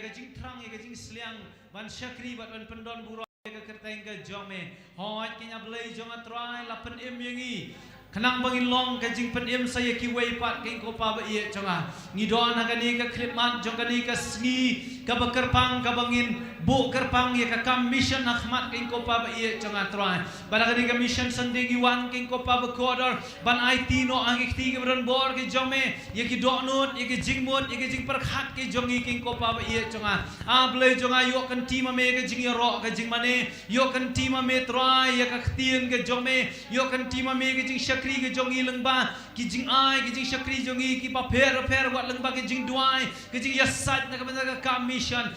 ka jing trang ya ka jing sliang ban syakri bat ban pendon buro ya ka kerteng ka jome hoi kinya blai jong atrai la pen em yangi Kanang bangin long kajing penim saya kiway pat king ko pa ba iya chonga ngidon ha kani ka klipman jong kani ka sngi ka bakerpang ka bangin bu kerpang ya ka kam mission akhmat king ko pa ba iya chonga trai bana kani ka mission sanding iwan king ko pa ba kodor ban IT no ang ikti ka bron bor ke jome ya ki donut ya ki jingmut ya ki jing perkhat ke jongi king ko pa ba iya chonga a blai jonga yo kan ti ma me ka jing ro ka jing mane yo kan ti ma me trai ya ka ktien ka jome yo kan ti ma me ka jing kri ke jongi lengba ki jing ai ki jing syakri jongi ki pa per wat lengba ki jing duai ki jing yasat na ka commission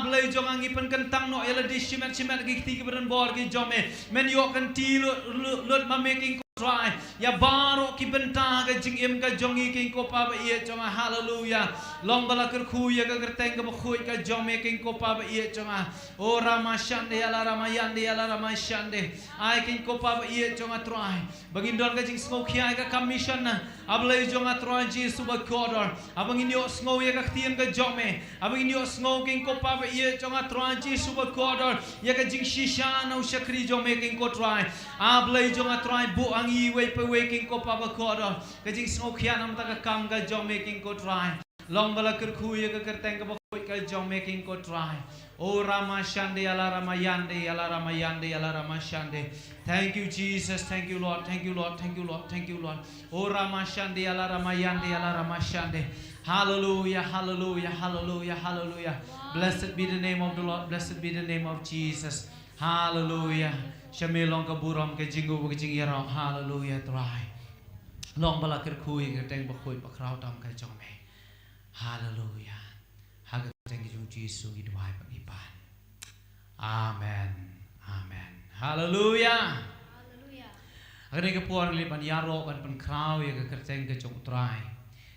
blai jong angi pen kentang no ela di shimet ki ti ki beren bor ki jome men yo kan ti lut ma making try ya baru ki bentah ka jing em ka jongi king ko pa ba ie chonga hallelujah long bala ker khu ya ka kerteng ka khoi ka jome king ko pa ba ie chonga o rama shande ala rama yande ala rama shande ai king ko pa ba ie chonga try bagin don ka jing smoke ya ka commission na ablai jonga try ji suba kodor abangin yo snow ya ka tien ka jome abangin yo snow king ko pa ba ie chonga try ji suba kodor ya ka jing shisha na ushakri jome king ko try ablai jonga try bu angi way pe waking ko pa ba kodor ka jing smoke ya nam ta ka kam ka jom making ko try long bala ker khu ya ka kerteng ka ba khoi ka jom making ko try o rama shande ala rama yande ala rama yande ala rama shande thank you Jesus thank you Lord thank you Lord thank you Lord thank you Lord o rama shande ala rama yande ala rama shande hallelujah hallelujah hallelujah hallelujah blessed be the name of the Lord blessed be the name of Jesus hallelujah Shame long ka buram ke jingu ke jing yarong hallelujah try long bala ker khui ke teng ba khoi ba krau tam ka chong me hallelujah ha ke teng ju Jesus gi dwai ba gi pan amen amen hallelujah hallelujah agane ke puan li ban yaro ban pan krau ya ke teng ke chong try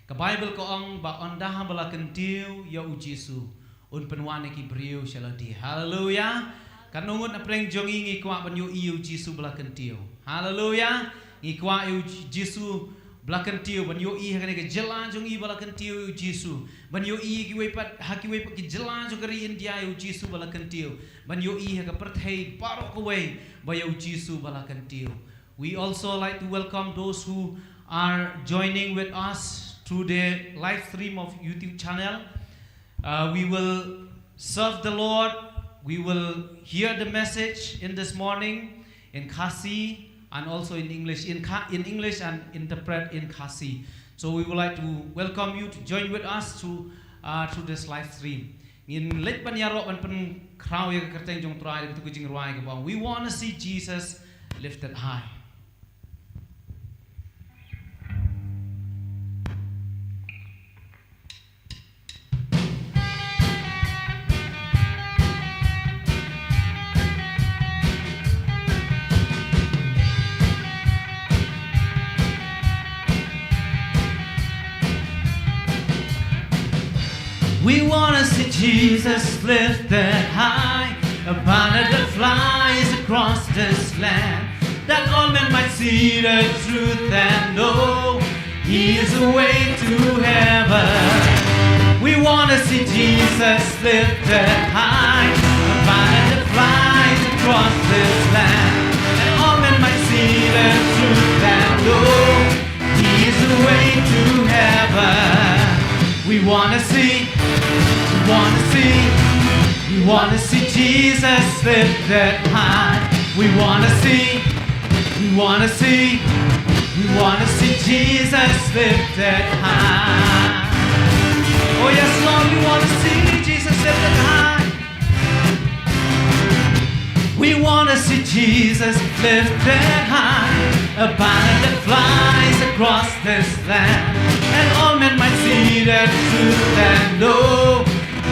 ka bible ko ong ba ondah bala kentiu ya u Jesus un penwan ki brio shaladi hallelujah kanungut na preng jongi ngi kwa ban yo iu Jisu blakan tio hallelujah ngi kwa iu Jisu blakan tio ban yo i hakane ke jelan jongi blakan tio iu Jisu ban yo i ki we pat haki we ki jelan jo kari India iu Jisu blakan tio ban yo i haka perthai parok away ba yo Jisu blakan tio we also like to welcome those who are joining with us through the live stream of YouTube channel we will serve the Lord. We will hear the message in this morning in Khasi and also in English. In English and interpret in Khasi. So we would like to welcome you to join with us through this live stream. In let banyaro ban pen krau ya kerteng jong trai tu kucing ruai ke bang. We want to see Jesus lifted high. We wanna see Jesus lifted high, a banner that flies across this land, that all men might see the truth and know He is the way to heaven. We wanna see Jesus lifted high, a banner that flies across this land, that all men might see the truth and know He is the way to heaven. We wanna see Jesus lifted high. We wanna see Jesus lifted high. Oh yes, Lord, we wanna see Jesus lifted high. We wanna see Jesus lifted high, a banner that flies across this land, and all men might see the truth and know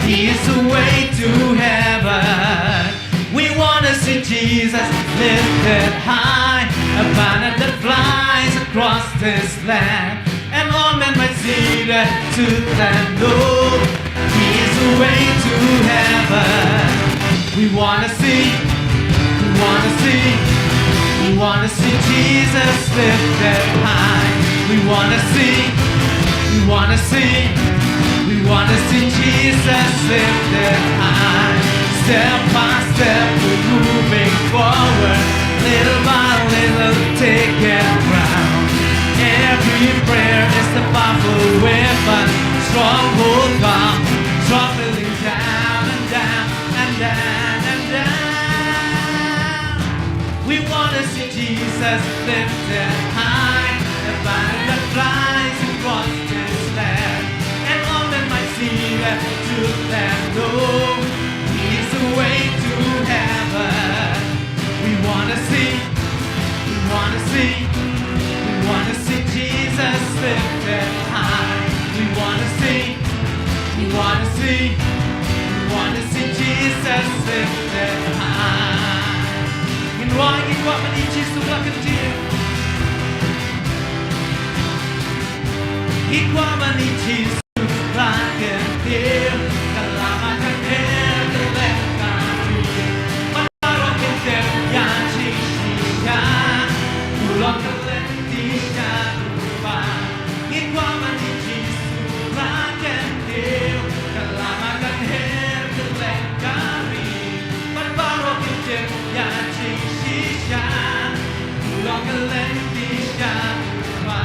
He is the way to heaven. We wanna see Jesus lifted high, a banner that flies across this land, and all men might see the truth and know He is the way to heaven. We wanna see Jesus lifted high. We wanna see want to see Jesus lifted high. Step by step we're moving forward. Little by little taking ground. Every prayer is a powerful weapon. Stronghold come, struggling down and down and down and down. We want to see Jesus lifted high. The banner that flies across this land. And all men might see that truth and know He's the way to heaven. We want to see, we want to see, we want to see Jesus lifted high. We want to see, we want to see, we want to see Jesus lifted high. In roy in what man ichis tu lakan dia. In what man ichis tu lakan dia. Kalamakan dia terlekat dia. Menaruh kita yang sia-sia. Pulang ke lentisnya lupa. In what man ichis tu lakan dia. Kalamakan dia terlekat dia. Menaruh kita yang sia-sia. Pulang ke lentisnya lupa.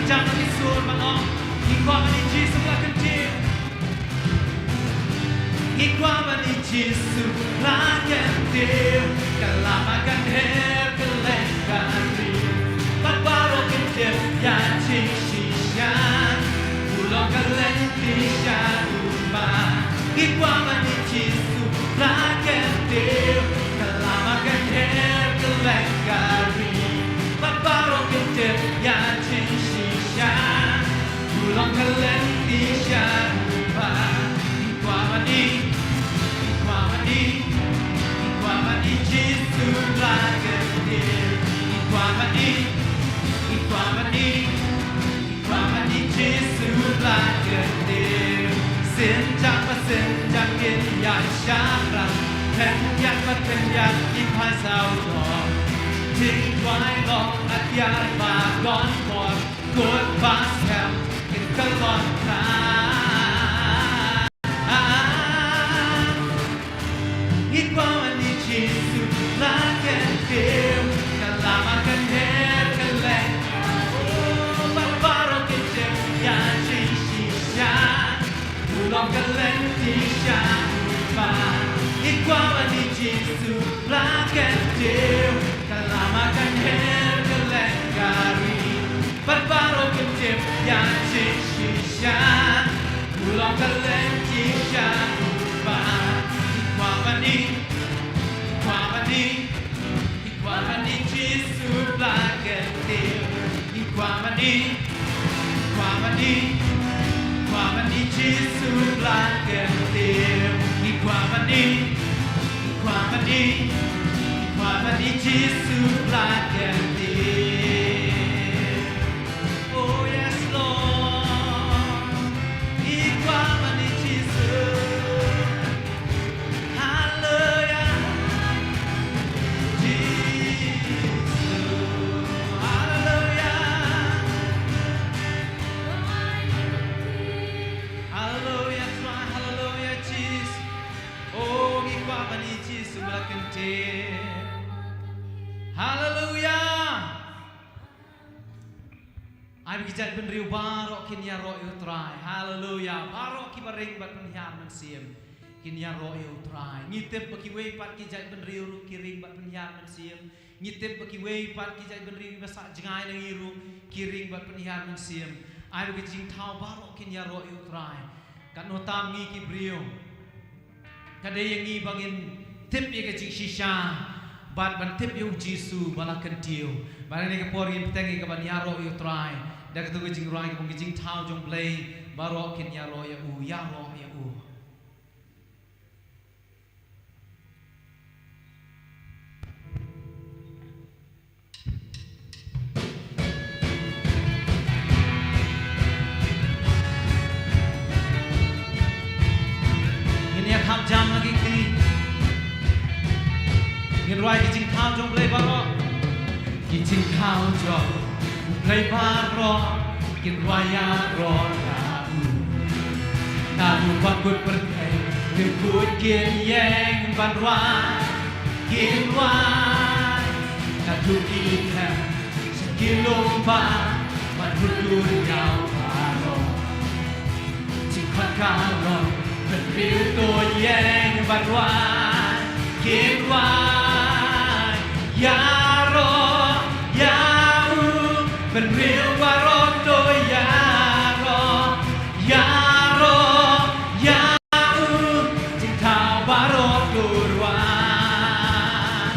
Jangan disuruh malam, ikut meninci sebelah kecil. Ikut meninci sebelah kecil. Kelamakan her kelengkan rin. Baru kecil yang cisisyan. Pulau kelentisyan rumah. Ikut meninci sebelah kecil. Kelamakan her kelengkan rin. Baru kecil yang cisisyan. Pulang ke lentisyan rumah. Ikwamani, Ikwamani, Ikwamani Jisu lagedir. Ikwamani, Ikwamani, Ikwamani Jisu lagedir. Senjak senjak in yang syarang. Penyak penyak in hai sao dog.ทิ้งไว้ลองอธิษฐานมาก่อนก่อนกดบาสแคมกินตลอดทางคิดว่าวันนี้ชีสุดรักกันเดียวกันลามากันเฮ็ดกันแหลกบ้าบ้าเรากินเจ็บยาชีชีชาดูลองกันเล่นที่ชาบ้าคิดว่าวันนี้ชีสุดรักกันเดียวKalamakan her kelengkari. Baru kecil yang cisisyan. Pulang ke lentisyan lupa. Ikwamani, Ikwamani, Ikwamani Jisu lagedir. Ikwamani, Ikwamani, Ikwamani Jisu lagedir. Ikwamani, Ikwamani. Ikwamani Jisu lagedir. Oh yes Lord. Ikwamani Jisu. Hallelujah. Jisu. Hallelujah. Hallelujah. Hallelujah Jesus. Oh Ikwamani Jisu lagedir. Hallelujah. Ay bigijat penriu barok kinya ro utrai. Hallelujah. Barok ki baring bat penhiam mensiam. Kinya ro utrai. Ngitip bagi we pat kijat penriu kiring bat penhiam mensiam. Ngitip bagi we pat kijat penriu basa jengai nang iru kiring bat penhiam mensiam. Ay bigijing tau barok kinya ro utrai. Kan notam ngi ki brio. Kada yang ngi bangin tip ye kajing shisha. Bat bantip yung Jisu balakan tiu. Barang ni kapor yang petengi kapan yaro yu try. Dah ketemu jing rai kapong jing tau jong play. Baro kin yaro ya u. กันไรกินข้าวจงเลยบ้ารอกินข้าวจงเลยบ้ารอกินไรยารอนาดูบังกุดประเทศหนึ่งพูดกินแยงบันวานกินวานนาดูกินแทนฉันกินลงบ้านมันพูดดูยาวบารอจิงขัดข้าวรอเป็นริ้วตัวแยงบันวานกินวานยารอยาอูเป็นริ้วบารอตัวยารอยารอยาอูจิงเท้าบารอตัววาน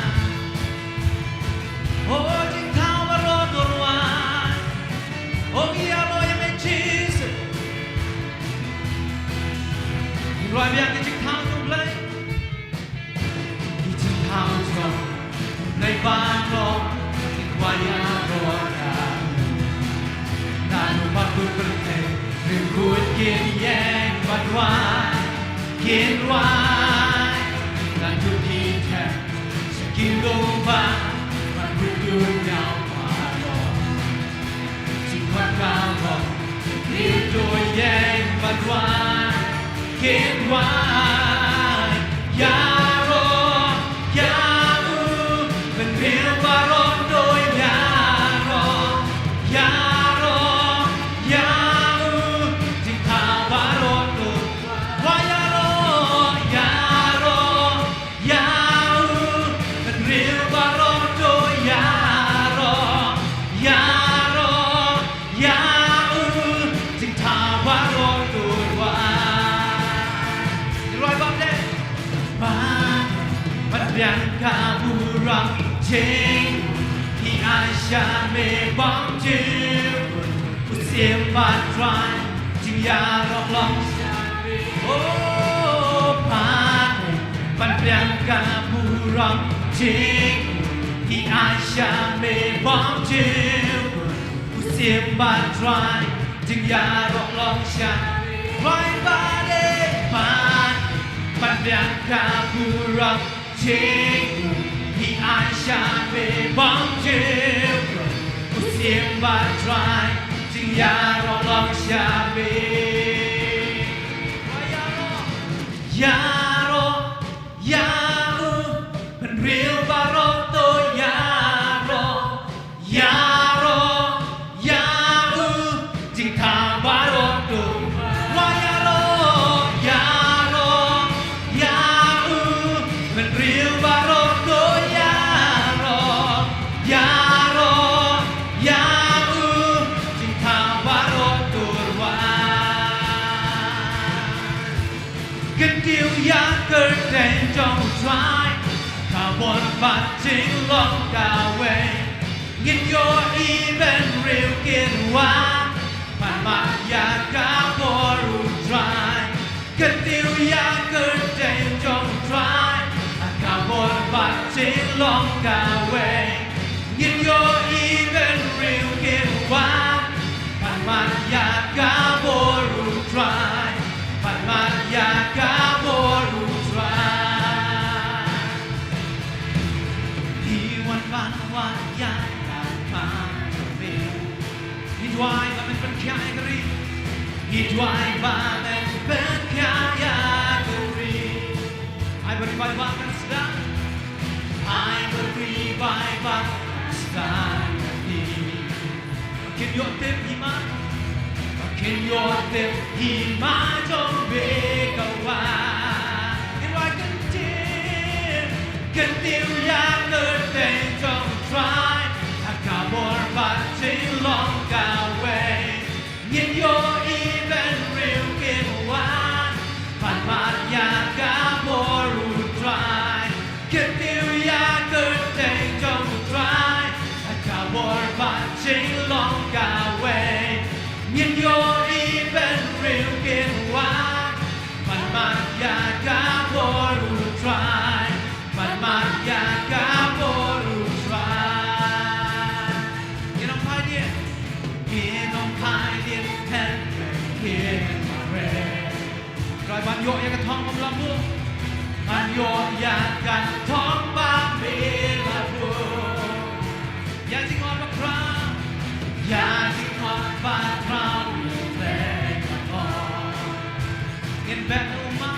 โอ้จิงเท้าบารอตัววานโอ้ยาโรยไม่ชีสรอยเบียงกินข้าวจงเลยกินข้าวจงในบ้านรอกินวายารอกันนาดูบังกุดประเทศหนึ่งขวดกินแยงบันวานกินวายนาดูกินแทนฉันกินลงบ้านมันพูดดูยาวมารอจิงขัดข้าวรอริ้วตัวแยงบันวานกินวายยารอยาอูเป็นเรียวบารอโดยยารอยารอยาอูจิงเท้าบารอโดยวายารอยารอยาอูเป็นเรียวบารอโดยยารอยารอยาอูจิงเท้าบารอโดยวารอยบับเด้บ้านมันเรียนกาบูรังเชงที่อาชาเมบังจิวผู้เสียงบาดใจจึงอยากลองโอ้บ้านมันเรียนกาบูรังเชงที่อาชาเมบังจิวผู้เสียงบาดใจจึงอยากลองฉันไว้บ้านเด้บ้านมันเรียนกาบูรังเชงที่อาชาเมบังจิวผู้เสียงบาดใจจึงอยากลองฉันเด้ยารอยาอูเป็นเรียวบารอตัวยารอยารอยาอูจึงทำบารอตัววายารอยารอยาอูเป็นเรียวบารอตัวยารอยารอยาอูจึงทำบารอตัววากันเดียวยาเกิดแดงจงทรายข้าวนบัดจริงลองกาเวงินโยอีเป็นเรียวกินวามันมายากาบอรูทรายกันเดียวยาเกิดแดงจงทรายข้าวนบัดจริงลองกาเวงินโยอีเป็นเรียวกินวามันมายากาบอรูทรายมันมายากาบอรูทรายที่วันวันยากการมาจะเป็นฮิดวายมาเป็นแค่กรีฮิดวายมาเป็นแค่กรีไอ้บริบายบางกันสดาไอ้บริบายบางสดาดีเขียนยอดเต็มหิมะเขียนยอดเต็มหิมะจงเบกว่าฮิดวายกันเจ็บกันเดียวยาเกิดแต่จงทรายถ้ากาบอร์บัดจริงลองกาเวยินโยอีเป็นเรียวกินวานผ่านมายากาบอรูทรายกันเดียวยาเกิดแต่จงทรายถ้ากาบอร์บัดจริงลองกาเวยินโยอีเป็นเรียวกินวานผ่านมายากาบอรูทรายมันมายากาบอรูทรายยินน้องพายเดียยินน้องพายเดียแทนเพียงเรรอยบันโยยังกระทองกำลังบุก มันโยนยานกันท้องบ้านมีละบัวอย่าทิ้งอ่อนมาคราวอย่าทิ้งอ่อนบ้านคราวอยู่แรงอ่อนเงินแบบอุมา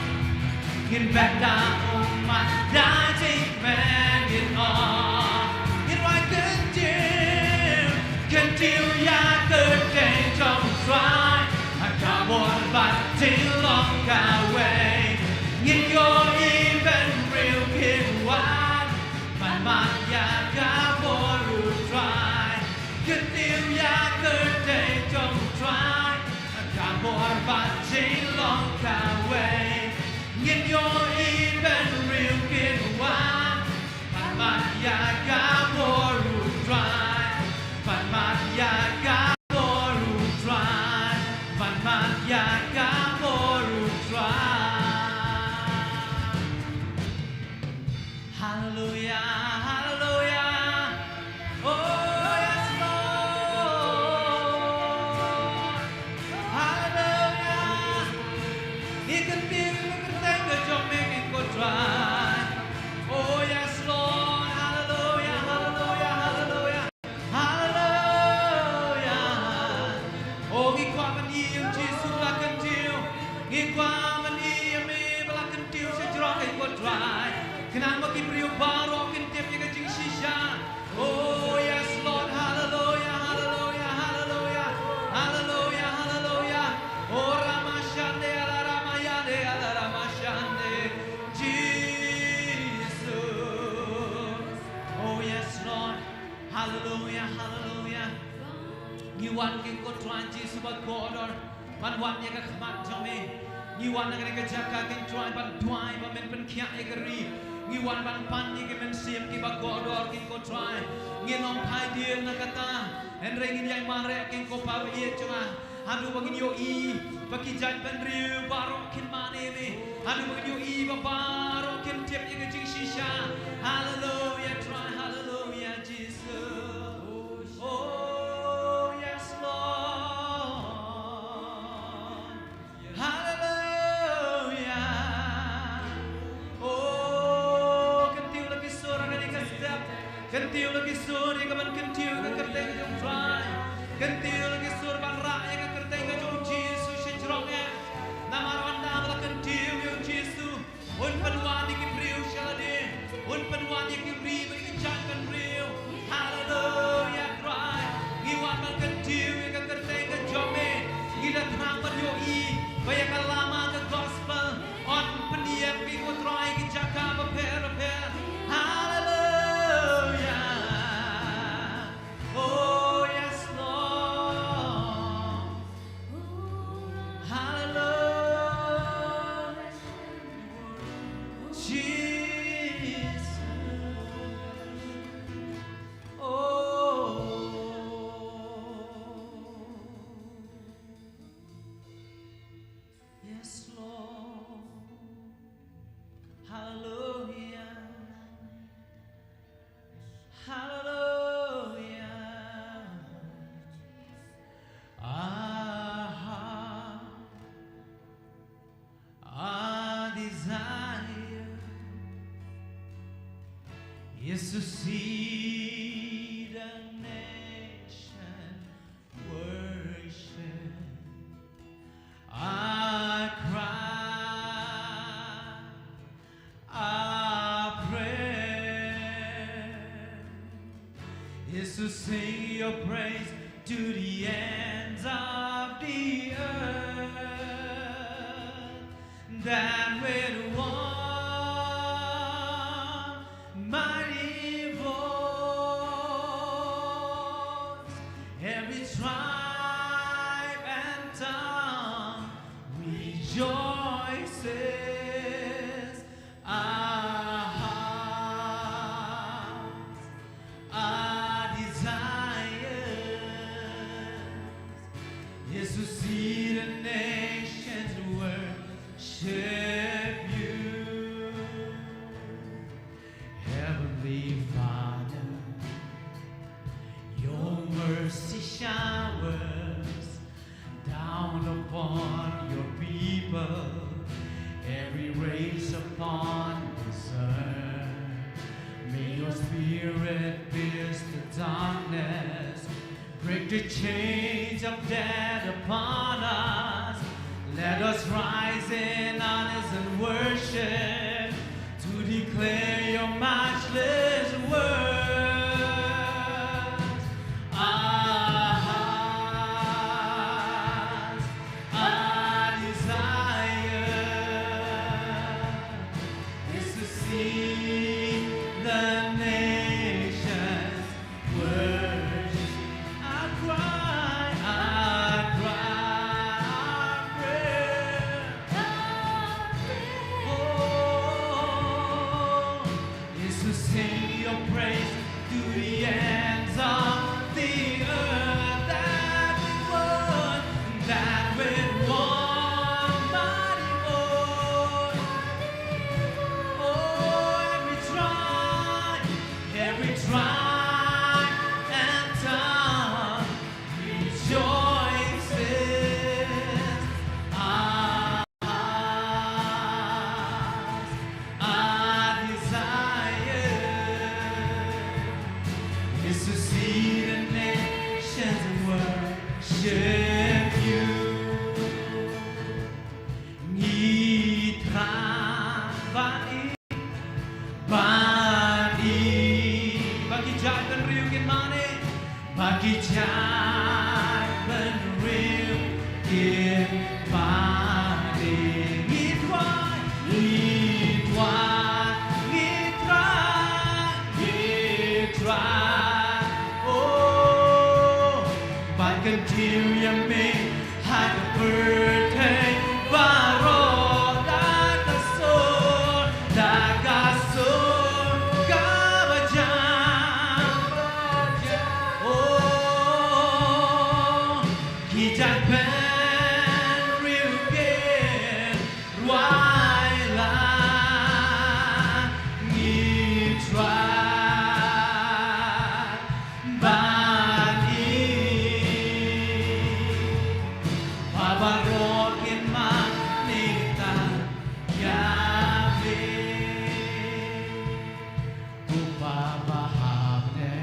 เงินแบบดาวอุมาได้จริงแม่เงินอ่อนเงินไว้เกินเดียวอยากเกิดเก่งจงทรายหากขาบนบัดที่ลองกาเวยินโยอีเป็นเรียวคิดว่ามันอยากกาบนรูทรายกันเดียวอยากเกิดเก่งจงทรายหากขาบนบัดที่ลองกาเวยินโยอีเป็นเรียวคิดว่ามันอยากกาบนรูทรายมันอยากกาโบรูทรายมันอยากกาโบรูทรายฮาเลลูยาฮาเลลูยาโอ้ yes Lord ฮาเลลูยาอีกคนเดียวก็แต่งก็จงไม่กินก็ทรายโอ้ yes Lord ฮาเลลูยาฮาเลลูยาฮาเลลูยาKenapa kibrio baru kentip yang kecil sisa? Oh yes Lord, hallelujah, hallelujah, hallelujah, hallelujah, hallelujah. Oh Ramashande, ala Ramayande, ala Ramashande, Jesus. Oh yes Lord, hallelujah, hallelujah. Ngiwan kengko tuan Jesus bagodor, manwan yang kekhmat jome. Ngiwan yang kejaga kengtuan ban tuai ban men kia egeri. Ngiwan ban pan yang men siap ki bagodor kengko tuai. Nginom pai dia nak kata, enrengin yang mare kengko pawi cuma. Hadu bagi yo I, bagi jai ban riu barok kin mane me. Hadu bagi yo I barok kin tiap yang kecil sisa. Hallelujah, try hallelujah Jesus. Oh yes Lord, hallelujah. Oh kentiu lagi suara kali kesetiap, kentiu lagi suara kaman kentiu ke kerteng jom try, kentiu lagi suara ban rakyat ke kerteng jom Jesus sejrongnya. Nama Rwanda malah kentiu yo Jesus. Un penuan di kibriu shalade, un penuan di kibri bagi kejangan riu. Hallelujah cry. Ngiwan ban kentiu ke kerteng ke jome. Gila terang ban yo I, bayangkan lama ke gospel. On pendiam ki kutrai ki jaka beper-beper. Hallelujah. Oh yes Lord. Hallelujah. Jesus. Oh. Yes Lord. Hallelujah. Hallelujah. Our desire is to see the nation worship. Our cry, our prayer is to sing your praise to the ends of the earth. That with one mighty voice, every tribe and tongue rejoices. Our hearts, our desires is to see the nations worship you. upon this earth. May your spirit pierce the darkness, break the chains of death upon us. Let us rise in honors and worship to declare your matchless words. Our hearts, our desire is to see the nations worship. Our cry, our prayer, oh, is to sing your praise to the ends of the earth. That with one mighty voice, oh, every tribe and tongue rejoices. Our hearts, our desire is to see the nations worship you. Mitra bagi jahat dan riuh gimana, bagi jahat dan riuh gimana. Mitra, oh, bahkan dia yang had a birthday baru dagasur kabajang, oh, kijak ben riugen ruailah ngitra babarokin manita yabe upabahabne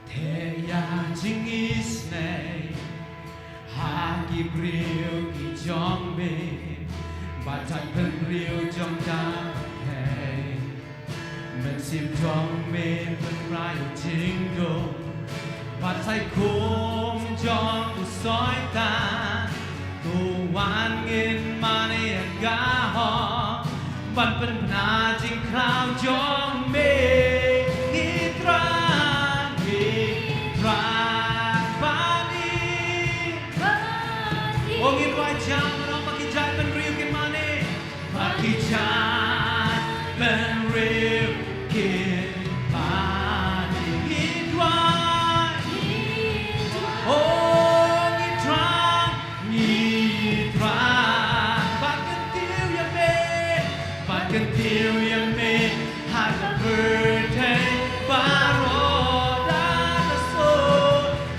teya jingisne hagi brio ki jongbe batak brio jong dang hey men sim jongbe ben rayo jingoบัดใส่คุ้มจองกุซอยตาตัวหวานเงินมาในอากาหอบันเป็นพนาจริงคราวจองเมนิตราบานีโอ้งินไว้จางน้องมากิจายเป็นเรียวกันมาเน่มากิจายเป็นเรียวกันมาเน่งินไว้oh, ngitra, bahkan tiu yang me, had a birthday baru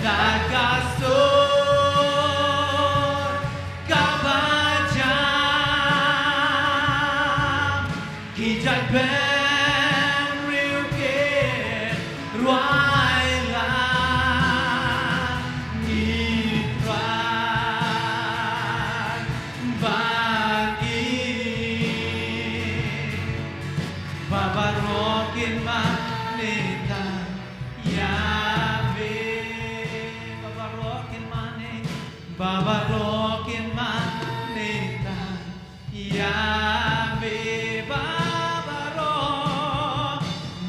dagasur kabajang, kijak ben riugen ruailah. Babarokin manita yabe, babarokin manita yabe,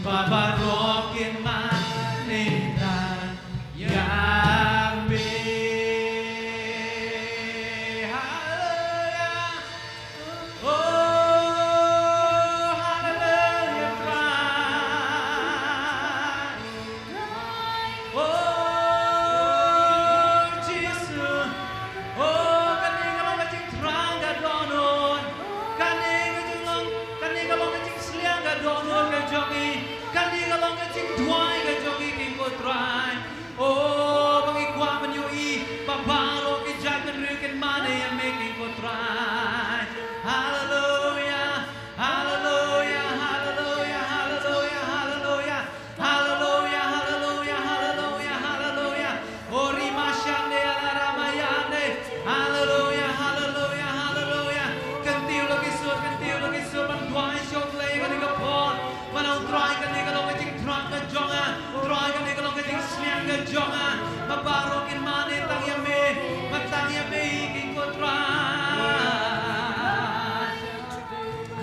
babarokin manita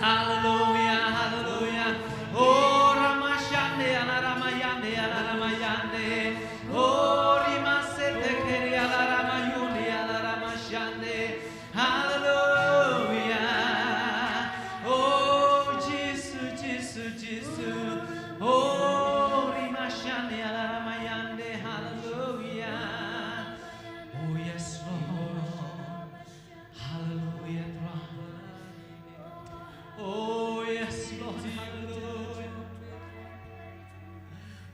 Hallelujah, hallelujah. Oh, Ramashande, ala Ramayande, ala Ramayande. Oh, Rimasete keri ala Ramayundi, ala Ramashande. Hallelujah. Oh, Jesus, Jesus, Jesus. Oh, Rimashande, ala Ramayande. Hallelujah. Oh, yes, Lord. Hallelujah. Oh, yes, Lord. Hallelujah.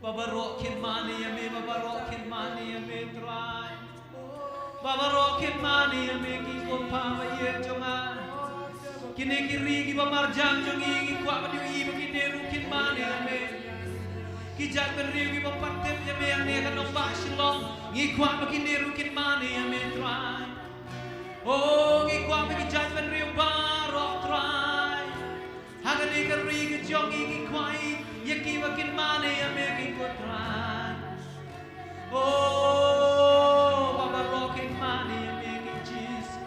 Babarokin mani yame, babarokin mani yame try. Babarokin mani yame kiko pama ye jonga. Kine kiri ki bamarjang jongi ki kwa baniu iba kine rukin mani yame. Ki jagan riu ki bapartep yame ane kanong baksilong. Ki kwa kine rukin mani yame try. Oh, ki kwa ki jagan riu barok try. Hagani kari ki jongi ki kwai yaki wakin mane ameki ko try. Oh, baba rocking mane ameki Jesus.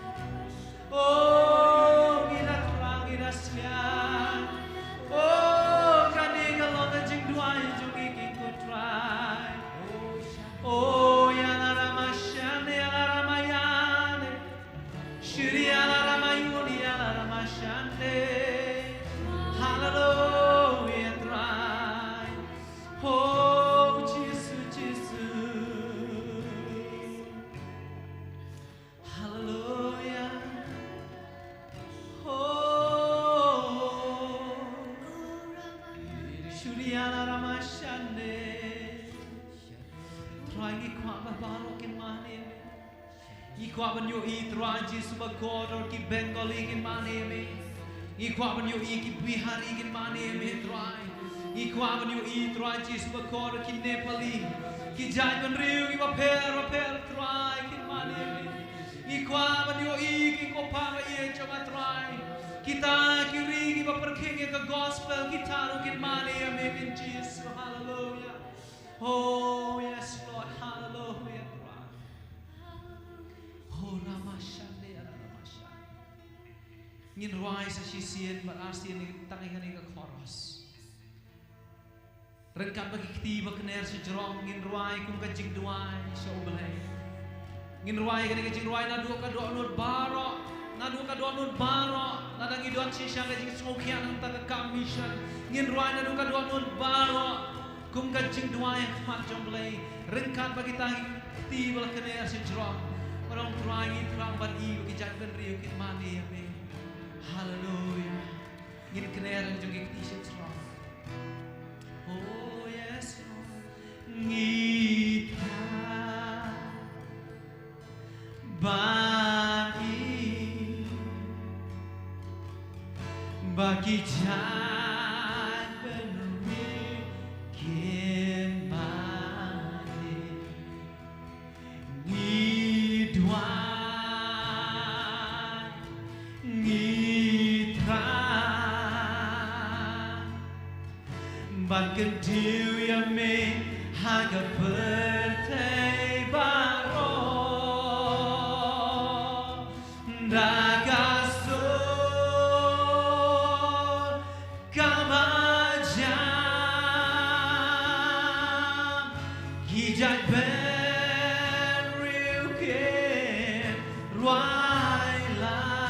Oh, gina trang gina slian. Oh, kani kalonga jing duai jongi ki ko try. Oh, yana ramashane yana ramayane. Shiri yana ramayuni yana ramashane. Hallelujah, try. Oh, Jesus, Jesus. Hallelujah. Oh, Shuriana Ramashande. Try ikwa babarokin mane. Ikwa banyo try Jesus bagor ki Bengali kin mane. Ikwa banyo ki Bihari kin mane me try. Ikwa banyo try Jesus bagor ki Nepali. Ki jai ban riu ki baper try kin mane me. Ikwa banyo ki kopama choma try. Kita kiri ki baperking ka gospel kita kin mane me kin Jesus. Hallelujah. Oh yes Lord, hallelujah. Oh Ramashande Ramashande. Ngin ruai sa sisian berarti ni tangingan ni koros. Rengkat bagi ketiba kener sejerong ngin ruai kum kajing duai sa ubelai. Ngin ruai kani kajing ruai na dua ka doa nur baro, na dua ka doa nur baro, na dangi doa sisya kajing smokian ang taga kamisyan. Ngin ruai na dua ka doa nur baro, kum kajing duai mat jomblai. Rengkat bagi tangi ketiba kener sejerong. Orang turangi terang badi bagi jagan riu kin mani ame. Hallelujah. Ngin kener ang jong iktisip strong. Oh yes Lord. Ngita bani bagi jagan riu kin mani. Ban kentiu ya me haga bertai baro dagasor kamajam hijat ben riuke ruailan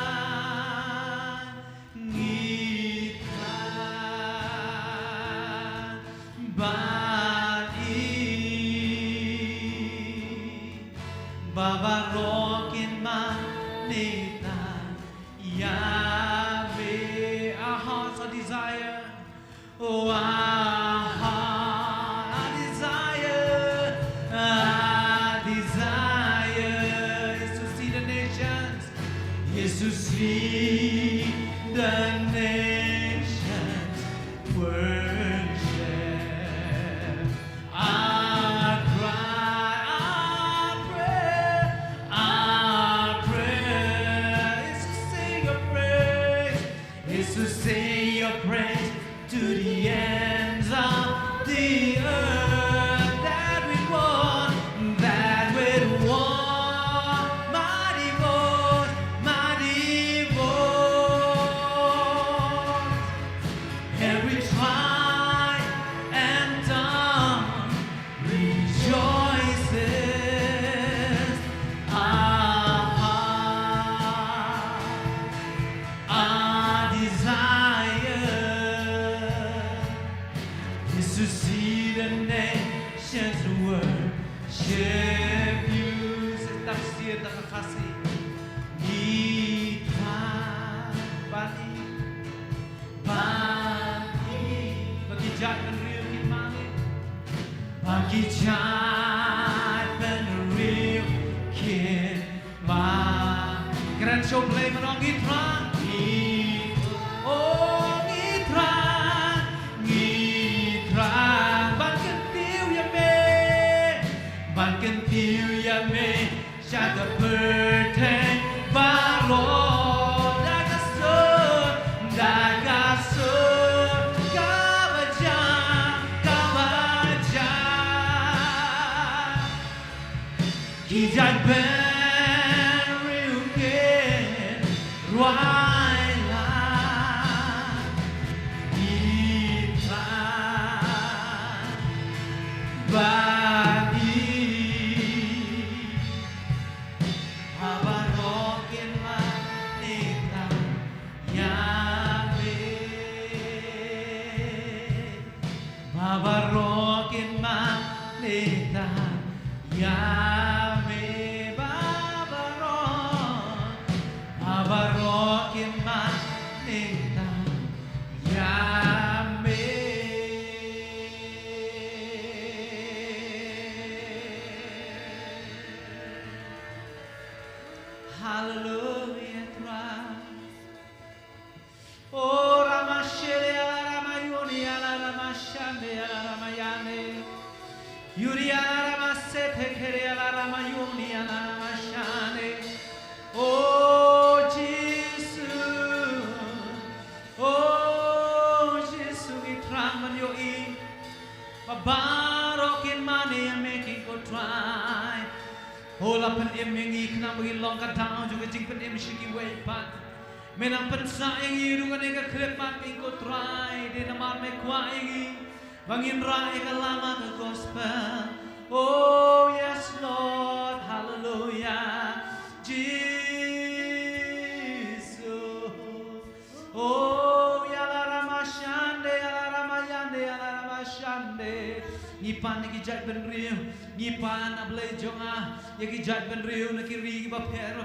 Baba rockin manita Yahweh. Our hearts are desire. Oh, our heart desire is to see the nations, is to see the nations worship. Our cry, our prayer is to sing your praise, is to sing your praise to the ends of the earth. That we want, mighty voice, mighty voice. Dia tak kasih kita bagi bagi jat penriu kimane bagi jat penriu kimane keren show play menong gitra oh gitra ban kentiu ya me Shaka perten balon dagasur kabaja kijat ben riuken ruaila kita Babarokin manita yame babarokin manita yame hallelujah oh ramashele Yuriana Ramasete Kereala Ramayuniana Ramashane. Oh Jesus, we travel your in. Babarokin money and making go try. Hold up an immingi, can I be longer down to get in shiki way, but menang pensayang you do a clip making go try. Then a man make quiet. Bangin rai kalama the gospel. Oh yes Lord, hallelujah. Jesus. Oh yala ramashande, yala ramayande, yala ramashande. Ngipan nakijat benriu, ngipan ablay jonga, yakijat benriu nakiri baper.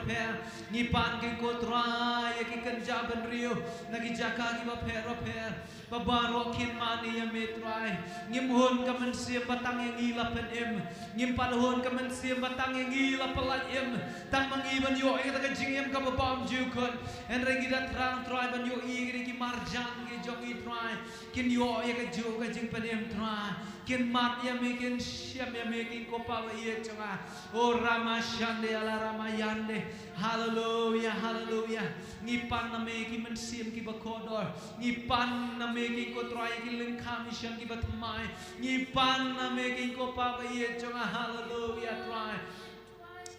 Ngipan ke kotra, yakikenja benriu, nakijaka baper. Babarokin mani yang metrai, ngimhun kamen siam batang yang gila penem, ngimpanhun kamen siam batang yang gila pelayem, tang mengiban yo kita kejingem kababam jukun, enregidat terang trai ban yo iri ki marjan ki jongi trai, kin yo ya keju kejing penem trai, kin mat ya mekin siam ya mekin kopal iya cuma, oh ramashande ala ramayande, hallelujah hallelujah, ngipan nameki mensiam ki bakodor, ngipan nameki ko try ki lengkami siang ki batmai, ngipan nameki ko papa iya cuma hallelujah try.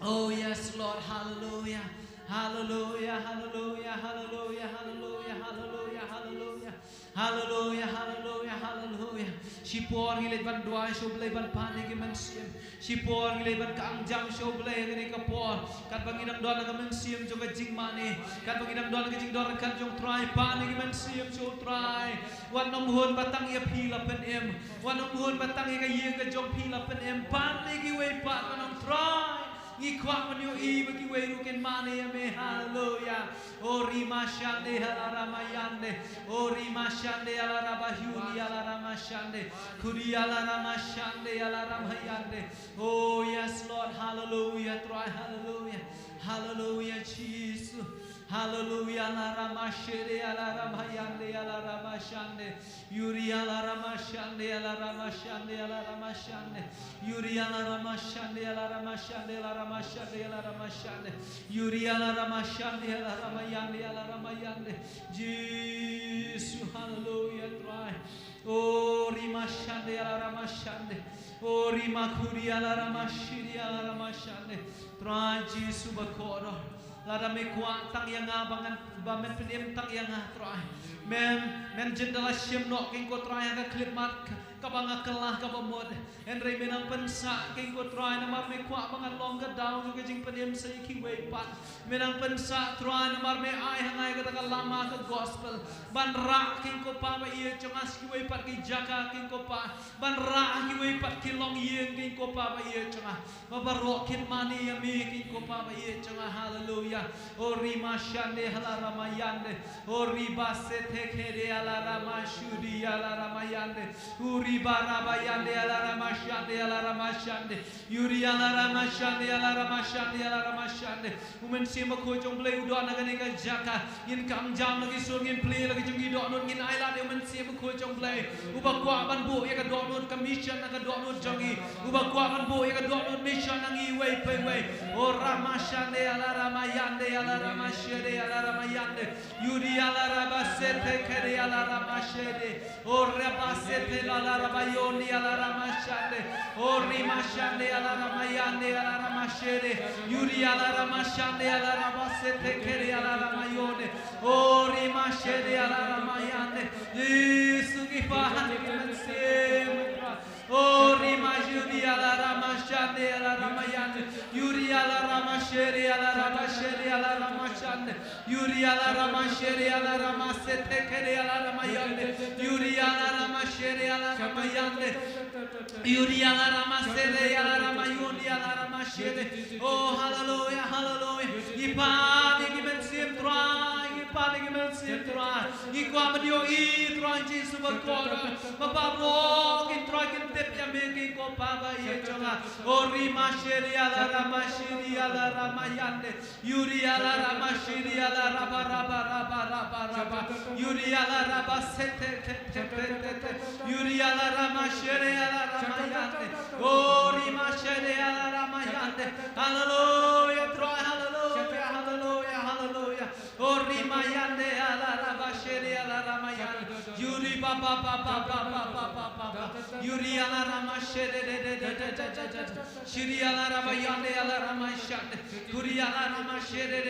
Oh yes Lord, hallelujah, hallelujah, hallelujah, hallelujah, hallelujah, hallelujah, hallelujah, hallelujah, hallelujah, hallelujah. Si por gilet ban dua so blay ban pane ki mensiam. Si por gilet ban kaangjam so blay ni ka por. Kat banginam doan ka mensiam jo ka jing mane. Kat banginam doan ka jing doan kan jong try pane ki mensiam so try. Wan nom hun batang ya pila pen em. Wan nom hun batang ya ka yeng ka jong pila pen em. Pane ki way pat nom try. Ikwak menyo I bagi weru ken mane ya me hallelujah. O rima shande ala ramayande. O rima shande ala rabahuri ala ramashande. Kuri ala ramashande ala ramayande. Oh yes Lord, hallelujah. Try hallelujah. Hallelujah Jesus. Hallelujah la ramashede ala ramayande ala ramashande. Yuri ala ramashande ala ramashande ala ramashande. Yuri ala ramashande ala ramashande ala ramashande ala ramashande. Yuri ala ramashande ala ramayande ala ramayande. Jesus, hallelujah, try. Oh rimashande ala ramashande. Oh rimakuri ala ramashiri ala ramashande. Try Jesus bakoro. Lara me kuat tang yang abangan ba men penem tak yang trai men jendela syem nok king ko trai ka klip mat ka banga kelah ka bamod en rei menang pensa king ko trai namar me kwa banga long ka daw ka jing penem sai ki wei pat menang pensa trai namar me ai hangai ka ta lama ka gospel ban ra king ko pa ba ye chongas ki wei pat ki jaka king ko pa ban ra ki wei pat ki long yen king ko pa ba ye chonga ba ro kin mani ya mi king ko pa ba ye chonga hallelujah o rima shande halara mayande o riba se tekere alara mashudi alara mayande uri baraba yande alara mashande alara mashande yuri alara mashande alara mashande alara mashande umen sima ko jong play udon na gani ka jaka yin kam jam lagi sur ngin play lagi jong idon nun ngin aila de umen sima ko jong play uba kwa ban bu ya ka don nun commission na ka don nun jongi uba kwa ban bu ya ka don nun mission ngi wei pe wei o ramashande alara mayande alara mashede alara mayande yuri alara basete kere alara mashede o rabasete alara bayoni alara mashande o rimashande alara mayande alara mashede yuri alara mashande alara basete kere alara mayone o rimashede alara mayande Yesu kifahani kimense o rimashudi alara mashande alara mayande yuri alara mashede alara mashede alara mashande yuri alara mashede alara masete kere alara mayande yuri alara mashede alara mayande yuri alara masede alara mayuni alara mashede oh hallelujah hallelujah ipani kimensim trai ipani kimensim trai ikwa madio I trai Jesus bakora babaro kin trai kin tep ya me kin ko pava ye chonga o rimashede alara mashede alara mayande yuri alara mashede alara baraba yuri alara basete yuri alara mashede alara mayande o rimashede alara mayande hallelujah try hallelujah hallelujah hallelujah o rimayande alara bashede alara mayande yuri baba yuri alara mashede shiri alara mayande alara mashande yuri alara mashede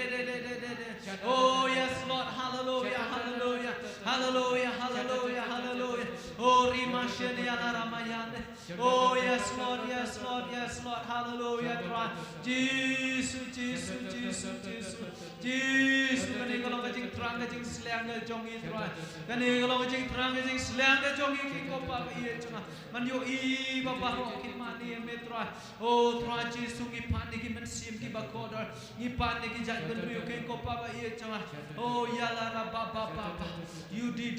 oh yes Lord hallelujah hallelujah hallelujah hallelujah hallelujah oh rimashede alara mayande oh yes Lord yes Lord yes Lord hallelujah Jesus Jesus Jesus Jesus Jesus kani kalau kajing terang kajing slang jongi terang kani kalau kajing terang kajing slang jongi ki ko pa iye chunga man yo I baba ro ki mani metra oh terang Jesus ki pani ki men sim ki bakodar ni pani ki jai bendu yo ki ko pa iye chunga oh yala ra baba you did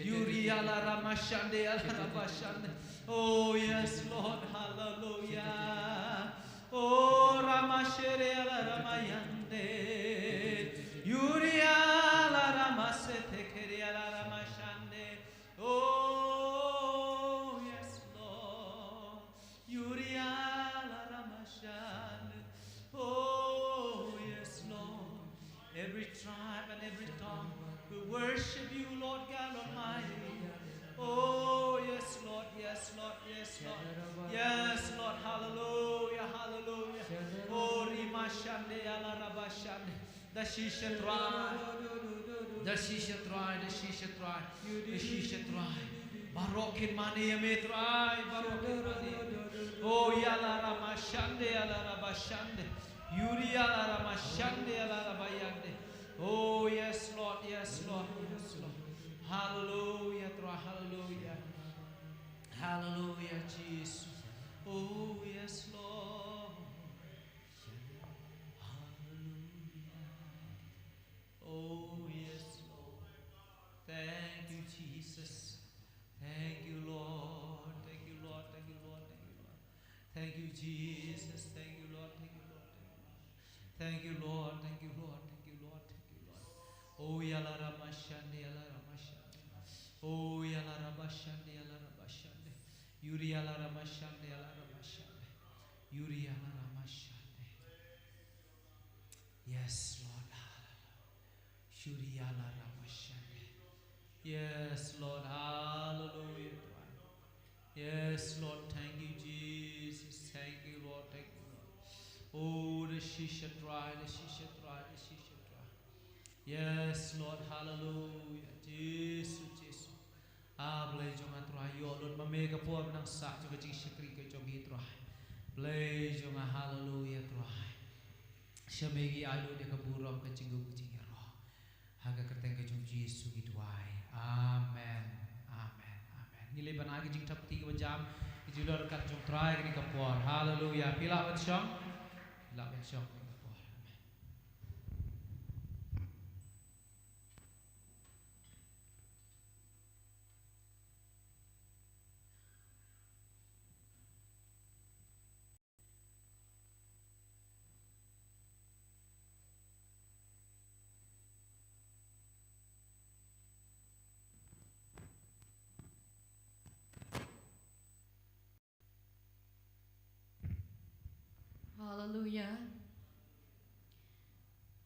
yuri yala ra mashande yala ra bashande oh yes Lord hallelujah oh ramashere ala ramayande yuri ala ramasete keri ala ramashande oh yes Lord yuri ala ramashande oh yes Lord every tribe and every tongue will worship you Lord God Almighty oh yes Lord yes Lord yes Lord yes Lord hallelujah hallelujah oh rimashande ala rabashande the shisha try the shisha try the shisha try the shisha try barokin mani me try barokin mani oh yala ramashande ala rabashande yuri ala ramashande ala rabayande oh yes Lord yes Lord yes Lord hallelujah try hallelujah hallelujah Jesus oh yes Lord hallelujah oh yes Lord thank you Jesus thank you Lord thank you Lord thank you Lord thank you Lord thank you Jesus thank you Lord thank you Lord thank you Lord thank you Lord thank you Lord thank you Lord oh yala ramashande yala ramashande oh yala ramashande yala ramashande yuri yala ramashande yala ramashande yuri yala ramashande yes Lord yuri yala ramashande yes Lord hallelujah yes Lord thank you Jesus thank you Lord thank you Lord Oh, the shisha dry, the shisha dry, the shisha dry. Yes, Lord, hallelujah. Jesus, Jesus. Blay jong atrai yo Lord mamega po nang sak jong jing shikri ke jong hitrai. Blay jong hallelujah trai. Shamegi alu de kaburong ke jinggu jing ro. Haga kerteng ke jong Jesus gidwai. Amen. Amen. Amen. Nilai banagi jing tap 3 jam. Julor kat jong trai ke kapor. Hallelujah. Pila wan syong. Pila wan syong ke kapor. Hallelujah.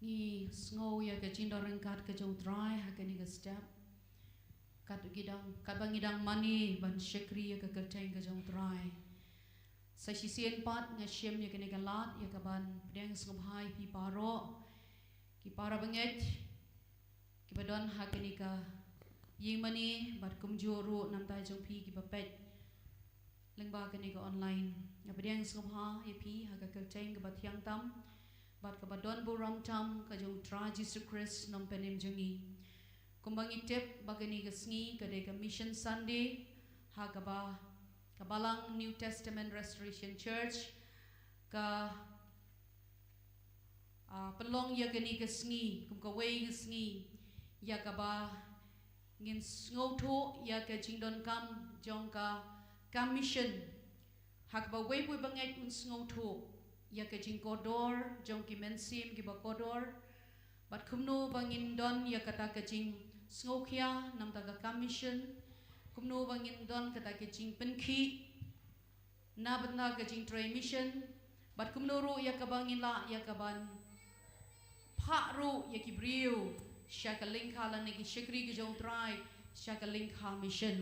Ni snow ya ke cindoran kat ke jong dry ha ke ni ke step. Kat bangidang money ban shekri ya ke kerteng ke jong dry. Sa sisien pat nga shem ya ke ni ke lat ya ke ban pedang sngobhai pi paro. Ki para banget. Ki badon ha ke ni ke ying money bat kumjoro nam tai jong pi ki bapet. Lengba ke ni ke online. Ya pedang sngobha ya pi ha ke kerteng ke bat yang tam. Bat kabadon buram tam kajong tra Jesus Christ nom penim jongi. Kumbangi tip bagani gasngi kadai ka Mission Sunday ha kabalang New Testament Restoration Church ka pelong ya gani gasngi kum kawai gasngi ya kaba ngin ngotho ya ka jingdon kam jong ka mission ha kaba wei pui bangai un ngotho ya ke jing kodor jong ki mensim ki ba kodor bat kumno bangin don ya kata ke jing snokia nam ta ka commission kumno bangin don kata ke jing penki na banda ke jing tray mission bat kumno ro ya ka bangin la ya ka ban pha ro ya ki brio shaka link hala ne ki shikri ki jong try shaka link ha mission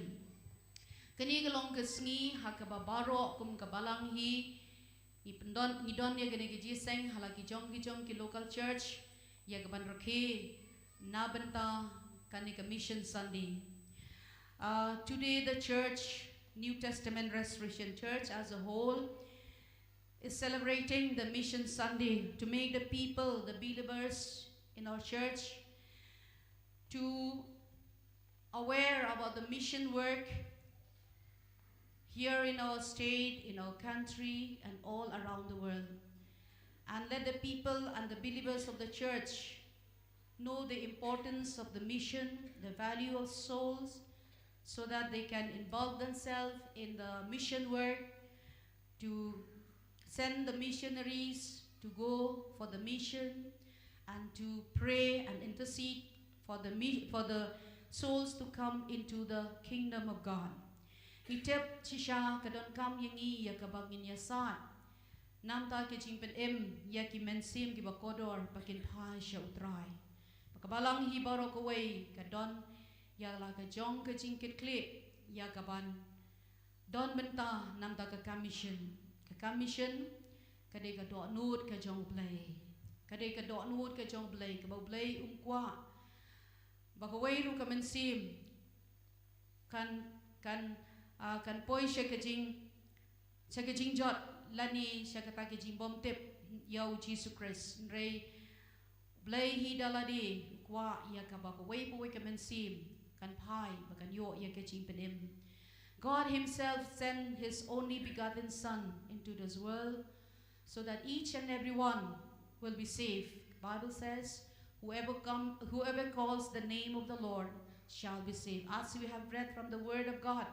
kani galong ke sngi ha ka ba baro kum ka balang hi Ngidon ya gane ki seng halaki jong ki local church ya gaban rakhe na banta kani ka Mission Sunday. Today the church, New Testament Restoration Church as a whole, is celebrating the Mission Sunday to make the people, the believers in our church, to aware about the mission work here in our state, in our country, and all around the world. And let the people and the believers of the church know the importance of the mission, the value of souls, so that they can involve themselves in the mission work, to send the missionaries to go for the mission, and to pray and intercede for the souls to come into the kingdom of God. Itep chisha kadon kam yangi ya kabangin yasat nam ta ke jing pen ya ki mensim ki bakodor pakin phai sha utrai pakabalang hi baro ko wei kadon ya la ka jong ke jing kit klip ya kaban don benta nam ta ka commission kade ka do nut ka jong play kade ka do nut ka jong play ka bau play kwa bakawai ru ka mensim kan poi shakajing jot lani shakata ke jing bom tip yau Jesus Christ rei blai hi daladi kwa ya ka ba ko wei po ka mensim kan pai bakan yo ya ke jing penim. God himself sent his only begotten son into this world so that each and every one will be saved. Bible says whoever calls the name of the Lord shall be saved. As we have read from the word of God,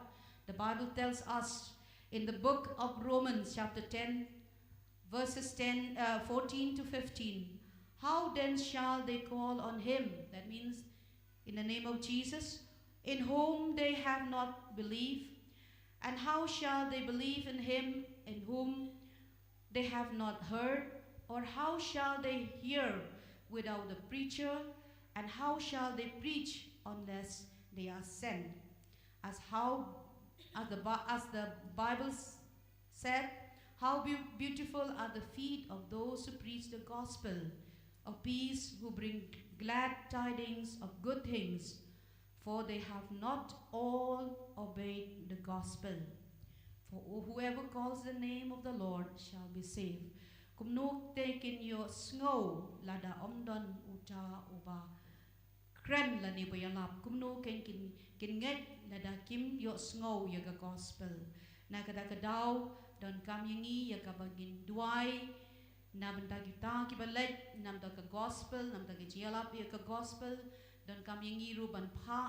the Bible tells us in the book of Romans chapter 10 verses 14 to 15, how then shall they call on him, that means in the name of Jesus, in whom they have not believed, and how shall they believe in him in whom they have not heard, or how shall they hear without a preacher, and how shall they preach unless they are sent? As the Bible said, How beautiful are the feet of those who preach the gospel of peace, who bring glad tidings of good things, for they have not all obeyed the gospel. For whoever calls the name of the Lord shall be saved. Kumnuk taken your snow lada omdon uta uba kren la ni bayalap kumnuk ken nget lada kim your snow yaga gospel na kada kadaw don kam yangi yaga bagin duai na benda kita kibalet nam da ka gospel nam da ka jialap yaga gospel don kam yangi ruban pha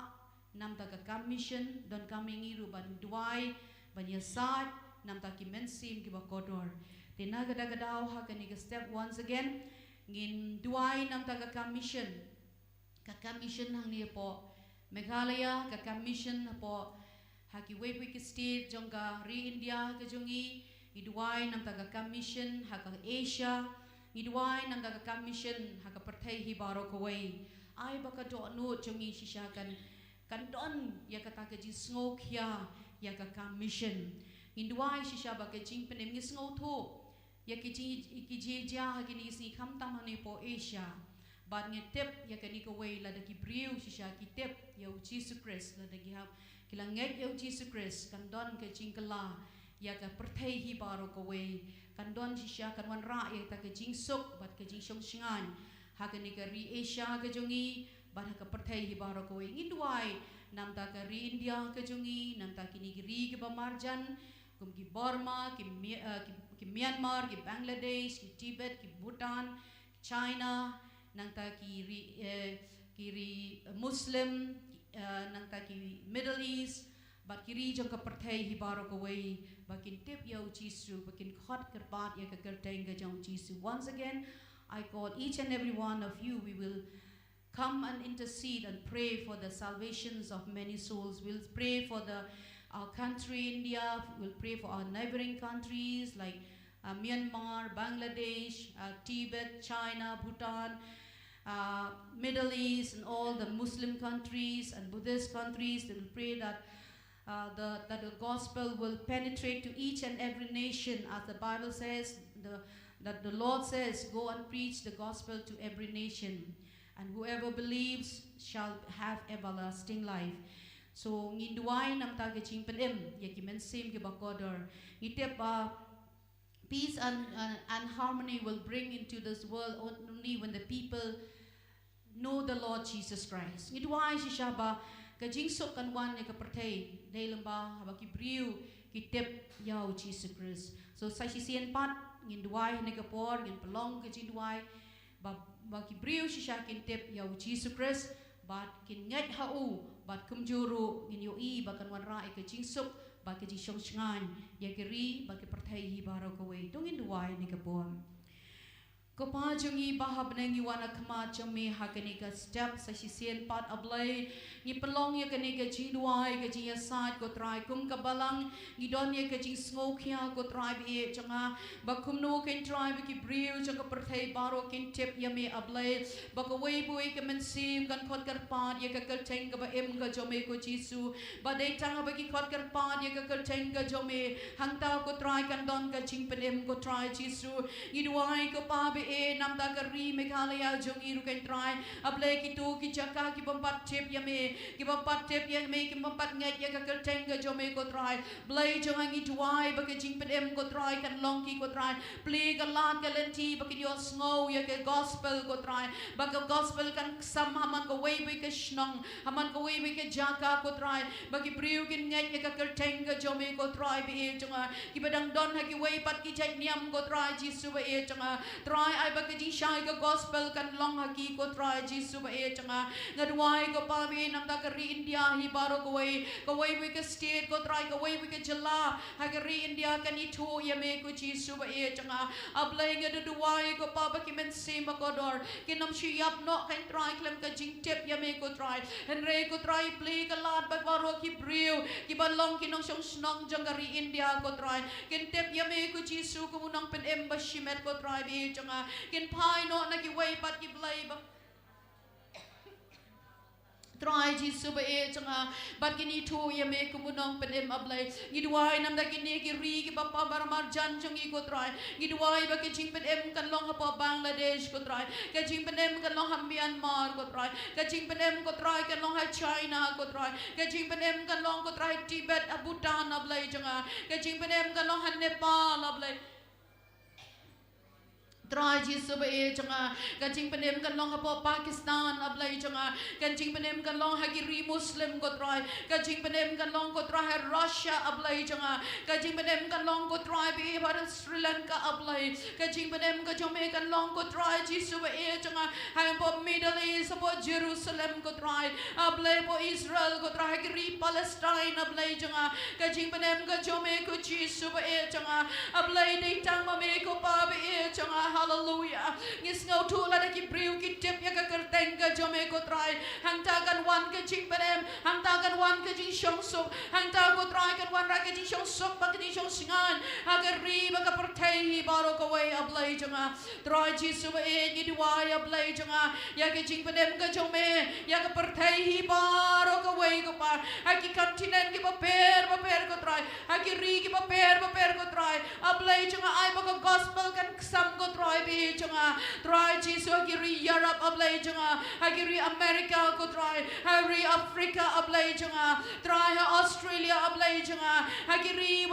nam da ka mission don kam yangi ruban duai banyasat nam da ki mensim ki bakodor Tina gada-gadaw hakani ka step once again ngin duai nam taga commission hang niya po Meghalaya ka commission po haki waypoy state jongka re-India ka jongi iduai nam taga commission haka Asia iduai nam taga commission haka partay hibaro kaway ay baka doon jongi sisyakan kandon ya kata ji smoke ya ka commission induai sisya baka jing penem ngis ngoto ya ki ja hagini si kham tam hani po Asia bad nge tep ya kani ko way la daki briu sisya ki tep ya Jesus Christ la daki hab kilanget ya Jesus Christ kandon ka jingkala ya ka perthai hi baro ko way kandon sisya kan wan ra ya ta ka jing sok bad ka jing song singan hagani ka ri Asia ka jongi bad ka perthai hi baro ko way ngindwai nam ta ka ri India ka jongi nam ta kini ri ka bamarjan kum ki Burma ki Myanmar, ki Bangladesh, ki Tibet, ki Bhutan, China, nangta ki Muslim, nangta ki Middle East, but ki region ka perthai hibaro ka way, bakin tip ya uchisu, bakin khot kerpat ya ka kerteng ka jang uchisu. Once again, I call each and every one of you, we will come and intercede and pray for the salvations of many souls. We'll pray for our country, India. We'll pray for our neighboring countries like Myanmar, Bangladesh, Tibet, China, Bhutan, Middle East, and all the Muslim countries and Buddhist countries. They will pray that the gospel will penetrate to each and every nation, as the Bible says. That the Lord says, "Go and preach the gospel to every nation, and whoever believes shall have everlasting life." So nginduay nam taga chingpenem yakimen sim ke bakodor itep peace and harmony will bring into this world only when the people know the Lord Jesus Christ. Nginduay si shaba ka jingsok kanwan ya ka perthai dailamba habaki briu kitep yaw Jesus Christ. So sa sisian pat nginduay ne ka por ngin pelong ka jinduay ba ki briu si shakin tep yaw Jesus Christ. But kin ngat hau but kumjuru ngin yo I bakan wan ra ka jingsok ba ka ji shong shngan ya kiri ba ka perthai hi baro ka way tungin duai ni ka bom ko pa jungi bahab nang iwana khama chami hakani ka step sa sisien pat ablay ni pelong ya kani ka jinduai ka ji asat ko try kum ka balang ni don ya ka ji smoke ya ko try bi changa ba kum no ken try bi ki briu changa perthai baro ken tip ya me ablay ba ka way boy ka men sim kan khot kar pat ya ka kal teng ka ba em ka jome ko jisu ba dei tanga ba ki khot kar pat ya ka kal teng ka jome hangta ko try kan don ka ching pen em ko try jisu ni duai ko pa nam ta kari Meghalaya jongi ruken try ablay ki tu ki jaka ki bampat tip ya me ki bampat nget ya ka kelteng ka jome ko try blay jongi duai ba ka jing pedem ko try kan long ki ko try play ka lat ka lenti ba ki yo snow ya ka gospel ko try ba ka gospel kan sam haman ko way ka shnong haman ko way ka jaka ko try ba ki priu kin nget ya ka kelteng ka jome ko try bi jonga ki badang don ha ki way pat ki jai niam ko try jisu ba jonga try ai ba ji shai ka gospel kan long haki ko try jisu ba changa ngadwai ko pa bi nam ta kari India hi baro ko way we ka state ko try ko way we ka jala ha kari India kan itu ya me ko jisu ba changa ablay ngadu duai ko pa ba ki men sim ko dor kinam shiyap no kan try klem ka jing tip ya me ko try henre ko try play ka lat ba baro ki briu ki balong kinong song snong jang kari India ko try kin tip ya me ko jisu ko munang pen embassy met ko try bi changa kin pai no na ki way pat ki blay ba Try Jesus ba changa bat kini thu ya me kumunong penem ablay gidwai nam da kini ki ri ki bapa baramar jan changi ko try gidwai ba ki ching penem kan long ha Bangladesh ko try ka ching penem kan long ha Myanmar ko try ka ching penem ko try kan long ha China ko try ka ching penem kan long ko try Tibet Bhutan ablay changa ka ching penem kan long ha Nepal ablay Try Jesus ba changa kancing penem kan long hapo Pakistan ablay changa kancing penem kan long hagiri Muslim ko try kancing penem kan long ko try Russia ablay changa kancing penem kan long ko try bi Bharat Sri Lanka ablay kancing penem ka jome kan long ko try Jesus ba changa hang po Middle East po Jerusalem ko try ablay po Israel ko try hagiri Palestine ablay changa kancing penem ka jome ko Jesus ba changa ablay dei tang ma me ko pa bi changa Hallelujah. Ngis ngau tu la ki briu ki tip ya ka kerteng ka jome ko try. Hang ta kan wan ka ching penem, hang ta kan wan ka jing shong suk, hang ta ko try kan wan ra ka jing shong suk ba ka jing shong singan. Ha ka ri ba ka pertai hi baro ka way ablay janga. Try Jesus ba ni diwai ablay janga. Ya ka jing penem ka jome, ya ka pertai hi baro ka way ko pa. Ha ki continent ki ba per ko try. Ha ki ri ki ba per ko try. Ablay janga ai ba ka gospel kan sam ko try. Try changa try Jesus hagiri Europe ablay changa hagiri America ko try hagiri Africa ablay changa try Australia ablay changa hagiri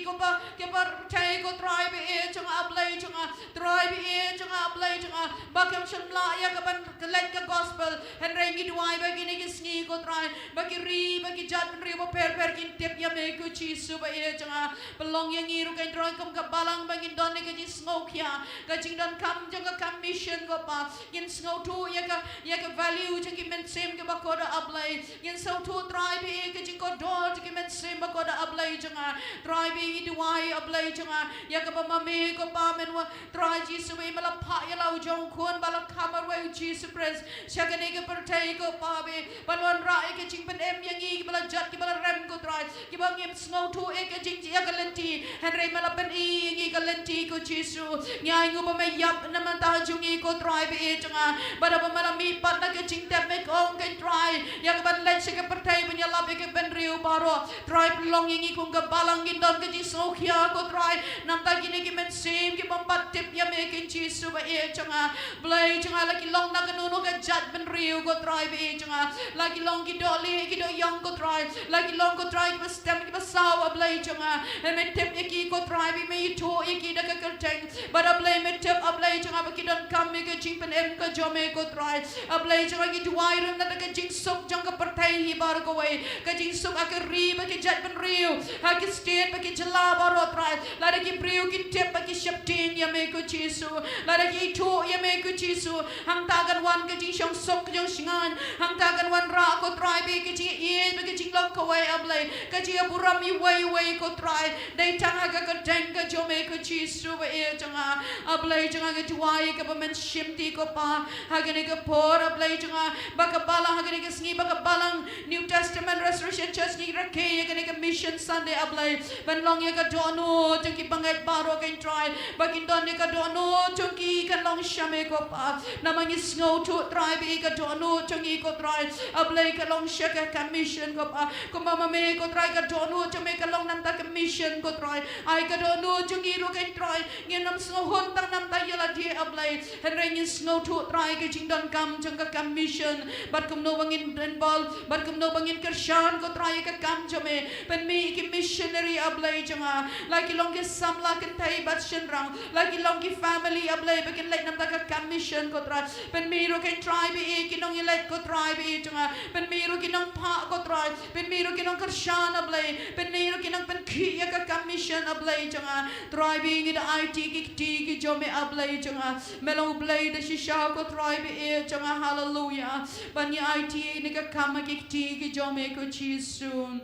ko ba ke par thai ko try be changa ablay changa try be changa ablay changa bakam shamla ya ka ban let ka gospel henry ngi duai ba kini ki sngi ko try bakiri bagi jat ri bo per kin tip ya me ko Jesus ba changa belong yang ngiru kan try kam ka balang bagi don ke ji smoke ya kajing dan kam jang ka mission ko pa yin snow tu ya ka value jang ki men sem ke ba ko da ablay yin so tu try be kajing ko do jang ki men sem ba ko da ablay jang try be idwai ablay jang ya ka ba mame ko pa men wa try Jesus we mala pa ya lau jong khon bala khamar we Jesus Christ shagane ke pertai ko pa be balwan ra ke jing pen em yang i bala jat ki bala rem ko try ki ba ngem snow tu e ke jing ya ka lenti henry mala pen i ngi ka lenti ko Jesus nyai ngu ba me yap naman ta jungi ko try be changa bada ba mala mi pat na ke ching tap me ko ke try ya ka ban let se ke pertai punya lab ke ben riu baro try long ngi ko ga balang gin don ke ji sokhia ko try nam ta gini ki men sim ki pampat tip ya me ke Jesus ba changa blai changa la ki long na ka no ka jat ben riu ko try be changa la ki long ki do le ki do yang ko try la ki long ko try ki stem ki ba saw blai changa me tip ki ko try be me to ki da ka kerteng bada blai me tip ablay changa ba ki don kam me ke jing pen em ka jome ko try ablay changa ki duai rum na ka jing sok jang ka pertai hi bar ko way ka jing sok ak ri ba ki jat ben riu ha ki state ba ki jala baro try la ki priu ki tip ba ki shapting ya me ko chisu la ki to ya me ko chisu hang ta gan wan ka jing shong sok jang singan hang ta gan wan ra ko try be ki jing ye ba ki jing lok ko way ablay ka jing buram i way ko try dai changa ka deng ka jome ko chisu ba changa ablay changa ke tuai ke pamen shimti ko pa hagene ke por ablay changa baka balang hagene ke sngi baka balang New Testament Restoration Church ni rakhe hagene ke mission Sunday ablay ban long ye ka dono changki bangai baro ke try bakin don ne ka dono changki kan long shame ko pa namangi snow to try be ka dono changi ko try ablay ka long shaka ka mission ko pa ko mama me ko try ka dono chame ka long nam ta ka mission ko try ai ka dono changi ro ke try ngenam snow hon tang nam ta yala dia ablay henry ni snow to try ke jing don kam jang ka kam mission bat kum no bangin ball bat kum no bangin kershan ko try ka kam jame pen mi ki missionary ablay janga like long ke samla kan tai bat shen rang like long ki family ablay bakin like nam ta ka kam mission ko try pen mi ro kan try be ki nong let ko try be janga pen mi ro ki nong pa ko try pen mi ro ki nong kershan ablay pen mi ro ki nong pen ki ya ka kam mission ablay janga try being in IT ki jome ablay janga melong blay de shisha ko try be janga hallelujah ban ya IT ni ka kam ki jome ko chisun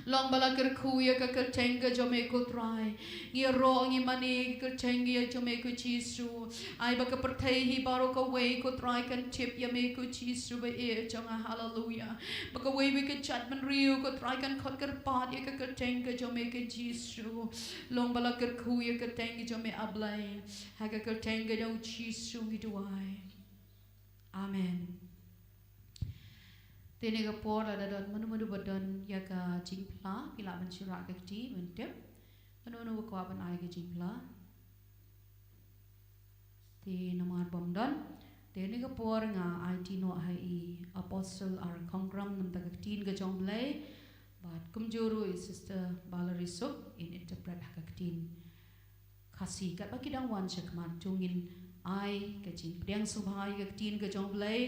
long bala ker kuya ka kertenga jome ko try ngi ro ngi mani kertenga jome ko chisu ai ba ka pertai hi baro ka way ko try kan tip ya me ko chisu ba janga hallelujah ba ka way we ka chat man riu ko try kan khot ker pat ya ka kertenga jome ko chisu long bala ker kuya kertenga jome ablay ha ka kertenga jong chisu ngi duai amen Tene ka por la don manu badon ya ka jingpla pila mensyura ka ti mentep manu ko aban ai ka jingpla te namar bomdon tene ka por nga IT no hai apostle ar kongram nam ta ka tin ka jonglei but kumjuru is sister balarisuk in interpret ka tin khasi ka bakidang wan chakman tungin ai ka jing priang subhai ka tin ka jonglei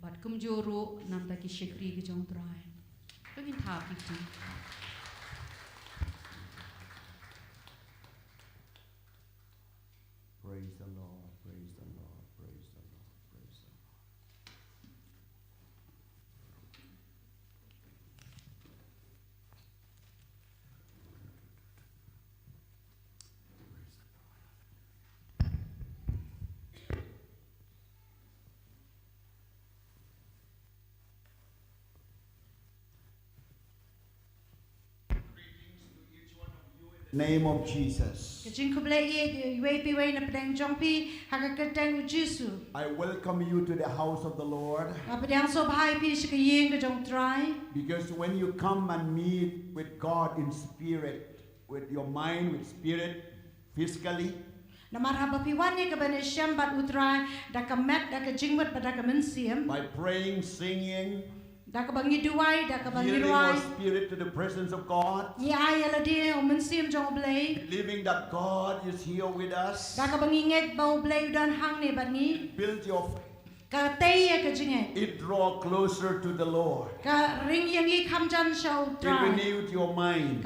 but kumjuru nam ta ki shikri ki jong trai tungin tha ki Praise the Lord, praise the Lord, praise the Lord, praise the Lord. Name of Jesus. I welcome you to the house of the Lord. Because when you come and meet with God in spirit, with your mind, with spirit, physically, by praying, singing, yielding your spirit to the presence of God, believing that God is here with us, build your faith. It draw closer to the Lord. It renewed your mind.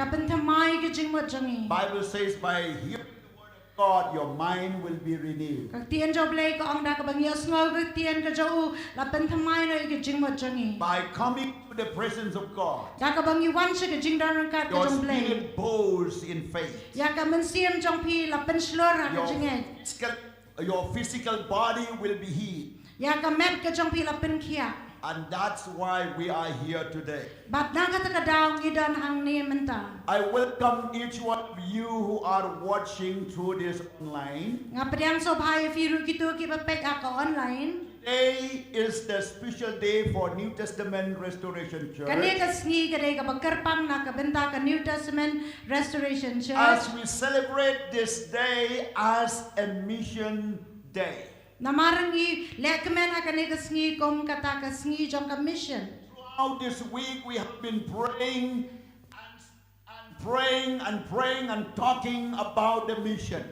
Bible says by hearing the word of God, your mind will be renewed. By coming to the presence of God, your spirit bows in faith. Your physical body will be healed. And that's why we are here today. I welcome each one of you who are watching through this online. Today is the special day for New Testament Restoration Church. As we celebrate this day as a mission day. Throughout this week we have been praying and talking about the mission.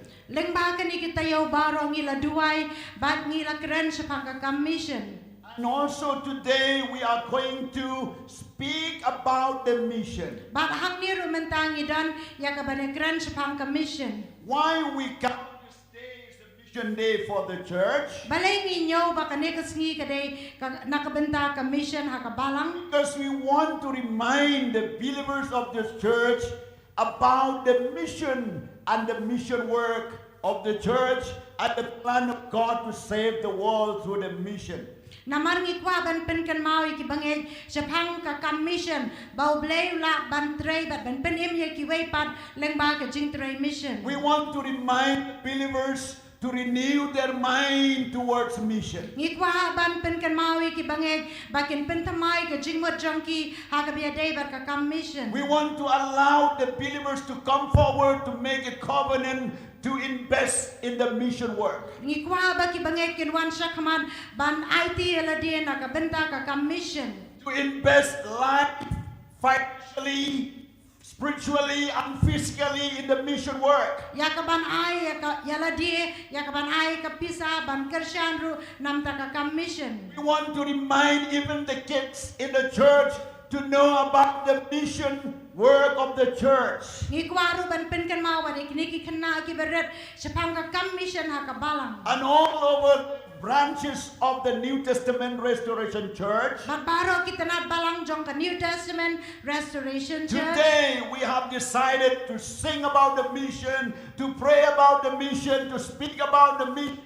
And also today we are going to speak about the mission. Why we come day for the church, because we want to remind the believers of this church about the mission and the mission work of the church and the plan of God to save the world through the mission. We want to remind believers to renew their mind towards mission. We want to allow the believers to come forward to make a covenant to invest in the mission work. To invest life, financially, spiritually and physically in the mission work. We want to remind even the kids in the church to know about the mission work of the church. And all over branches of the New Testament Restoration Church. Today we have decided to sing about the mission, to pray about the mission, to speak about the mission,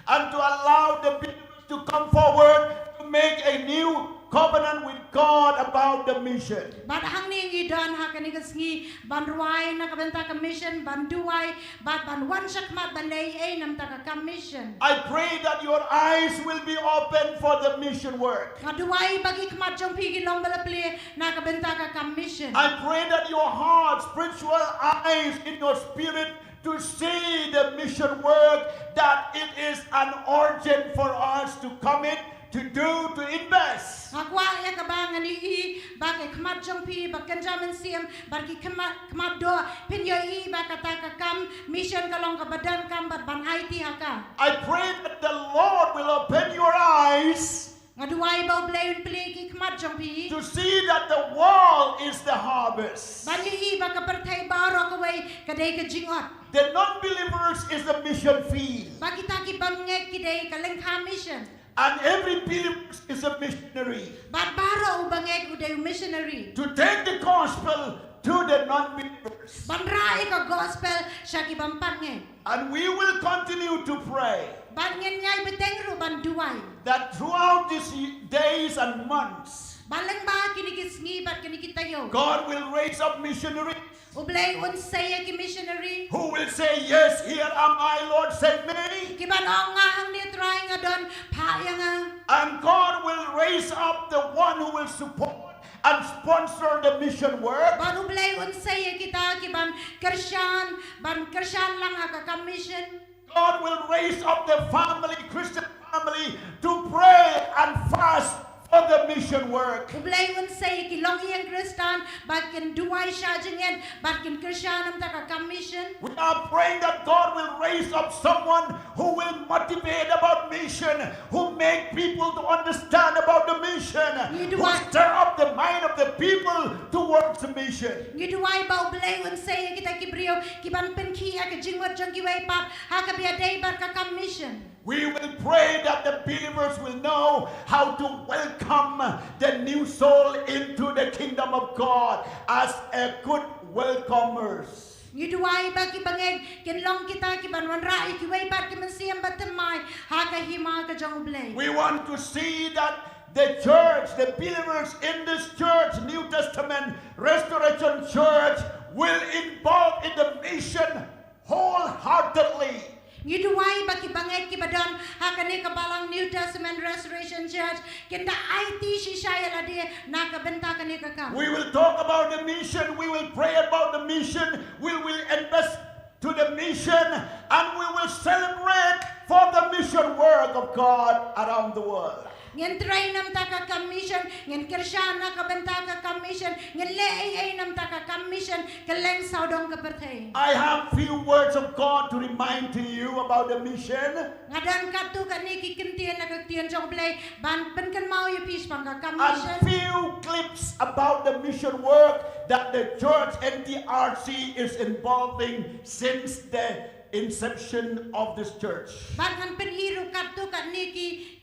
and to allow the believers to come forward to make a new covenant with God about about the mission. But hang ni ngi don ha kani ngi ban ruai na kabenta commission ban duai but ban wan shakmat ban lay ay nam ta commission. I pray that your eyes will be open for the mission work. Ngaduai bagi kmat jong pigi long balapli na kabenta commission. I pray that your heart, spiritual eyes in your spirit to see the mission work, that it is an urgent for us to commit, to do, to invest. Ngakwa ya kabang ani I bagi kmat jong pi bakan jaman siam bagi kmat do pinyo I bakata kam mission kalong kabadan kam ban IT haka. I pray that the Lord will open your eyes Ngaduai bau blayon peliki kmat jong pi. to see that the world is the harvest. Bali I baka pertai baro kawai kadai ka jingot. The non-believers is the mission field. Bagi taki bangek kidai kalengka mission. And every believer is a missionary. Bat baro ubangek uday missionary. To take the gospel to the non-believers. Banrai ka gospel syaki bampangek. And we will continue to pray Ban nyai betengru ban duai. that throughout these days and months, Baleng ba kinikis ngi bat kinikitayo. God will raise up missionaries Ublay unsaya ki missionary. who will say, yes, here am I, Lord, send me. Kiban ong nga hang ni try nga don pa nga. And God will raise up the one who will support and sponsor the mission work. Ban ublay unsaya kita kiban kersyan lang ha ka mission. God will raise up the family, Christian family, to pray and fast for the mission work. Ublay unsaya ki long iyang Kristan bakin duay siya jingen bakin kersyan am ta ka mission. We are praying that God will raise up someone who will motivate about mission, who make people to understand about the mission, who stir up the mind of the people towards the mission. Giduay ba ublay unsaya kita kibriyo kiban penkia ka jingwat jang giway pat ha ka biaday bar ka mission. We will pray that the believers will know how to welcome the new soul into the kingdom of God as a good welcomers. Giduay ba kibangeg kinlong kita kiban wanrai kiway pat kimansiyam batamay ha ka hima ka jang ublay. We want to see that the church, the believers in this church, New Testament Restoration Church, will involve in the mission wholeheartedly. Giduay ba kibangeg kibadon ha kani kabalang New Testament Restoration Church kinda IT si shaya ladi nakabenta kani kakam. We will talk about the mission, we will pray about the mission, we will invest to the mission, and we will celebrate for the mission work of God around the world. Ngin try nam ta ka commission, ngin kersyan na kabenta ka commission, ngin leay nam ta ka commission, kaleng saudong ka pertay. I have few words of God to remind to you about the mission. Ngadan katu ka ni kikintian na kagtian jong play, ban penkan mau yu pis pang ka And commission. few clips about the mission work that the church NTRC is involving since the inception of this church. Ban kan penhiru katu ka ni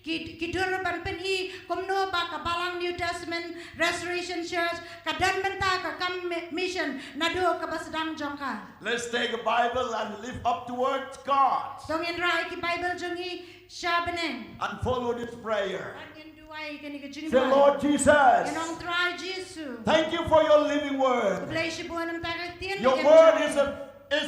kidur ban penhi kumno ba ka balang New Testament Restoration Church kadan benta ka mission nado ka basedang jong ka. Let's take a Bible and lift up towards God Dong in rai ki Bible jongi syabeneng. and follow this prayer. Angin duai kani ka Say, jingwa. Lord Jesus, Yanong try Jesus. thank you for your living word. Blay si buwan ng taga tiyan. Your word is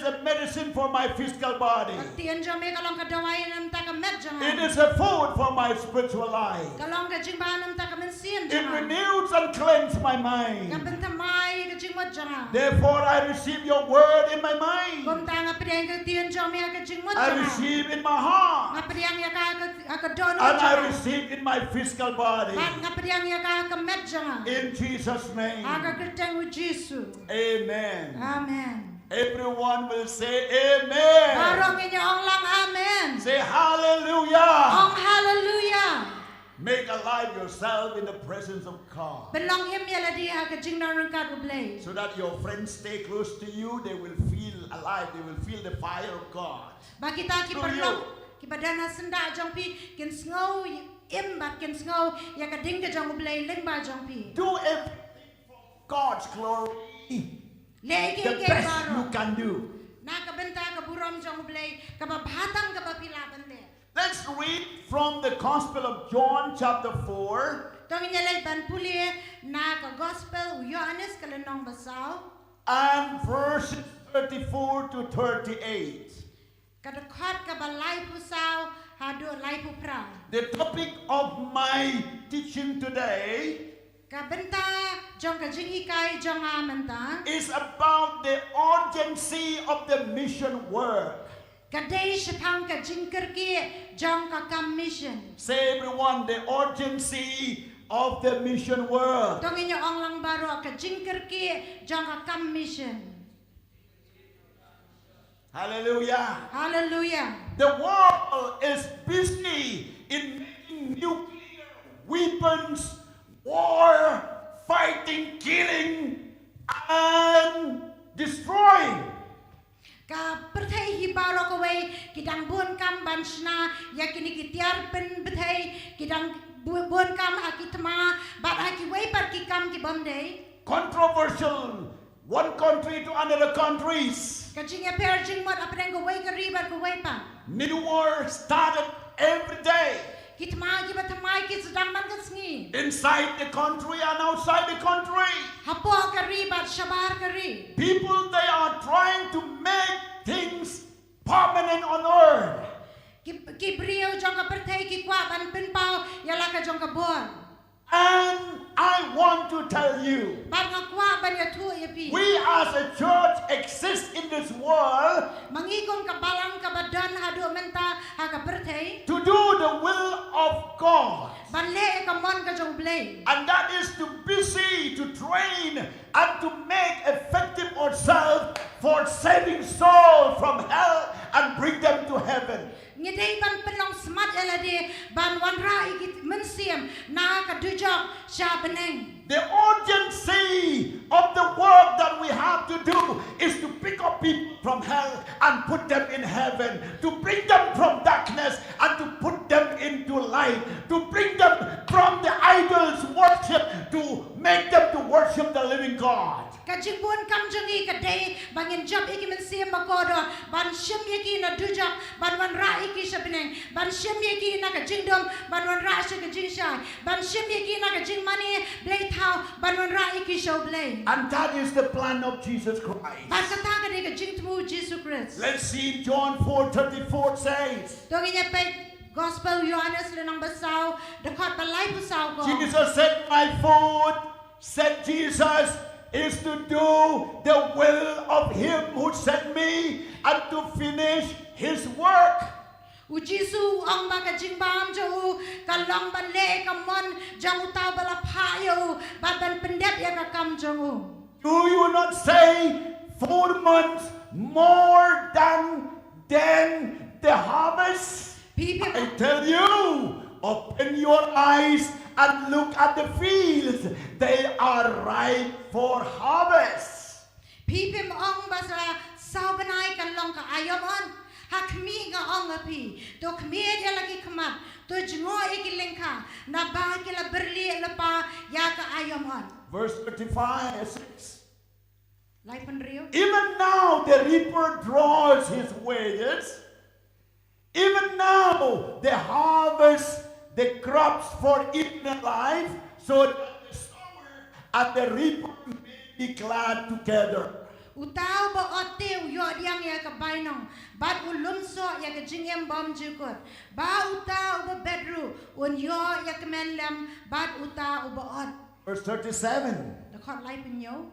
a medicine for my physical body. Tiyan jom may kalong kadaway ng taga medyo. It is a food for my spiritual life. Kalong ka jingba ng taga mensiyan. It renews and cleanses my mind. Kapentamay ka jingwa dyan. Therefore, I receive your word in my mind. Kung tanga pidang ka tiyan jom may ka jingwa I dyan. receive in my heart. Nga pidang ya ka dono And I dyan. receive in my physical body. At nga pidang ya ka medyo. In Jesus' name. Aga kertang with Jesus. Amen. Amen. Everyone will say amen. Barong inyo ang lang amen. Say hallelujah. Ang hallelujah. Make alive yourself in the presence of God. Belong im yala dia ka jingna ng kadublay. So that your friends stay close to you, they will feel alive, they will feel the fire of God. Bakita ki Through perlong ki badana senda jong pi kin snow imbat kin snow ya ka ding ka jong blay ling ba jong pi. Do everything for God's glory. Legi The ke best you baro. can do. Na ka benta ka burom jong blay ka babhatang ka bapilaban le. Let's read from the Gospel of John chapter 4. Tong inyalay ban puli na ka gospel Yohanes kalenong basaw. And verses 34 to 38. Kadakot ka balay pusaw hadu lay pupra. The topic of my teaching today Kabenta jong ka jinghikay jong amanta. is about the urgency of the mission work. Kaday shapang ka jingkerki jong ka commission. Say everyone, the urgency of the mission work. Dong inyo ong lang baro ka jingkerki jong ka commission. Hallelujah. Hallelujah. The world is busy in making nuclear weapons, war, fighting, killing, and destroying. Ka perthai hibaro ko way kidang buon kam bansna ya kini kitiar pen bethai kidang buon kam akitma bat aki way par ki kam ki bamdei Controversial, one country to another countries. ka jing ya per jing mot apeng ko way ka ribar ko way pa New war started every day kitma ki batmai ki sedang man ka sngi inside the country and outside the country. hapo ka ribar shabar ka ri People, they are trying to make things permanent on earth. ki brio jong ka perthai ki kwa ban pen pau ya la ka jong ka buon And I want to tell you, ban nga kwa ban ya thu ya pi we as a church exist in this world mangikon ka balang ka badan hadu menta ha ka perthai to do the will of God. ban le ka mon ka jong blay And that is to busy, to train, and to make effective ourselves for saving souls from hell and bring them to heaven. ngidei ban penong smart elade ban wan ra ikit mensiam na ka dujok sha beneng The urgency of the work that we have to do is to pick up people from hell and put them in heaven, to bring them from darkness and to put them into light, to bring them from the idols worship to make them to worship the living God. ka jingbon kam jongi ka dei bangin job iki mensiam makodo ban shem yaki na dujok ban wan ra iki sha beneng ban shem yaki na ka jingdom ban wan ra sha ka jingsha ban shem yaki na ka jingmani blay thau ban wan ra iki sha blay And that is the plan of Jesus ban Christ. ka ta ka dei ka jingtmu Jesus Christ Let's see John 4:34 says, donginya pe Gospel Yohanes lenang basau dekat balai pusau ko Jesus said, my food, said Jesus, is to do the will of him who sent me and to finish his work. Ujisu ang baga jingbam jo kalong ban le kamon jang utaw bala phayo ban pendep ya ka kam jong Do you not say 4 months more than the harvest? Pipim I tell you, open your eyes and look at the fields. They are ripe for harvest. pipim ang basa saw banay kalong ka ayom on hakmi nga ong api to kmi dia lagi kemat to jengo ikilengka na ba kila berli lepa ya ka ayom on Verse 35, 6. lai penrio Even now the reaper draws his wages. Even now the harvest, the crops for eating alive, so that the sower and the reaper may be glad together. Utaw ba ote uyo diang ya ka bainong bat ulumso ya ka jingem bom jukot ba utaw ba bedru un yo ya ka menlem bat utaw ba ot Verse 37. the khot lai pinyo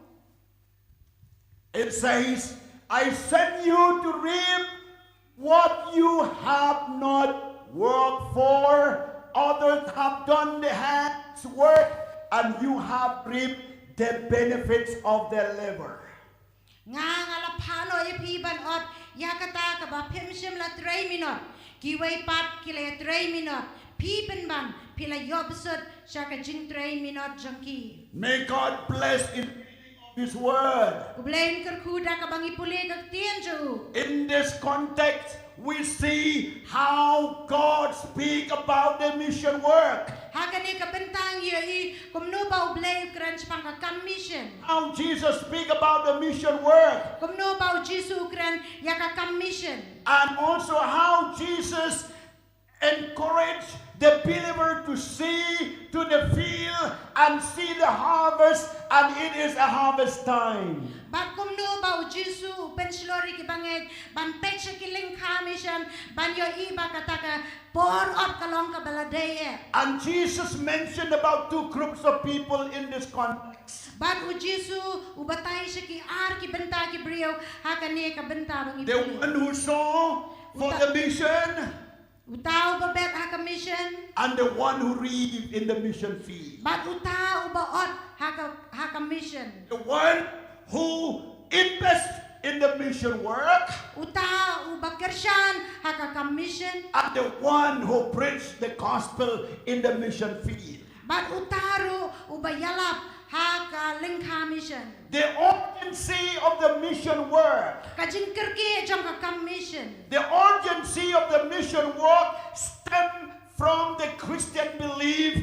It says, I send you to reap what you have not worked for. Others have done the hand's work, and you have reaped the benefits of their labor. nga ngala phano ya pi ban ot ya ka ta ka ba phim shim la 3 minute ki wei pat ki le 3 minute pi pen ban pi la yob sut sha ka jing 3 minute jangki May God bless in His word. kublain ker khuda ka bangi pule ka tien ju In this context, we see how God speak about the mission work. hakani ka bentang ye I kumno ba ublay kran pang ka commission How Jesus speak about the mission work. kumno ba Jesu kran ya ka commission And also how Jesus encourage the believer to see to the field and see the harvest, and it is a harvest time. Ban kum no ba Jesu pen slori ki banget ban peche ki lingkha mission ban yo iba kataka por ot kalong ka baladeye. And Jesus mentioned about two groups of people in this context. Ban Jesu ubatay siya ki ar ki benta ki brio hakane ka benta bang The one who saw for the mission, Utaw ba bet haka mission? and the one who reaped in the mission field. Bat utaw ba ot haka mission? The one who invests in the mission work, Utaw ba Kirsyan haka ka mission? and the one who preached the gospel in the mission field. Bat utaru uba yalap haka lingkha mission. The urgency of the mission work, Kajing kirki jong ka kam mission. the urgency of the mission work stem from the Christian belief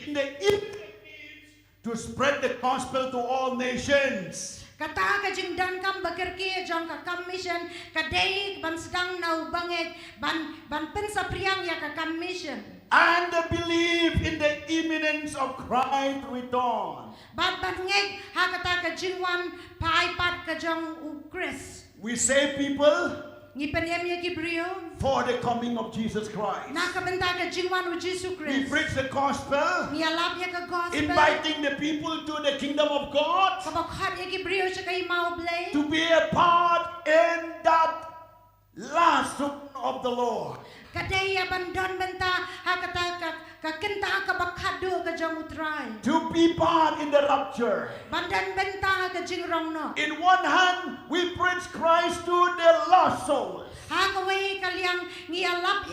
in the immediate needs to spread the gospel to all nations. Kata kajing dan kam bakirki jong ka kam mission kadai ban sedang nau banget ban pensa priang ya ka kam mission. And the belief in the imminence of Christ's return. Ban ngek ha kata kajing wan pai pat kajong ukris. We save people Ngi penem ya ki brio for the coming of Jesus Christ. na ka benta kajing wan u Jesu We Christ. preach the gospel, Ni alap ya ka gospel. inviting the people to the kingdom of God, Kabakhat ya ki brio siya kay mau blay. to be a part in that last return of the Lord. Kadaya bandon benta hakata ka kenta ka bakhadu ka jong utray. To be part in the rapture. Bandan benta ka jingrong no. In one hand, we preach Christ to the lost souls. Hakaway kalyang ngialap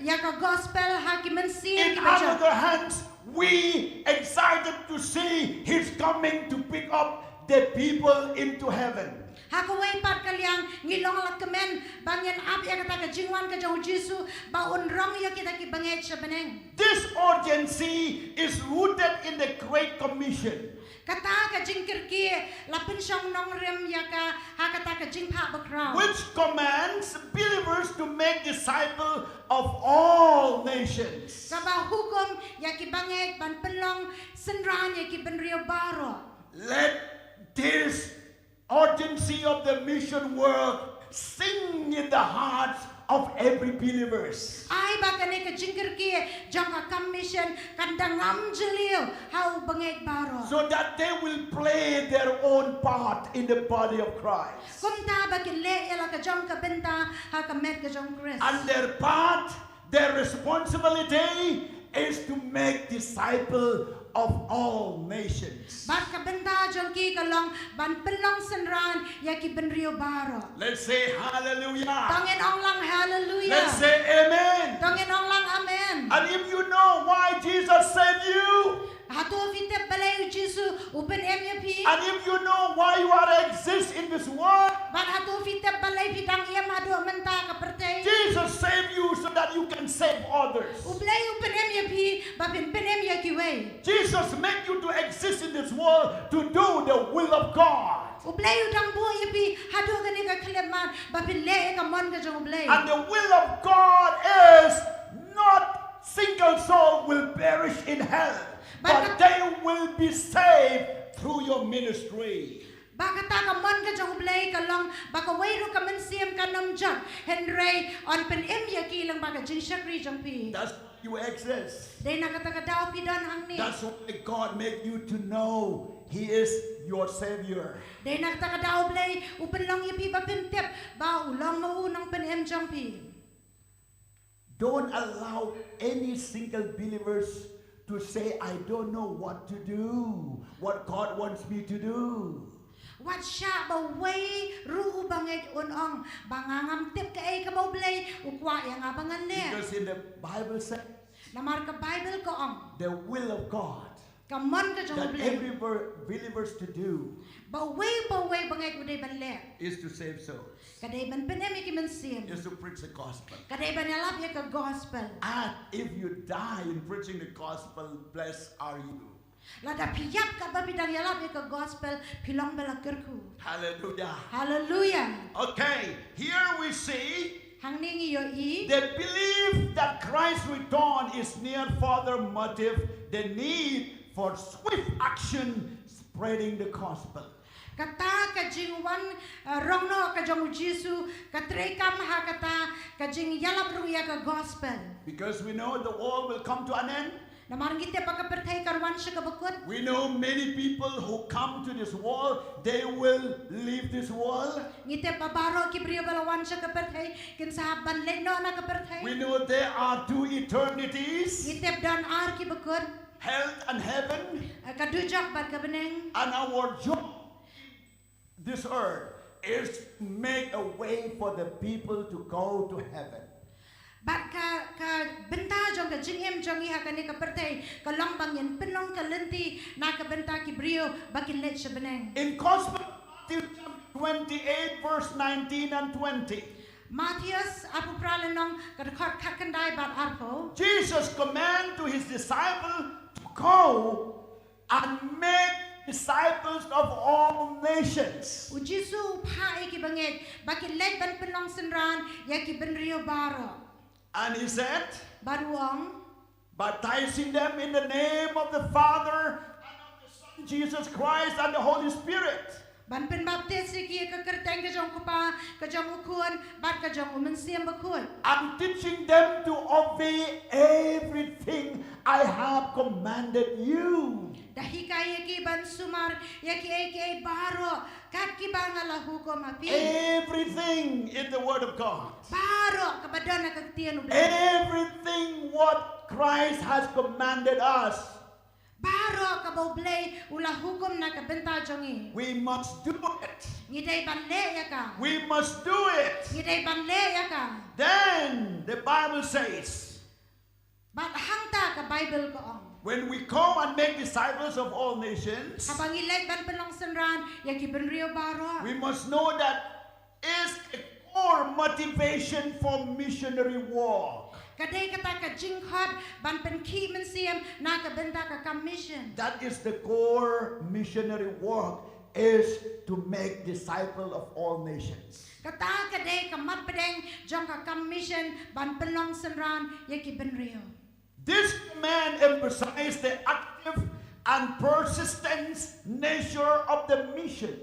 ya ka gospel hakimensi In ki bacha. other hands, we excited to see His coming to pick up the people into heaven. Hakaway pat kalyang ngilong lat kemen bangyan ap ya kata ka jingwan ka jong Jesu ba unrong ya kita ki banget sa beneng. This urgency is rooted in the Great Commission, Kata ka jingkir ki lapin siyang nong rem ya ka hakata ka jingpa bakraw. which commands believers to make disciples of all nations. Kaba hukum ya ki banget ban penlong senran ya ki benrio baro. Let this urgency of the mission work sing in the hearts of every believers. Ay bagane ka jingkir ki jong ka commission kandangam jelio hau banget baro. So that they will play their own part in the body of Christ. Kumta bakile ya ka jong ka benta ha ka met ka jong Chris. And their part, their responsibility is to make disciples of all nations. Bat ka benta jong ki kalong ban penlong senran ya ki benrio baro. Let's say hallelujah. Tangin ong lang hallelujah. Let's say amen. Tangin ong lang amen. And if you know why Jesus saved you, Hatu vite balay Jesu upen MUP. and if you know why you are exist in this world, Ban hatu vite balay bidang iya madu menta ka pertay. Jesus saved you so that you can save others. Ublay upen MUP babin pen MUP way. Jesus made you to exist in this world to do the will of God. Ublay udang bu yupi hadu gani ka kleman babin le ka mon ka jong ublay. And the will of God is not single soul will perish in hell, but they will be saved through your ministry. Bakata ka mon ka jong ublay ka long baka wayro ka mensiam ka nam jang Henry on pen MUP lang baka jing shakri jong pi. That's why you exist. Day nakata ka daw pidan hang ni. That's why God made you to know He is your Savior. Day nakata ka daw ublay upen long yupi babin tip ba ulang maunang pen jong pi. Don't allow any single believers to say, I don't know what to do, what God wants me to do. Wat siya ba way ru bangay unong bangangam tip ka ay kabablay ukwa ya nga bangan le. Because in the Bible says, Namar ka Bible ko ang the will of God kamon ka jong that ublay. every believers to do Ba way bangay uday ban le. is to save souls, Kaday ban penemi ki mensim. is to preach the gospel. Kaday ban alap ya ka gospel. And if you die in preaching the gospel, blessed are you. Lada piyap ka ba bidang yalap ya ka gospel pilong bala kerku. Hallelujah. Hallelujah. Okay, here we see hang ning yo I They believe that Christ's return is near for their motive, the need for swift action spreading the gospel. kata ka jing wan rongno ka jong Jesu ka trekam ha kata ka jing yalap rung ya ka gospel Because we know the world will come to an end. namar ngite pa ka perthai karwan sa kabakut We know many people who come to this world, they will leave this world. ngite pa baro ki brio balawan sa ka perthai kin sahaban le no na ka perthai We know there are two eternities, ngite dan ar ki bakut hell and heaven, ka dujak bat ka beneng and our job this earth is to make a way for the people to go to heaven. bat ka benta jong ka jing em jong I ha ka ni ka perthai ka long bang yen penong ka lenti na ka benta ki brio bakin le sa beneng In Gospel Matthew 28 verse 19 and 20, Matthias apu pralenong ka khot khakandai bat arpo Jesus commanded to his disciples to go and make disciples of all nations. Ujisu pa ki banget bakin le ban penong senran ya ki ben rio baro And he said, baruang baptizing them in the name of the Father and of the Son Jesus Christ and the Holy Spirit, ban pen baptis ki ka kerteng ka jong kupa ka jong ukun bat ka jong umensiam bakut and teaching them to obey everything I have commanded you. dahi kaya ki ban sumar ya ki eke baro kat ki bangala hukom api Everything in the Word of God. baro kabadan ka tian ubla Everything what Christ has commanded us. baro ka boble ula hukom na ka benta jongi We must do it. ngidai ban le ya ka We must do it. ngidai ban le ya ka Then the Bible says, bat hangta ka Bible ko ong when we go and make disciples of all nations, kapang ilay ban penong senran ya ki ben rio baro we must know that is a core motivation for missionary work. kadai kata ka jingkhot ban pen ki mensiam na ka benta ka commission That is the core missionary work, is to make disciples of all nations. kata kadai ka mat pedeng jong ka commission ban penong senran ya ki ben rio This command emphasizes the active and persistent nature of the mission.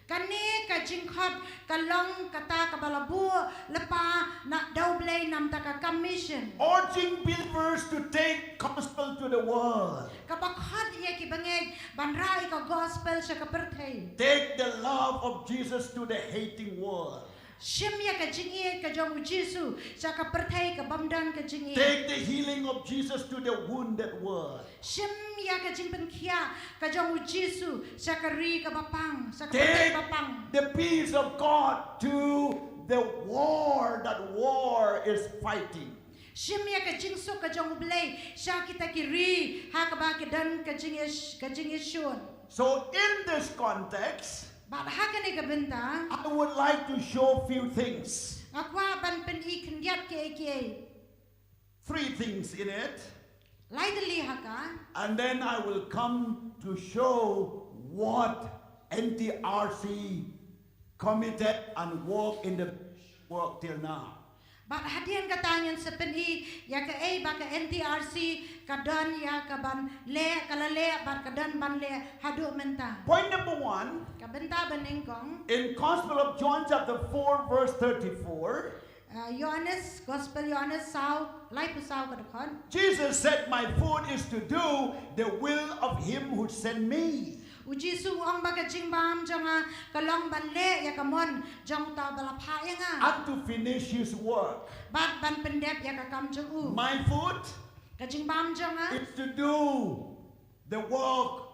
kani ka jingkhot ka long kata ka balabu lepa na double nam ta ka commission Urging believers to take gospel to the world. kabakhot ya ki bangeg ban rai ka gospel sa ka perthai Take the love of Jesus to the hating world. shim ya ka jingi ka jong Jesu sa ka perthai ka bamdan ka jingi Take the healing of Jesus to the wounded world. shim ya ka jingpen khia ka jong Jesu sa ka ri ka bapang sa ka perthai Take bapang the peace of God to the war that war is fighting. shim ya ka jingso ka jong blay sa kita ki ri ha ka ba ki dan ka jingi shun So in this context, bat ha ka ni ka benta I would like to show few things. akwa ban pen I khndiat ke 3 things in it. lightly ha ka And then I will come to show what NTRC committed and work in the work till now. bat hadian ka tanyan sa pen I ya ka ba ka NTRC ka dan ya ka ban le kala le bat ka dan ban le hadu menta Point number 1, ka benta baning kong in Gospel of John chapter 4 verse 34, Johannes Gospel Johannes sao lai pu sao ka dokon Jesus said, my food is to do the will of him who sent me. uji su ang baga jingbam jonga kalong ban le ya ka mon jong ta bala pha ya nga And to finish his work. bat ban pendep ya ka kam jong u My food ka jingbam jonga is to do the work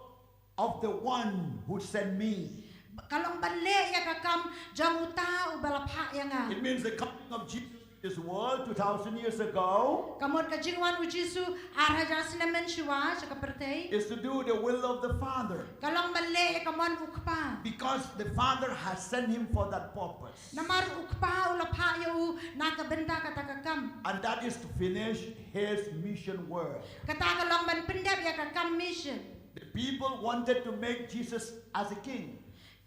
of the one who sent me. kalong ban le ya ka kam jong uta u bala pha ya nga It means the coming of Jesus to this world 2,000 years ago kamot ka jingwan uji su araja sinamen shwa sa ka pertay is to do the will of the Father. kalong ban le ya ka mon ukpa Because the Father has sent him for that purpose. namar ukpa u la pha ya u na ka benta ka ta ka kam And that is to finish his mission work. kata kalong ban pendep ya ka kam mission The people wanted to make Jesus as a king.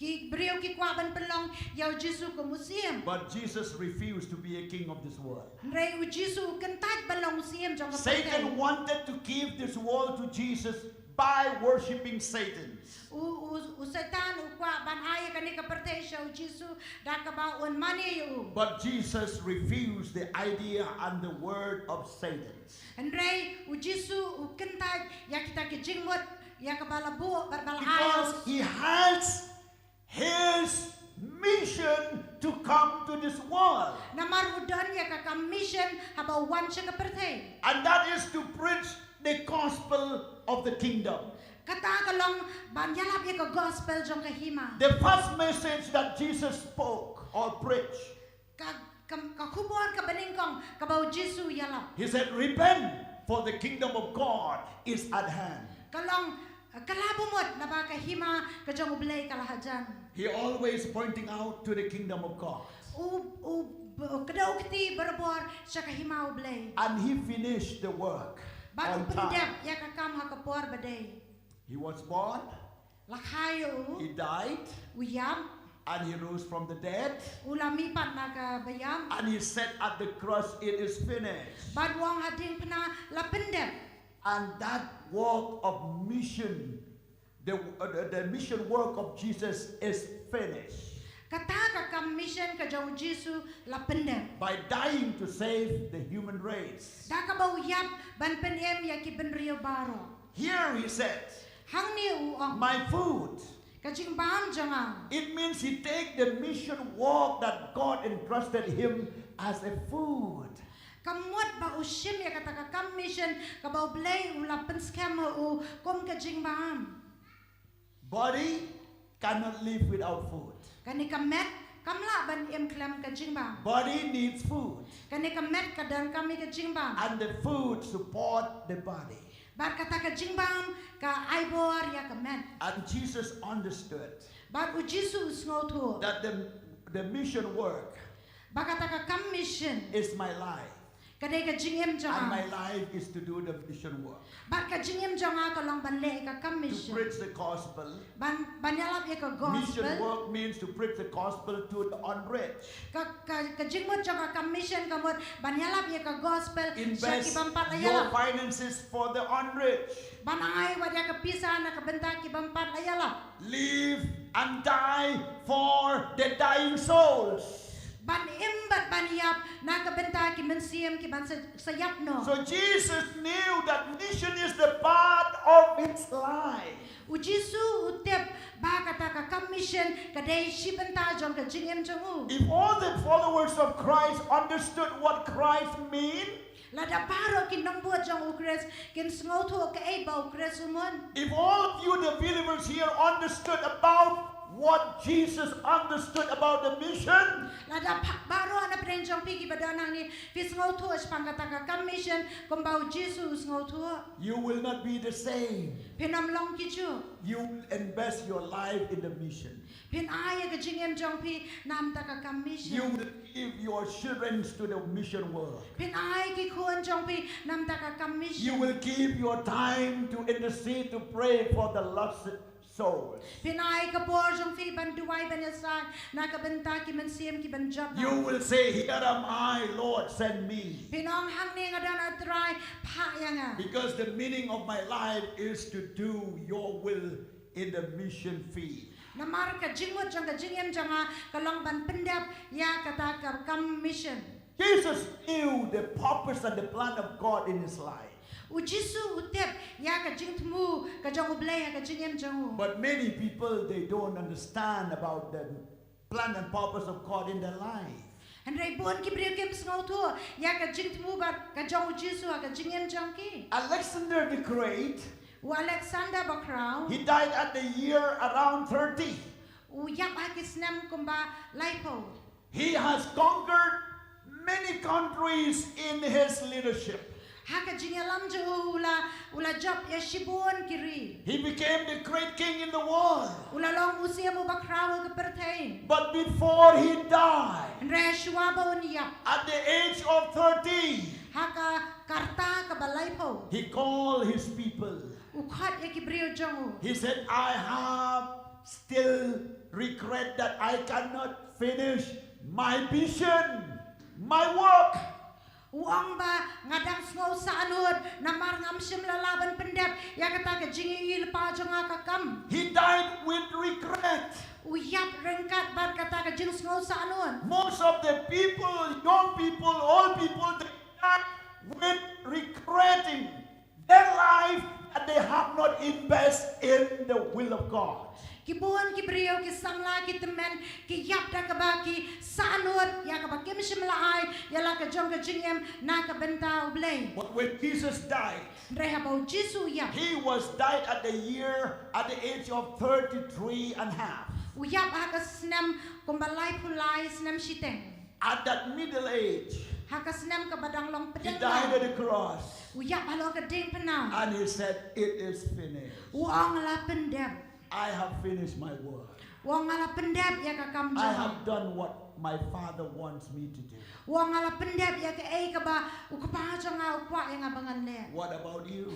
Ki brio ki kwa ban pelong yau Jesu ko museum. But Jesus refused to be a king of this world. Rei u Jesu kentat balong museum jong Satan wanted to give this world to Jesus by worshipping Satan. U setan u kwa ban aya kani ka pertei shau Jesu da ka ba un mani u. But Jesus refused the idea and the word of Satan. And rei u Jesu u kentat ya kita ki jingmot ya ka balabu barbal Because ayos. he has his mission to come to this world. Namar udon ya ka commission haba wan siya ka pertei. And that is to preach the gospel of the kingdom. Kata kalong banyalap ya ka gospel jong kahima. The first message that Jesus spoke or preached, Kakubon ka baningkong kabaw Jesu yalap. he said, repent, for the kingdom of God is at hand. Kalong kalabumot na ba kahima ka jong ublay kalahajan. He always pointing out to the kingdom of God. Kadaw kiti barabor siya kahima ublay. And he finished the work Bago on time. pendep ya kakam hakapor baday. He was born, Lakhayo he died, uyam and he rose from the dead. ulamipat na ka bayam. And he said at the cross, it is finished. Badwang hading pena lapendep. And that work of mission, the mission work of Jesus is finished. Kata kakam mission ka jong Jesu lapendep. By dying to save the human race. Da ka ba uyap ban penem ya ki benrio baro. Here he said, Hang ni uong my food. kajing bam jangang. It means he take the mission work that God entrusted him as a food. Kamuat ba usim ya kata kakam mission ka ba ublay ulapen scam u kom kajing bam. Body cannot live without food. Kani kamet kamla ban em klam kajing bam. Body needs food. Kani kamet kadang kami kajing bam. And the food support the body. Bar kata kajing bam ka aibor ya kamet. And Jesus understood Bar u Jesus ngotu. that the mission work Ba kata kakam mission is my life. kadai kajing em And my jangang. life is to do the mission work. Bar kajing em jangang kalong ban le kakam To mission. preach the gospel. Ban banyalap ya ka Mission gospel. work means to preach the gospel to the unreached. Kajing mo jangang ka mission kamot banyalap ya ka gospel. Siya Invest kibampat your ayala. finances for the unreached. Banangay wadya ka pisa na kabenta kibampat ayala. Live and die for the dying souls. Ban imbat banyap na kabenta kimensiam kiban sayap no. So Jesus knew that mission is the part of his life. Ujisu utep ba kata ka commission kadai shibenta jong ka jingem jongu. If all the followers of Christ understood what Christ mean, Lada paro kinong buat jong ukres kin sngotu ka eba ukres umon. if all of you the believers here understood about what Jesus understood about the mission, Lada baro ana prenjong pigi badanang ni fis ngotu as pangkata ka commission kumbau Jesus ngotu. you will not be the same. Pinamlong kichu. You will invest your life in the mission. Pin aya ka jingem jong pi nam ta ka You commission. will give your children to the mission work. Pin aya ki kuan jong pi nam ta ka commission. You will give your time to intercede, to pray for the lost souls. Pinay ka por jong fi ban duway banyasan na kabenta ki mensiam ki ban job. You will say, here am I, Lord, send me. Pinong hang ni nga dan atray pa yang. Because the meaning of my life is to do your will in the mission field. Namar ka jingmot jong ka jingem janga kalong ban pendap ya kata ka commission. Jesus knew the purpose and the plan of God in his life. Ujisu utep ya ka jingtmu ka jong ublay ka jingem jongu. But many people, they don't understand about the plan and purpose of God in their life. Andrei bon ki brio kem sngotu ya ka jingtmu ba ka jong ujisu ka jingem jong ki. Alexander the Great, U Alexander Bakrao he died at the year around 30. u yap akisnem kumba laipo. He has conquered many countries in his leadership. Haka jingalam jo ula job ya shibon kiri. He became the great king in the world. Ula long usia mo bakrawa ka pertain. But before he died, Andre shuaba uniyap. at the age of 30, Haka karta ka balaipo. he called his people. Ukhat ya kibrio jongu. He said, I have still regret that I cannot finish my vision, my work. Uang ba ngadang sngo sa anod na marngam sim lalaban pendep ya kata ka jingi ilpa jonga kakam. He died with regret. Uyap rengkat bar kata ka jing sngo sa anod. Most of the people, young people, old people, they died with regretting their life that they have not invested in the will of God. Kibuan kibriyo kisamla kitemen kiyap da kabaki sa anod ya kabaki misim laay ya la ka jong ka jingem na ka benta ublay. But when Jesus died, Rehabaw Jisu ya. he was died at the age of 33 and a half. Uyap haka snem kumbalay pulay snem siteng. At that middle age, Haka snem ka badang long he pedang. died at the cross. Uyap halo ka ding penang. And he said, it is finished. Uang la pendep. I have finished my work. Uang la pendep ya ka kam I jong. have done what my Father wants me to do. Uang la pendep ya ka ay ka ba ukapa jong nga ukwa yang abangan le. What about you?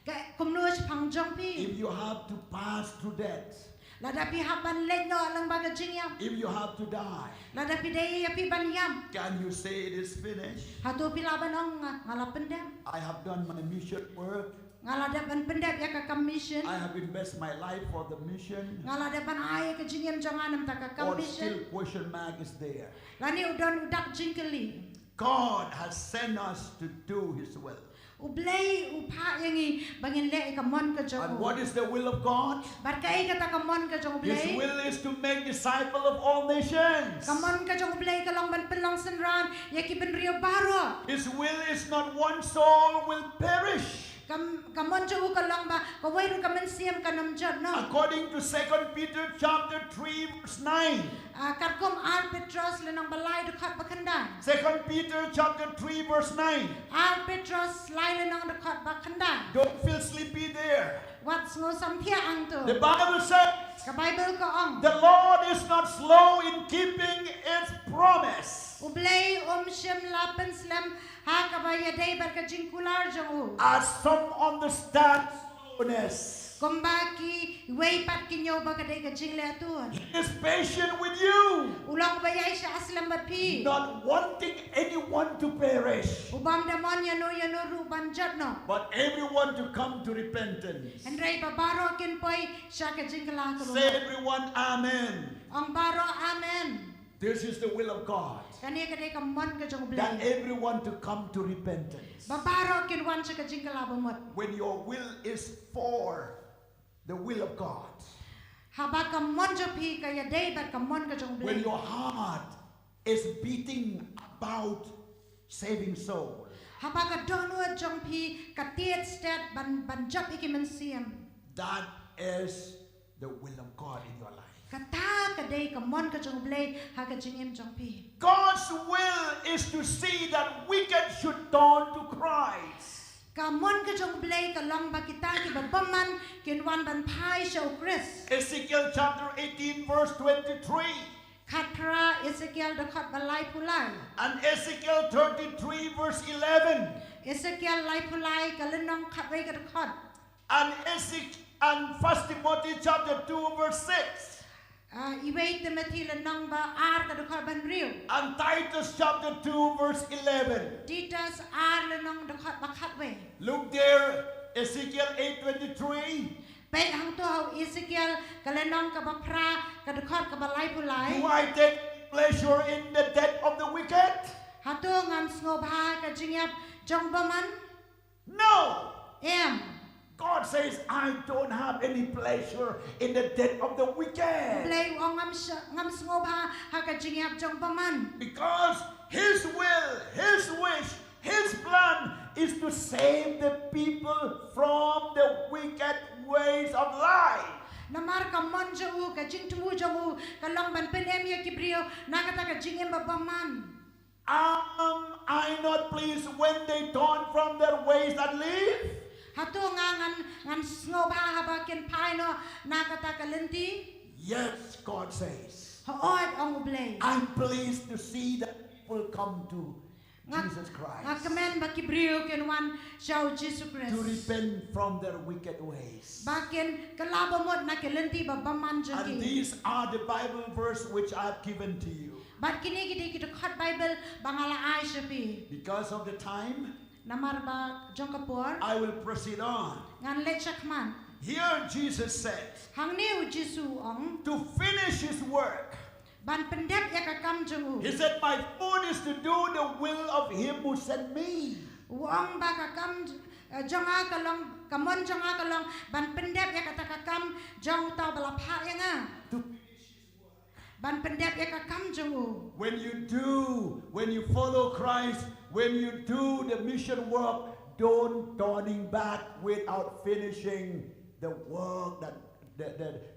Ka kumnuos pang jong pi. If you have to pass through death, Ladapi haban le no alang baga jingyam. if you have to die, Ladapi day ya pi banyam. can you say it is finished? Hatu pi laban ong ngala pendep. I have done my mission work. Ngala dapan pendep ya ka commission. I have invested my life for the mission. Ngala dapan ay ka jingyam janganam ta ka Or still commission. question mark is there. Lani udon udak jingkeli. God has sent us to do His will. Ublay upa yangi bangin le ka mon ka And jong. what is the will of God? Barkai ka ta ka mon ka jong His ublay. will is to make disciples of all nations. Kamon ka jong ublay ka lang ban pelang senran ya ki ben rio baro. His will is not one soul will perish. Kamon jong ka lang ba ka way ro ka men siam ka nam jod no. According to 2 Peter chapter 3 verse 9. Karkom Al Petros le nang balay dekat bakandang. 2 Peter chapter 3 verse 9. Al Petros lai le nang dekat bakandang. Don't feel sleepy there. Wat ngo samthia ang tu. The Bible says Ka Bible ko ong. the Lord is not slow in keeping its promise, Ublay shem lapen slam ha ka ba ya day bar ka jingkular jong u. as some understand slowness. Kumbaki way pat kinyo ba ka day ka jingle atuan. He is patient with you, Ulang bayay siya aslam bat pi. not wanting anyone to perish, Ubam damon ya no ruban jod no. but everyone to come to repentance. Andray babaro kin poy siya ka jingkala ko. Say everyone, Amen. Ang baro amen. This is the will of God, Kani ka day ka mon ka jong that ublay. everyone to come to repentance. Babaro kin wan siya ka jingkala bamot. When your will is for the will of God, Haba ka mon jo pi ka ya day bar ka mon ka jong when ublay. your heart is beating about saving soul, Haba ka donwa jong pi ka tiet stat ban job iki men siam. that is the will of God in your life. Kata ka day ka mon ka jong ublay ha ka jingim jong pi. God's will is to see that wicked should turn to Christ. Kamon ka jong blay ka lang ba kita ki babaman kinwan ban pai siya o Chris. Ezekiel chapter 18 verse 23 Katra Ezekiel dekat balay pulay. and Ezekiel 33 verse 11 Ezekiel lay pulay ka lenong katway ka dekat. and and 1 Timothy chapter 2 verse 6 Iway Timothy lenong ba ar ka dekat ban riu. and Titus chapter 2 verse 11. Titus ar lenong dekat bakatway. Look there, Ezekiel 8:23. Pay hang to how Ezekiel ka lenong ka bapra ka dekat ka balay pulay. Do I take pleasure in the death of the wicked? Hato ngam snobha ka jingyap jong baman. No. God says, I don't have any pleasure in the death of the wicked. Blay o ngam snobha ha ka jingyap jong baman. Because His will, His wish, His plan is to save the people from the wicked ways of life. Namar ka monjo u ka jing tumu jomu ka long ban penem ya kibrio nakata ka jingem babaman. Am I not pleased when they turn from their ways and live? Hato ngan snobha haba ken paino nakata ka lenti. Yes, God says. Hood ang ublay. I'm pleased to see that people come to Jesus Nga Christ, kemen baki brio ken wan shau Jesus to Christ. repent from their wicked ways. Bakin kelaba mod na kelenti babaman And jengki. these are the Bible verse which I've given to you. Bat kini kita khot Bible bangala ai shapi. Because of the time, Namar ba jong kapor I will proceed on. ngan let chakman. Here Jesus said, Hang niu Jesu ong to finish his work. ban pendep ya kakam jengu. He said, my food is to do the will of him who sent me. Uang ba kakam jonga kalong kamon jonga kalong ban pendep ya kata kakam jong tau balapha ya nga. To Ban pendep ya kakam jengu. When you follow Christ, when you do the mission work, don't turning back without finishing the work that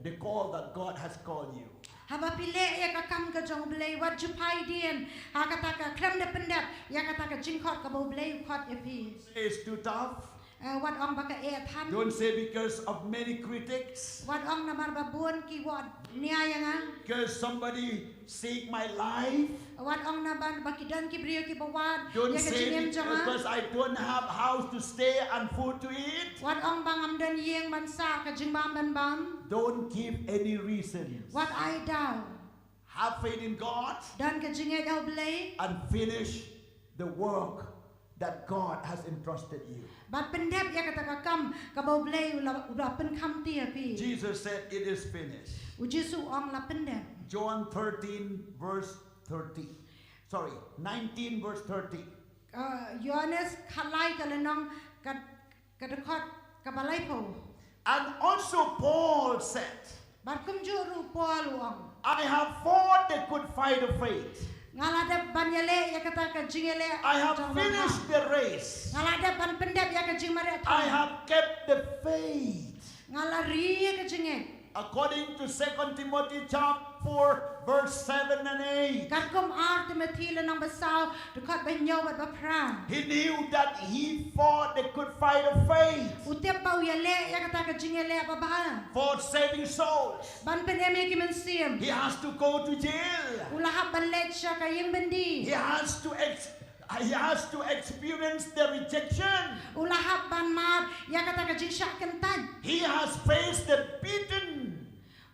the call that God has called you. Haba pile ya kakam ka jong blay wat jupai dien. Ha kata ka kram de pendep ya kata ka jingkhot ka bo blay khot epi. It's too tough. Wat ong baka e than. Don't say because of many critics, Wat ong namar babun ki wat nia ya nga. because somebody seek my life. Wat ong naban baki dan ki brio ki bawat. Don't Ya ka say jingem jonga. because I don't have house to stay and food to eat. Wat ong bangam dan yeng ban sa ka jingbam ban bam. Don't give any reasons. Wat ai daw. Have faith in God Dan ka jinge daw blay. and finish the work that God has entrusted you. Bat pendep ya kata kakam ka bo blay ula pen kam ti api. Jesus said, it is finished. Ujisu ong la pendep. John 13 verse 30. Sorry, 19 verse 30. Yohanes khalai ka lenong ka dekot ka balai po. And also Paul said, Bat kum juru Paul ong. I have fought the good fight of faith. Ngalada banyale ya kata ka jingele. I have finished the race. Ngalada ban pendep ya ka jingmare. I have kept the faith. Ngalari ya ka jinge. According to 2 Timothy chapter 4 verse 7 and 8. Kat kum ar Timothy lenong basau dekot banyo bat bapra. He knew that he fought the good fight of faith Utiap pau ya le ya kata ka jingele apa bah. for saving souls. Ban pendep ya ki mensim. He has to go to jail. Ulahap ban let sya ka yang bendi. He has to experience the rejection. Ulahap ban mat ya kata ka jingsyak kentan. He has faced the beaten.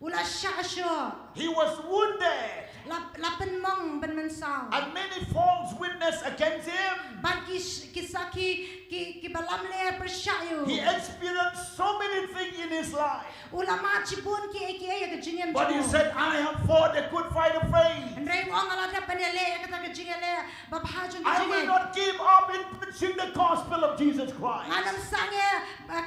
Ulah syak syo. He was wounded. Lapen mong ben mensau. And many false witness against him. Ban kisaki ki balam le persyayu. He experienced so many things in his life. Ulah mat cibun ki ya ka jingem. But he said, I have fought the good fight of faith. Andrei wong alada ban ya le ya kata ka jingele babhajun ka I will jingem. not give up in preaching the gospel of Jesus Christ. Nganam sange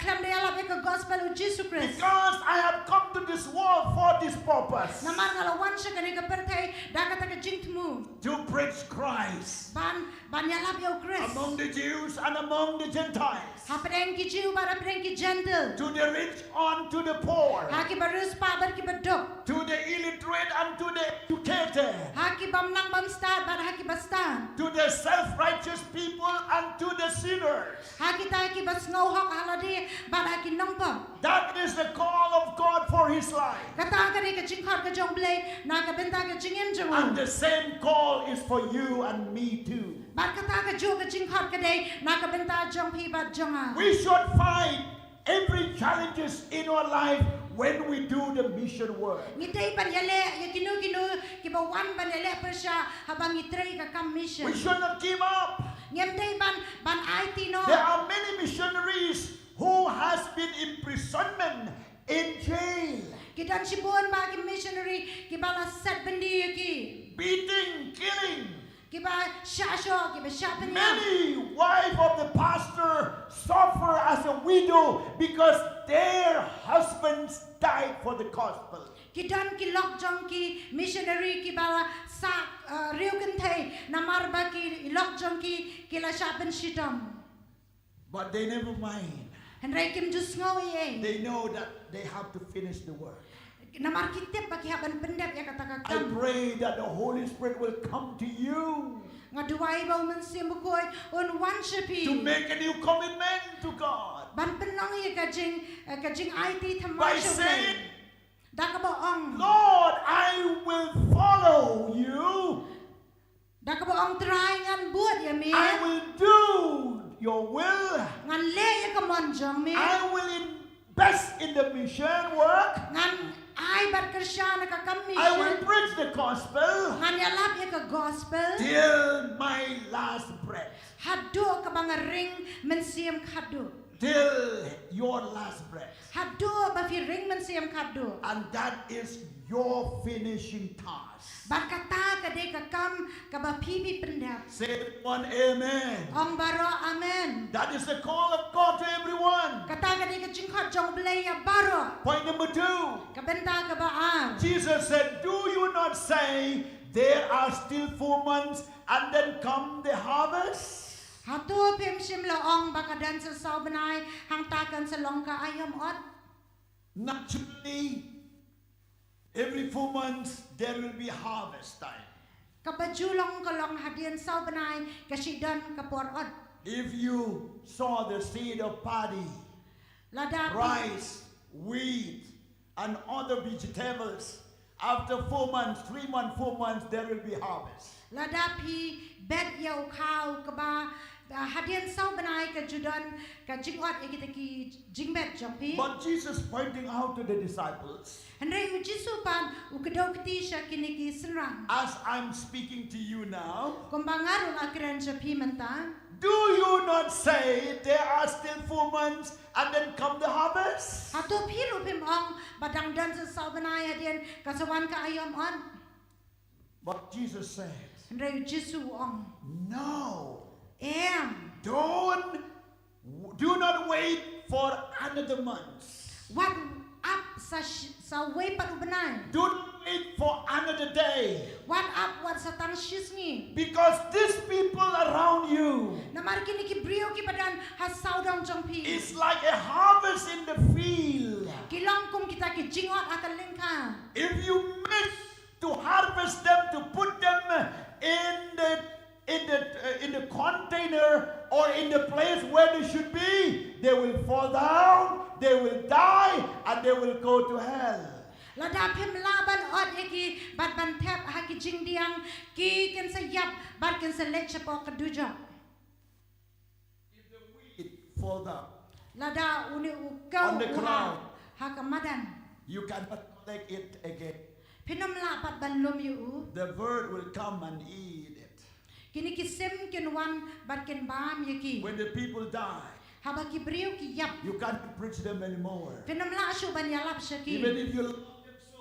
klam de ala ka gospel of Jesus Christ. Because I have come to this world for this purpose. Namar ngalawan siya kani ka pertai da kata ka jingtmu. To preach Christ Ban yalap ya Christ. among the Jews and among the Gentiles. Hapadeng ki Jew bara padeng ki gentle. To the rich and to the poor. Haki barus pa bar ki badok. To the illiterate and to the educated. Haki bamnang bamstad bar haki bastan. To the self-righteous people and to the sinners. Haki ta haki bas ngau hok haladi bar haki nongpam. That is the call of God for his life. Kata ka ni ka jingkhot ka jong blay na ka benta ka jingem And jong. the same call is for you and me too. Bar kata ka ju ka jingkhot ka day na ka benta jong pi bat jonga. We should find every challenges in our life when we do the mission work. Ngitay ban yale ya kinu ki bawan ban yale persya habang itray ka kam mission. We should not give up. Ngem ban IT no. There are many missionaries who has been imprisonment in jail, Kitan sibon ba ki missionary ki bala set bendi ki. beating, killing. Ki ba shasho ki ba shapen ya. Many wives of the pastor suffer as a widow because their husbands died for the gospel. Kitan ki lok jong ki missionary ki bala sak riu kan thai namar ba ki lok jong ki la shapen shitam. But they never mind. Henry kim just ngau ye. They know that they have to finish the work. Namar kitip ba ki haban pendep ya kata ka I kam. pray that the Holy Spirit will come to you Ngaduai ba man simbukoy on worship to make a new commitment to God ban penong ye kajing IT by thamasho. saying, Da ka ba ong. Lord, I will follow you. Da ka ba ong try ngan buat yami. I will do your will. Ngan le ya kamon jong mi. I will invest in the mission work. Ngan ai bat kerja na ka I commission. will preach the gospel Ngan ya lap ya ka gospel. till my last breath. Hado ka bang ring mensiam khado. Till your last breath. Hado ba fi ring mensiam khado. And that is your finishing task. Bat kata ka de ka kam ka ba pipi pendap. Say one amen. Ong baro amen. That is the call of God to everyone. Kata ka de ka jingkot jong blay ya baro. Point number 2. Ka benta ka ba ang. Jesus said, do you not say there are still 4 months and then come the harvest? Hatu pim sim lo ong baka dan sa sau benai hang takan sa long ka ayam ot. Naturally, every 4 months there will be harvest time. Kabajulong kalong hadian sau benai kasi dan kapor ot. If you saw the seed of paddy, Lada rice, wheat, and other vegetables, after 4 months, 3 months, 4 months, there will be harvest. Lada pi bet yau kau kaba hadian sau benai ka judan ka jingot kita ki jingbet jompi. But Jesus pointing out to the disciples, Andre ujisu pan ukadau kiti sya kini ki senrang. as I'm speaking to you now, Kumbangarung akiran sya pi mentang. do you not say there are still 4 months and then come the harvest? Hatu piru pim ong badang dan sa sau benai hadian kasawan ka ayam on. But Jesus said, Andre ujisu ong. no, do not wait for another month. What up sa way pa ubenay? Do not wait for another day. What up what sa tang shisngi? Because these people around you Namar kini ki brio ki badan hasaw dong jongpi. is like a harvest in the field. Kilong kum kita ki jingot akan lengka. If you miss to harvest them, to put them in the container or in the place where they should be, they will fall down, they will die, and they will go to hell. Lada pim laban od eki bat ban tep haki jing diang ki ken sa yap bat ken sa lech po kaduja. If the wheat fall down Lada uni ukau on the ground, hakamadan. you cannot collect it again. Pinom la pat ban lum yu. The bird will come and eat it. Kini ki sim ken wan bat ken bam yeki. When the people die, Haba ki brio ki yap. you can't preach them anymore. Pinom la asu ban yalap syaki. Even if you love them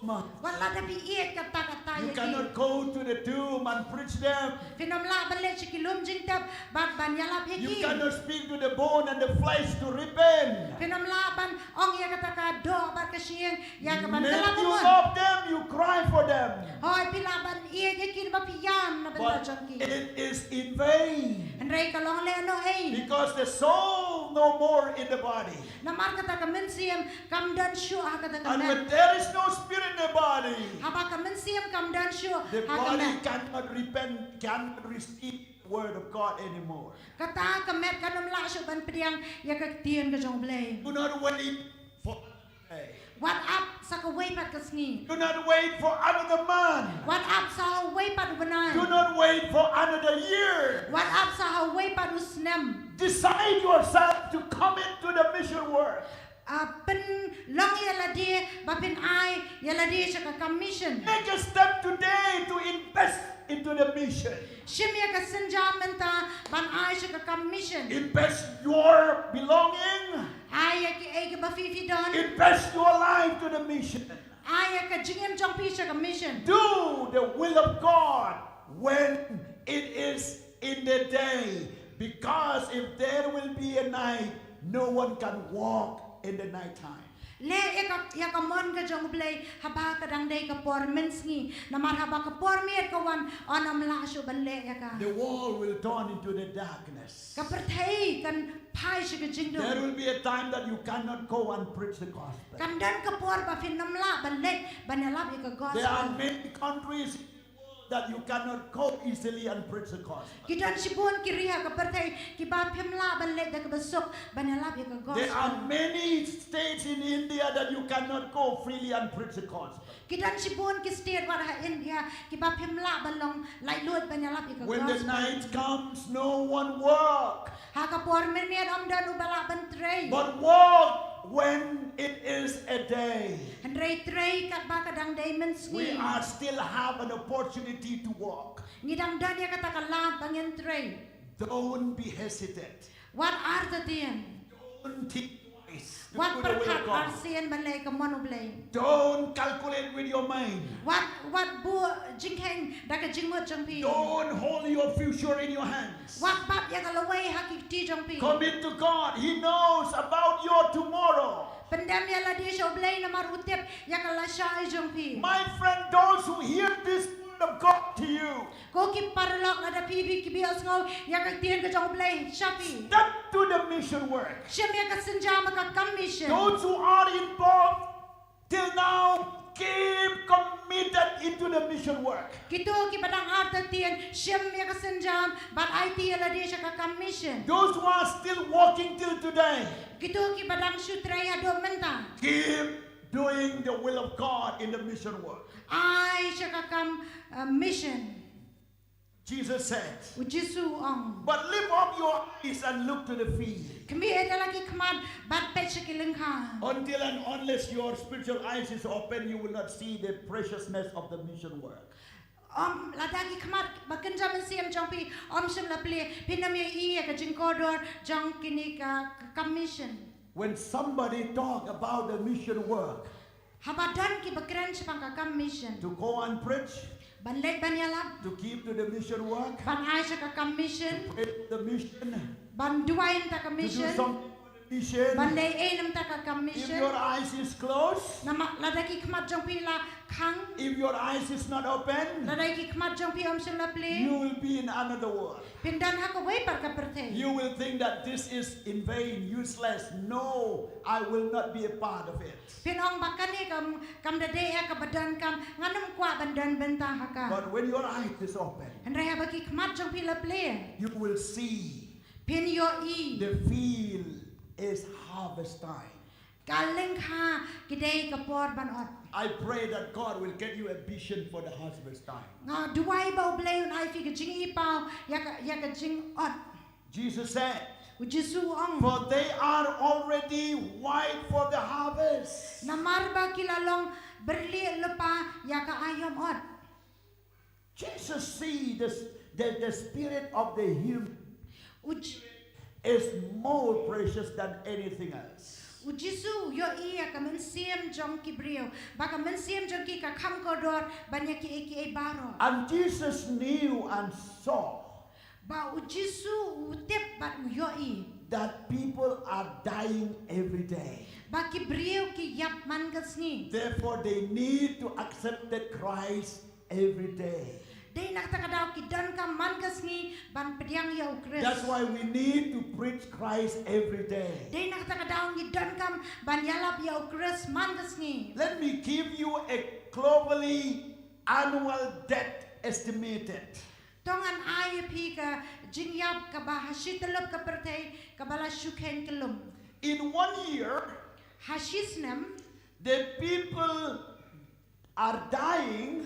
so much, Wala da pi iet kata-kata you yaki. cannot go to the tomb and preach them. Pinom la ban lech ki lum jing tap bat ban yalap You yaki. cannot speak to the bone and the flesh to repent. Pinom la ban ong ya kata ka do bat kasyeng ya ka ban If kalap you mo. love them, you cry for them. Hoy pilaban iet yaki ba piyan na benda But jangki. it is in vain. Andrei kalong le ano ay. Because the soul no more in the body. Namar kata ka mensiam kam dan shu ha kata ka And men. when there is no spirit in the body, Haba ka mensiam kam dan shu the ha ka body men. cannot repent, cannot receive the word of God anymore. Kata ka met kanam la shu ban pediang ya ka tien ka jong blay. Do not wait for another day. What up sa ka way pat ka sngi. Do not wait for another month. What up sa ha way pat ubanay. Do not wait for another year. What up sa ha way pat usnem. Decide yourself to commit to the mission work. Pen long yaladi bapin ai yaladi sa ka commission. Make a step today to invest into the mission. Shimya ka senja menta ban ai sa ka commission. Invest your belonging. Ay ki ay ka ba fifi don. Invest your life to the mission. Ay ka jingem jong pi sa ka mission. Do the will of God when it is in the day. Because if there will be a night, no one can walk in the night time. Le ya ka mon ka jong blay haba ka dang day ka por mensngi namar haba ka por miet ka wan onam la shu ban le ya ka. The wall will turn into the darkness. Ka perthai kan pai sa ka jingdo. There will be a time that you cannot go and preach the gospel. Kan dan ka por ba fin nam la ban le ban yalap ya ka There are gospel. many countries in the world that you cannot go easily and preach the gospel. Kidan sibun kiriha ka perthai ki ba pim la ban le da ka besok ban yalap ya ka There are gospel. many states in India that you cannot go freely and preach the gospel. Kidan sibun ki state war ha India ki ba phimla balong lai lut banyalap ika When the night comes, no one work. ha ka por men am dan ubala ban trei. But walk when it is a day. Han rei trei kat ba kadang day men We sngi. are still have an opportunity to walk. Ngidam dan ya kata kalat bangin trei. Don't be hesitant. What are the thing? Don't think twice. to What do the will of perkat God. arsian balai ka mon ublay. Don't calculate with your mind. What bu jingkeng da ka jingmot jong pi. Don't hold your future in your hands. What bab ya kalaway hakik ti jong pi. Commit to God. He knows about your tomorrow. Pendam ya la dia shoblay na marutep ya kalasya jong pi. My friend, those who hear this word of God to you, Ko ki parlok na da pibi ki bios ngau ya ka tien ka jong blay shapi. step to the mission work. Shem ya ka senja maka commission. Those who are involved till now, keep committed into the mission work. Kito ki padang arta tien shem ya ka senjam but IT la dia ka commission. Those who are still walking till today, Kito ki padang sutraya do menta. keep doing the will of God in the mission work. Ai siya ka mission. Jesus said, Ujisu ang. but lift up your eyes and look to the field. Kami ada lagi keman bat pet siya kilengka. Until and unless your spiritual eyes is open, you will not see the preciousness of the mission work. Ladagi kemat bakan zaman siam jang pi shem la ple pinam ye iya ka jingkodor jang kini ka commission. When somebody talk about the mission work, Habadan ki bakran siya pang ka commission. to go and preach, Banlet banyalap to keep to the mission work, ban ay siya ka commission. pray to the mission, Ban duwain ta to do commission. something for the mission. Ban day enam ta ka If commission. your eyes is closed, Nama ladagi kemat jang pi la kang. if your eyes is not open, Ladagi kemat jang pi shem la ple. you will be in another world. Pindan haka way par ka pertay. You will think that this is in vain, useless. No, I will not be a part of it. Pinong bakani kam dade ya ka badan kam nganam kwa bandan benta haka. But when your eyes is open, Andai ha bagi kemat jong pila ple. you will see Pin yo i the field is harvest time. kaleng ha kidai kapor ban ot. I pray that God will get you a vision for the harvest time. Nga duwai ba ublay un ai fi ka jing ipaw ya ka jing ot. Jesus said, Ujisu ang for they are already white for the harvest. namarba kilalong berli lepa ya ka ayom ot. Jesus see this, the spirit of the human Uj is more precious than anything else. Ujisu yo iya ka mensiam jong ki brio baka mensiam jong ki ka kam kodor banyak ki eki baro. And Jesus knew and saw Ba ujisu utip bat uyoi. that people are dying every day. Ba ki brio ki yap man gasni. Therefore, they need to accept that Christ every day. Day nak takadaw ki dan ka man gasni ban pediang ya ukres. That's why we need to preach Christ every day. Day nak takadaw ki dan kam ban yalap ya ukres man gasni. Let me give you a globally annual death estimated. Tongan IAP ka jingyap ka ba hasitalop ka pertay ka bala syukhen kelum. In 1 year, Hasisnem the people are dying,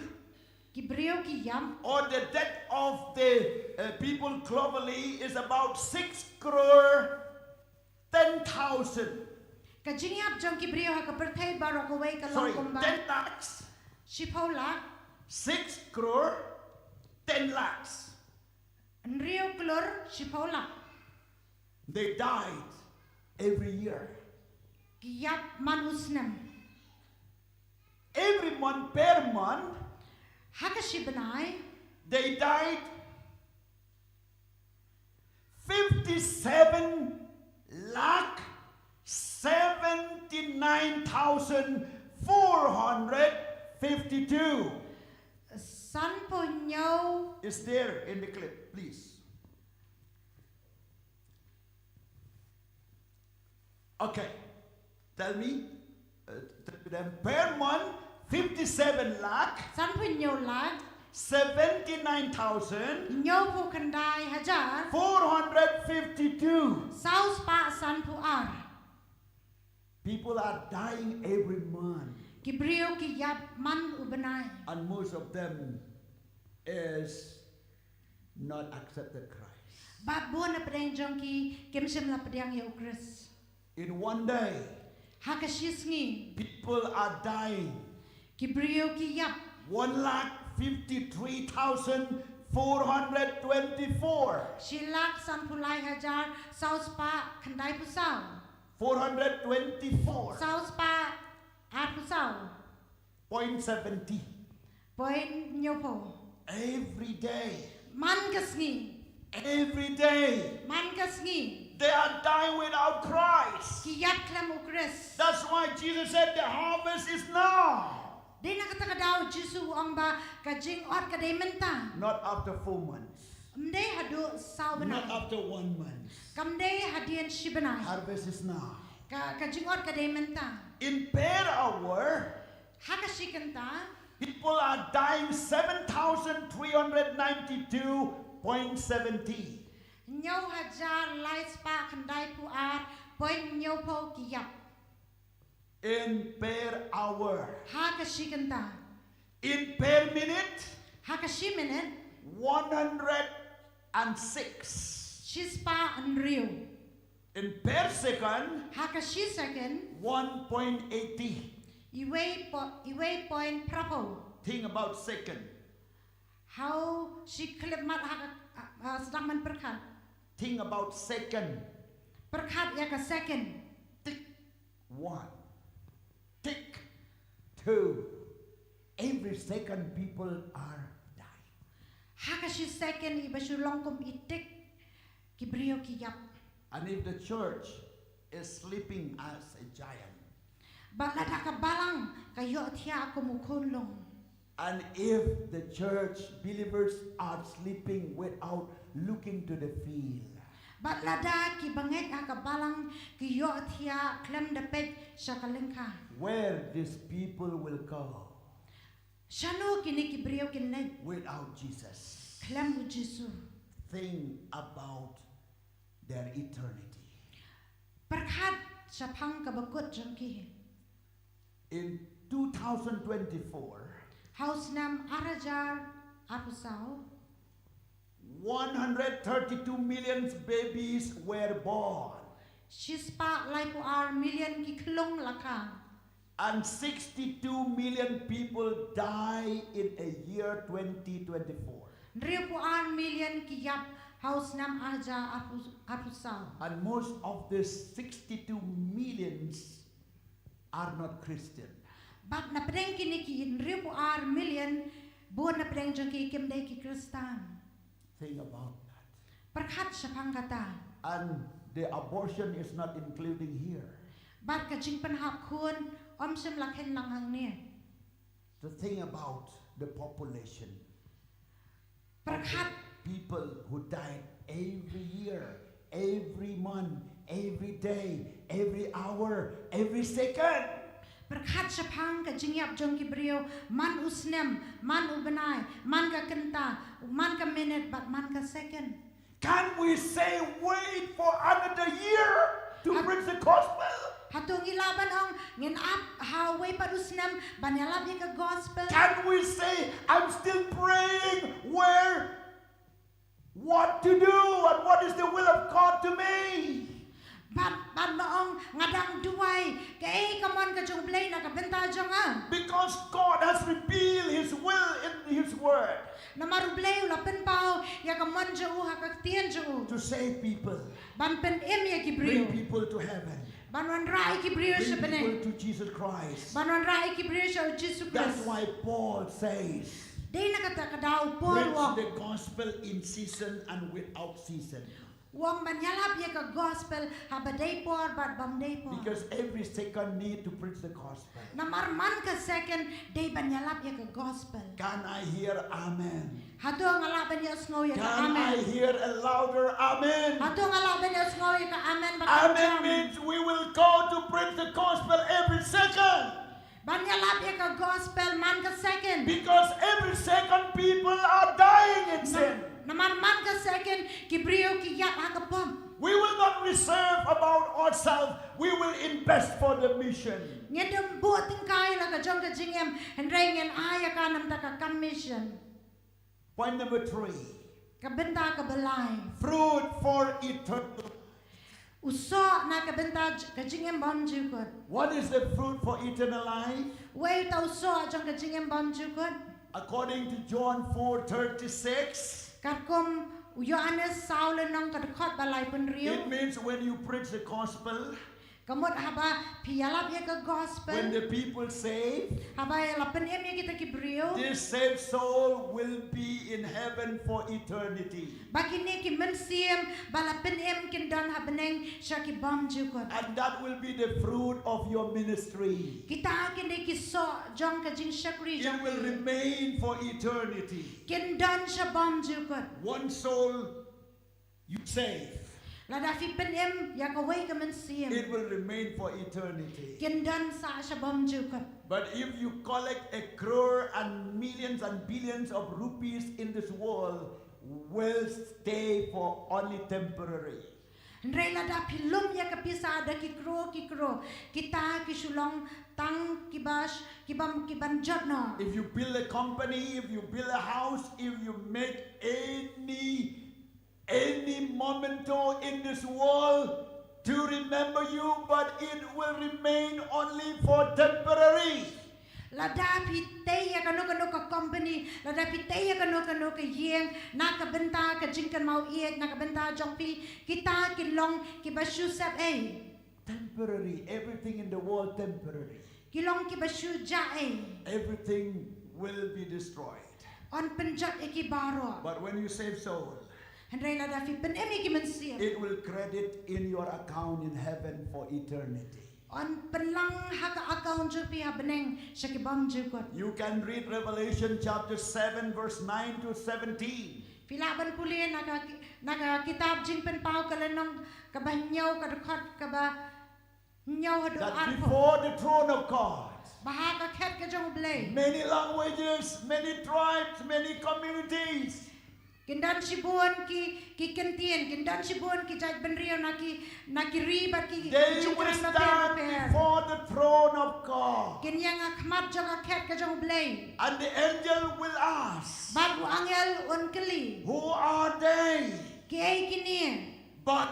ki brio ki yam or the death of the people globally is about 6 crore 10,000. ka jingyap jong ki brio ha ka pertay baro ka way ka Sorry, long 10 lakhs, Shipola 6 crore 10 lakhs. Rio Klor Shipola They died every year. Kiyap manusnem Every month, per month, Hakashibanai they died 57 lakh 79,452. San Ponyo Is there in the clip, please. Okay, tell me, to them, per month, 57 lakh San Ponyo lag 79,452. Nyo po kanday hajar South pa San Puar People are dying every month. Kibrio ki yap man ubenai. And most of them is not accepted Christ. Bat buon na pedang jongki kemsem la pedang ya ukris. In one day, Hakashisngi people are dying. kibrio ki yap 153,424. silak san pulai hajar saus pa kandai pusau. 424. Saus pa at pusau. 0.70. Point nyopo. Every day. Man kasngi. Every day. Man kasngi. They are dying without Christ. Ki yap klam ukris. That's why Jesus said the harvest is now. Di na kata kadaw Jisu ang ba kajing ot kaday menta. Not after 4 months. Mde hadu saw Not benai. after 1 month. Kamde hadian shibenai. Harvest is now. Kajing ot kaday menta. In per hour, Hakashikanta. people are dying 7,392.70. Nhau hajar lights pa kandai pu ar point nhau po ki yap. In per hour. Hakashikanta. In per minute, Hakashimenet. 106. Shispa unreal. In per second, Hakashisaken. 1.80. Iwe point propo. Think about second. How she klip mat sedang man perkat. Think about second. Perkat ya ka second. Tick 1. Tick 2. Every second people are dying. Hakashi second iba sulongkom itik. Kibrio ki yap. And if the church is sleeping as a giant, Balada ka balang kayo tiya ako mukulong. and if the church believers are sleeping without looking to the field, Balada ki banget ka balang kayo tiya klem dapet sa kalengka. where these people will go Shano kini kibrio kined without Jesus? klem u Jisu. Think about their eternity. Perkat sa pang kabakot jangki. In 2024, House nam arajar apusao. 132 million babies were born, Shispa laipu ar million ki klong laka. and 62 million people die in a year 2024. Ripu ar million ki yap house nam aja apusao. And most of these 62 millions are not Christian. But na pedeng kini ki ripu ar million buon na pedeng jangki kimday ki Kristan. Think about that. Perkat sa pangkata. And the abortion is not including here. But kajing panhap kun omsem lakhen lang hang niya. To think about the population. Perkat People who died every year, every month, every day, every hour, every second. Perkat sa pang kajing yap jangki brio man usnem, man ubenay, man ka kenta, man ka minute, but man ka second. Can we say wait for another year to preach the gospel? Hatong ilaban ang ngin up haway padusnem banyalab ka gospel. Can we say I'm still praying what to do and what is the will of God to me? But maong ngadang duway kay kamon ka jong play na kabenta jong ang. Because God has revealed His will in His Word Na marublay lapen pao ya kamon jo hakaktian jo. to save people, Ban pen ya bring kibrio. people to heaven, Banwan rai kibrio sa bring bene. people to Jesus Christ. Banwan rai kibrio sa Jesus That's Christ. why Paul says, Day na kata kadaw preach Paul the gospel in season and without season. wang banyalab ya ka gospel habaday por but bamday por. Because every second need to preach the gospel. Na marman ka second day banyalab ya ka gospel. Can I hear amen? Hato ang alaban ya sngo ya ka Can I amen. hear a louder amen? Hato ang alaban ya sngo ya ka amen Amen bakam. means we will go to preach the gospel every second. Banyalab ya ka gospel man ka second. Because every second people are dying in sin. Na man ka second ki brio ki yak ha ka pom. We will not reserve about ourselves. We will invest for the mission. Ngedem buat tingkai la ka jong ka jingem hendrai ngen aya ka nam ta ka commission. Point number 3. Ka benta ka belai. Fruit for eternal. Uso na ka benta ka jingem bom jukot. What is the fruit for eternal life? Wei ta uso jong ka jingem bom jukot. According to John 4:36, Katkom Yohanes Saul nong ka dekot balai pun it riu. means when you preach the gospel, Kamot haba pialap ya ka gospel. when the people save, Haba ya lapen em ya kita ki brio. this saved soul will be in heaven for eternity. Bakini ki mensiem balapen em kin dan habeneng syaki bom jukot. And that will be the fruit of your ministry. Kita kini ki so jong ka jing syakri It jong will ki. remain for eternity. Kin dan sya bom jukot. One soul you save, Ladafi pen em ya ka wei ka mensiem. it will remain for eternity. Kin dan sa sya bom jukot. But if you collect a crore and millions and billions of rupees in this world, will stay for only temporary. Ndrai ladafi lum ya ka pisa ada ki kro kita ki sulong tang kibas kibam kibanjot no. If you build a company, if you build a house, if you make any memento in this world to remember you, but it will remain only for temporary. Ladapi teya kano ka company, ladapi teya kano ka yeng, naka benta ka jingkan mau iek, naka benta jongpi, kita kilong kibasyu sep Temporary. Everything in the world temporary. kilong kibasyu ja Everything will be destroyed. on penjat eki baro. But when you save soul, Hendrai ladapi pen emi ki mensir, it will credit in your account in heaven for eternity. on penlang haka account jupi habeneng syakibam jukot. You can read Revelation chapter 7 verse 9 to 17. Pilaban puli naga kitab jing pen pau kalenong kabanyau kadakot kaba nyau hadu That arpo. before the throne of God, Bahaka ket ka jong blay. many languages, many tribes, many communities, Kindan sibuan ki kentien, kindan sibuan ki jaj benrio naki riba ki they will jingkran na stand per. before the throne of God. Kinyang akmat jong aket ka jong blay. And the angel will ask, Bagu angel on keli. who are they? Ki ay kini. But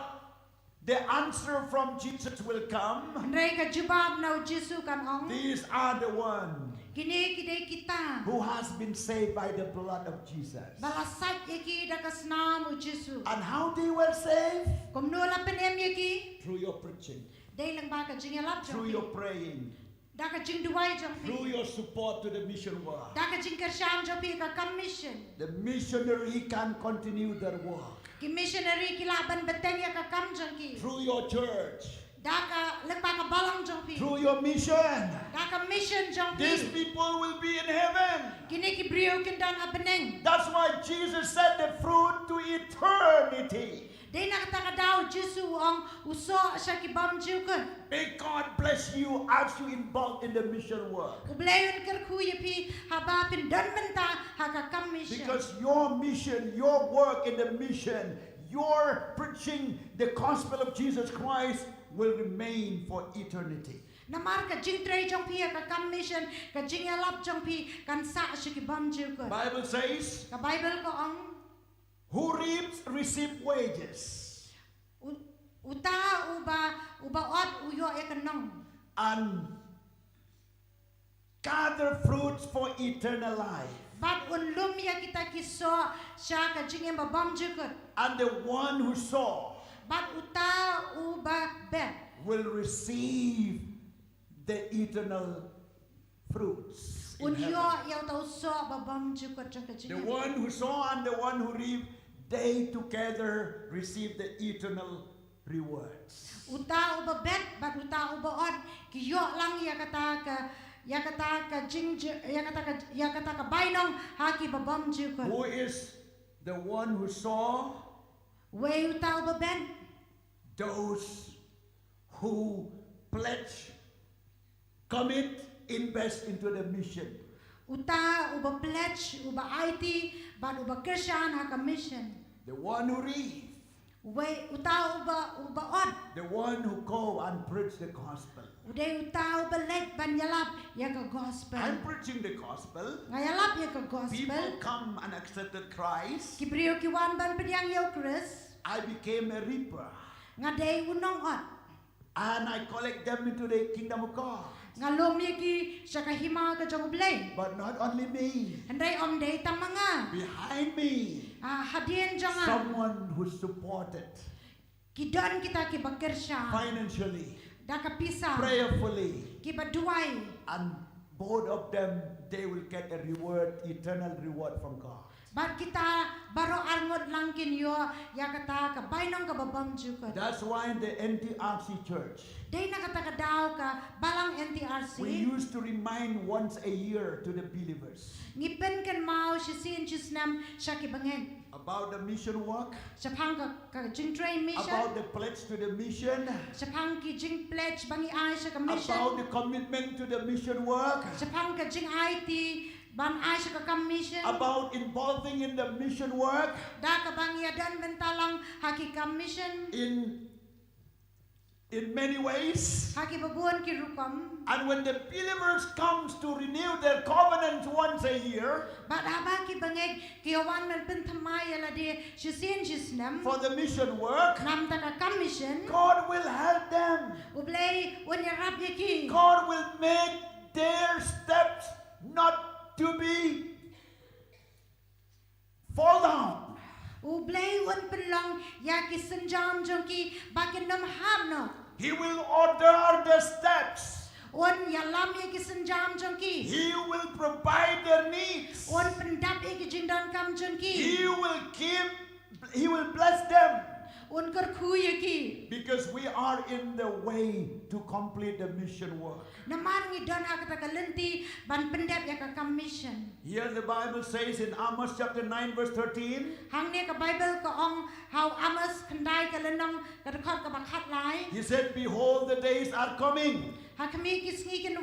the answer from Jesus will come. Andrei ka jubab na Jesu kan ong. These are the one Kini kidai kita. who has been saved by the blood of Jesus. Balasat yaki da kasnam u Jesu. And how they were saved? Kumnula penem yaki. Through your preaching, Day lang ba ka jingalap through jong. your praying, Da ka jing duway jong through pi. your support to the mission work. Da ka jing kersyam jong pi ka commission. The missionary can continue their work. Ki missionary kilaban beteng ya ka kam jong ki. Through your church, Da ka lang ba ka balang jong pi. through your mission, Da ka mission jong these pi. people will be in heaven. Kini ki brio kindan habeneng. That's why Jesus said the fruit to eternity. Day na kata ka daw Jesu ang uso siya ki bam jukon. May God bless you as you involved in the mission work. Ublayon kerkuya pi habapin dan menta haka kam mission. Because your mission, your work in the mission, your preaching the gospel of Jesus Christ will remain for eternity. Namar ka jing tray jong pi ka kam mission ka jing alap jong pi kan sa siya ki bam jukon. Bible says, Ka Bible ko ang who reaps receive wages, uta uba ot uyo ya kanong. and gather fruits for eternal life. Bat unlum ya kita kiso siya ka jing em bam jukon. And the one who saw Bat uta uba bet. will receive the eternal fruits. in Unyo heaven. yaw tau so babam jukon jong ka The jing. one who saw and the one who reaped, they together receive the eternal rewards. Uta uba bet bat uta uba on kiyo lang ya kata ka jing ya kata ka bainong haki babam jukon. Who is the one who saw? We uta uba ben Those who pledge, commit, invest into the mission. uta uba pledge uba IT bat uba Christian haka mission. The one who reads. Uday utaw ubaod. The one who go and preach the gospel. Uday utaw balik banyalap ya ka gospel. I'm preaching the gospel. Ngayalap ya ka gospel. People come and accepted Christ. Kibriyo kiwan ban pediang yo Chris. I became a reaper. Ngaday unong ot. And I collect them into the kingdom of God. Ngalom yaki sa kahima ka jong blay. But not only me. Anday om day tang mga. Behind me, Hadian jangan. someone who supported Kidon kita kibakersya. financially, Da kapisa. prayerfully, Kibaduay. and both of them, they will get a reward, eternal reward from God. Bar kita baro alngot langkin yo ya kata ka bainong ka babam jukot. That's why in the NTRC church, Day na kata ka daw ka balang NTRC. we used to remind once a year to the believers Ngipen kan mau sisin chisnam syaki bangen. about the mission work, Sapang ka jing train mission. about the pledge to the mission, Sapang ki jing pledge bangi ai sa ka mission. about the commitment to the mission work, Sapang ka jing IT ban ai sa ka mission. about involving in the mission work Da ka bangi adan bentalang haki ka mission. in many ways. Haki babuan ki rukam. And when the believers comes to renew their covenant once a year Ba haba ki bangeg ki awan man pentamay ala de sisin chisnam. for the mission work, Nam ta ka mission. God will help them. Ublay unyarap yaki. God will make their steps not to be fall down. Ublay un pelong yaki senjam jongki bakin nam hamno. He will order the steps. Un yalam yaki senjam jongki. He will provide their needs. Un pendap yaki jingdan kam jongki. He will bless them. Un kerku yaki. Because we are in the way to complete the mission work. Naman ngidon hakata kalenti ban pendap yaka kam mission. Here the Bible says in Amos chapter 9 verse 13, Hang ne ka Bible ka ong how Amos kandai ka lenong ka dekot ka bakat lai. he said, behold, the days are coming, Hakami kisngi kin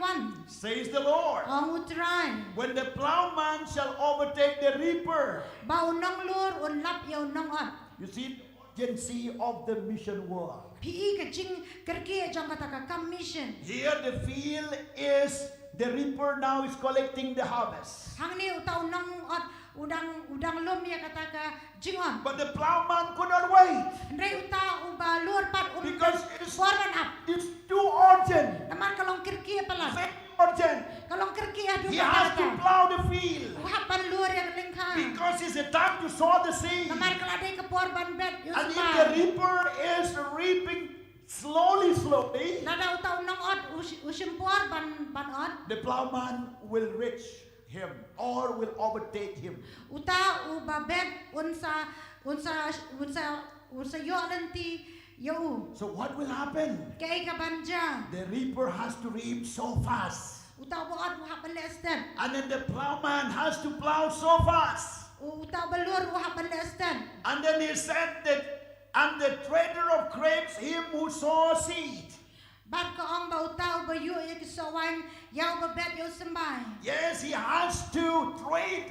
says the Lord, Ong utrai. when the plowman shall overtake the reaper. Ba unong lur un lap ya unong ot. You see the urgency of the mission work. Pi ka jing kerki jong kata ka kam mission. Here the field is, the reaper now is collecting the harvest. Hang ni utaw nang ot udang lom ya kata ka jingon. But the plowman could not wait Ndray uta uba lur pat because forman up. it's too urgent. Naman kalong kerki pala. Very urgent. Kalong kerki adu He has to plow the field Uhapan lur yang lengkang. because it's a time to sow the seed. Naman kaladai ke porban bet And if the yusma. reaper is reaping slowly, Nada utaw nang ot usim porban ban ot. the plowman will reach him or will overtake him. Uta uba bet unsa yo lenti yo. So what will happen? Kay ka banja. The reaper has to reap so fast. Utaw buat uhapan lestan. And then the plowman has to plow so fast. Utaw balur uhapan lestan. And then he said that, and the trader of grapes, him who sow seed. Bat ka ong ba utaw ba yu ya kisawan yaw ba bet yo sembay. Yes, he has to trade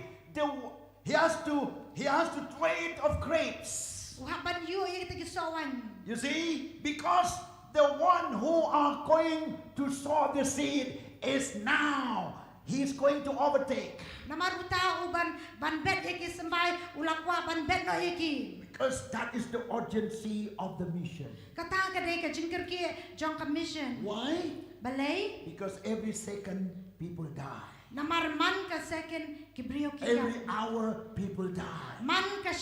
of grapes. Uhapan yu ya kita kisawan. You see, because the one who are going to sow the seed is now. He's going to overtake. Namar utaw uban ban bet ya kisembay ulakwa ban bet no yaki. Because that is the urgency of the mission. Kata ka day ka jingker ki jong ka mission. Why? Balay Because every second people die. namar man ka second kibriyo Every kiya. hour people die. Man ka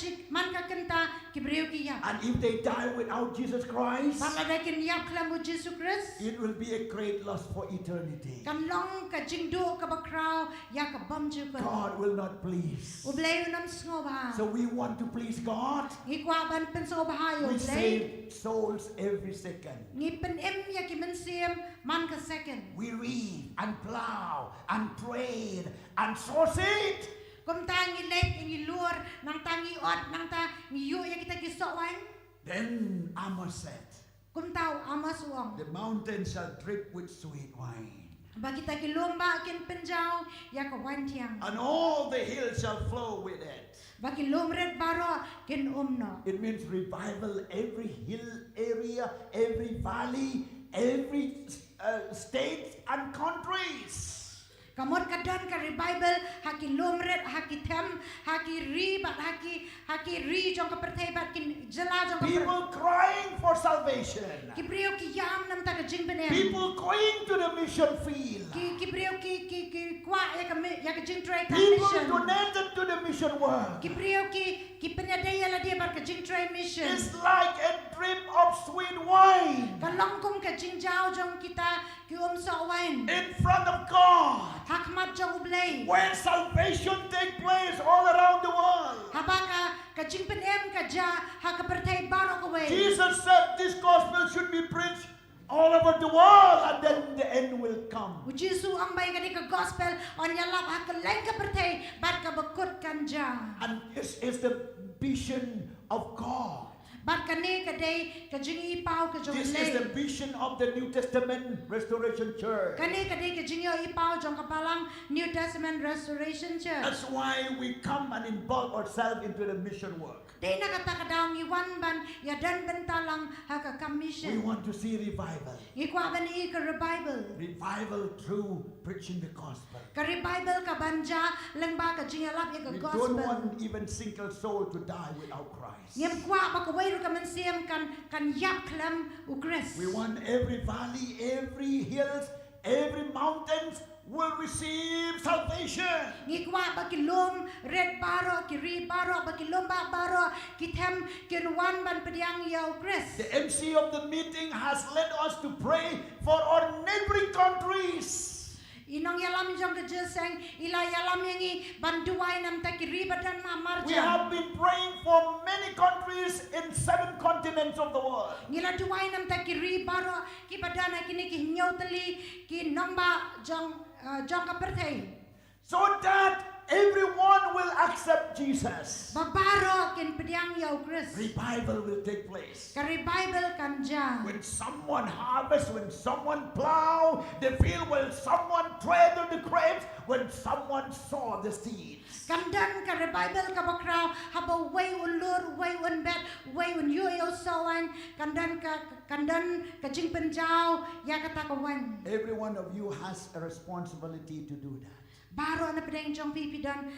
kenta kibriyo kiya. And if they die without Jesus Christ, Pagladay kin yap klamu Jesus Christ. it will be a great loss for eternity. Kanlong ka jingdo ka bakraw ya ka bamju ka. God will not please. Ublay unam sngoba. So we want to please God. Ngikwa ban penso bahayo We ublay. save souls every second. Ngipen ya kimensim man ka second. We read and plow and pray and sow seed. Kung tangi lek ingi luar nang tangi ot nang ta ngiyo ya kita kisawan. Then Amos said, Kung taw amas uang. the mountain shall drip with sweet wine, Ba kita kilomba kin penjaw ya ka wan tiang. and all the hills shall flow with it. Baki lomret baro kin umno. It means revival every hill area, every valley, every state and countries. Kamot kadon ka revival haki lomret haki them haki ri bat haki ri jong ka perthai bat kin jala jong ka People crying for salvation. ki priyo ki yam nam ta ka jing benem. People going to the mission field. Ki priyo ki kwa ya ka jing tray ka People mission. donated to the mission work. Ki priyo ki penyadaya la dia bat ka jing tray mission. It's like a drip of sweet wine Kalong kum ka jing jao jong kita ki so wine. in front of God. Hakmat jong ublay. When salvation takes place all around the world. Habaka ka jing penem ka ja ha ka perthai baro ka way. Jesus said this gospel should be preached all over the world and then the end will come. Ujisu ang bay ka ka gospel on yalap ha ka leng ka perthai bat ka bakut kan ja. And this is the vision of God. Bat ka ne ka day ka jing ipaw ka jong This is the lay. vision of the New Testament Restoration Church. Kani ka day ka jing yo ipaw jong kapalang New Testament Restoration Church. That's why we come and involve ourselves into the mission work. Day na kata ka daw iwan ban ya dan bentalang ha ka We commission. want to see revival. Ikwa ban i ka revival. Revival through preaching the gospel. Ka revival ka banja leng ba ka jing yalap ya ka We don't gospel. want even single soul to die without Christ. Ngem kwa ba ka way ro ka man siam kan yap klam ukres. We want every valley, every hills, every mountains will receive salvation. Ngikwa ba kilom red baro kiri baro ba kilom ba baro kithem kinwan ban pediang ya ukres. The MC of the meeting has led us to pray for our neighboring countries. Inong yalam jong ke jeseng ila yalam yangi banduai nam ta kiri badan ma We marja. have been praying for many countries in 7 continents of the world. Ngila duai nam ta kiri baro ki badana kini ki nyau teli ki nomba jong ka perthai. So that everyone will accept Jesus. Babaro kin pediang ya ukres. Revival will take place. Ka revival kan ja. When someone harvests, when someone plow the field, when someone tread on the grapes, when someone sow the seeds. Kamdan ka revival ka bakraw haba way ulur way un bet way un yo sawan kandan ka jing penjau ya kata kawan. Every one of you has a responsibility to do that. Baro na pedeng jong pipidan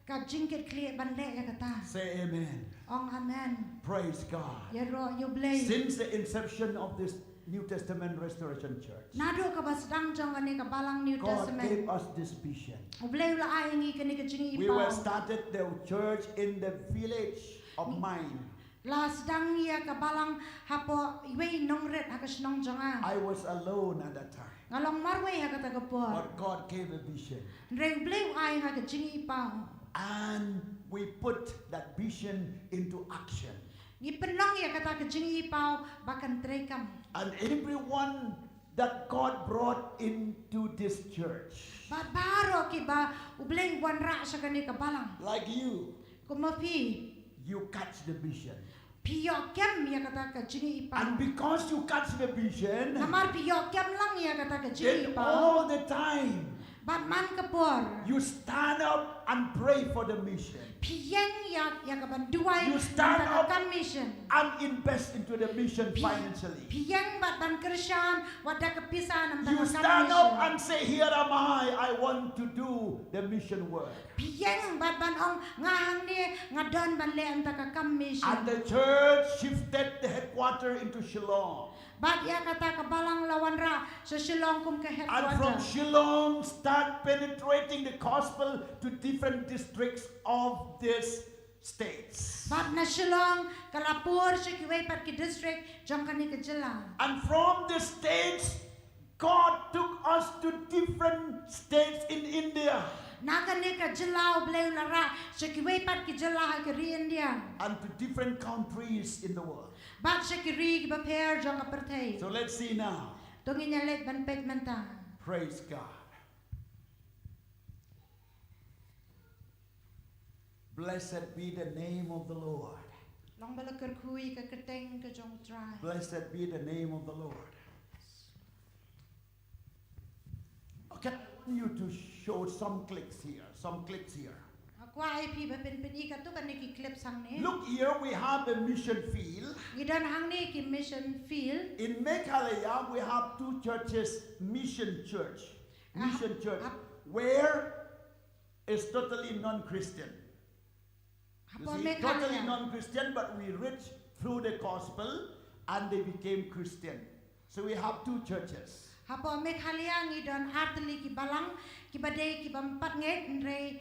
ka jingkit kli banle ya kata. Say amen. Ong amen. Praise God. Ya ro you blay. Since the inception of this New Testament Restoration Church, Nado ka basdang jong ani ka balang New God Testament. gave us this vision. Ublay ula ay ngi kani ka jingi We were ipaw. started the church in the village of mine. Las dang ya ka balang hapo iwe nongret hakas nong jonga. I was alone at that time. Ngalong marway ha kata kapor. But God gave a vision. Reng blay ay ha ka jingi ipaw. And we put that vision into action. Gipenong ya kata ka jingi ipaw bakan trekam. And everyone that God brought into this church, Bat baro ki ba ubleng wanra sa kani ka balang. like you, Kumapi you catch the vision. piyo kem ya kata ka jingi ipaw. And because you catch the vision, Namar piyo kem lang ya kata ka then jingi ipaw. all the time Bat man kapor. you stand up and pray for the mission. Piyeng ya ka banduay You stand up kan mission. and invest into the mission financially. Piyeng bat ban Krisyan wada kapisan You ang stand up mission. and say, here am I want to do the mission work. Piyeng bat ban ong ngahang ni ngadon ban le ang kam mission. And the church shifted the headquarters into Shillong. Bat ya kata kabalang lawanra sa Shillong kum ka And from headquarter. Shillong, start penetrating the gospel to different districts of these states. Bat na Shillong kalapur sa kiway pat ki district jong kani ka jila. And from the states, God took us to different states in India Nakani ka jila ublay lara sa kiway pat ki jila ha kiri India. and to different countries in the world. Bat sa kiri ki baper jong ka pertay. So let's see now. Tungin niya let ban pet menta. Praise God. Blessed be the name of the Lord. Long balakar kui ka keteng ka jong try. Blessed be the name of the Lord. Okay, I want you to show some clicks here. Some clicks here. Kwa IP ba pen ika tu kan ki clip sang ne. Look here, we have a mission field. Ngidan hang ne ki mission field. In Meghalaya, we have 2 churches, mission church, where it's totally non-Christian. You see, totally non-Christian, but we reach through the gospel and they became Christian. So we have 2 churches. Hapo Meghalaya ngidan artli ki balang ki badai ki bampat nget ndre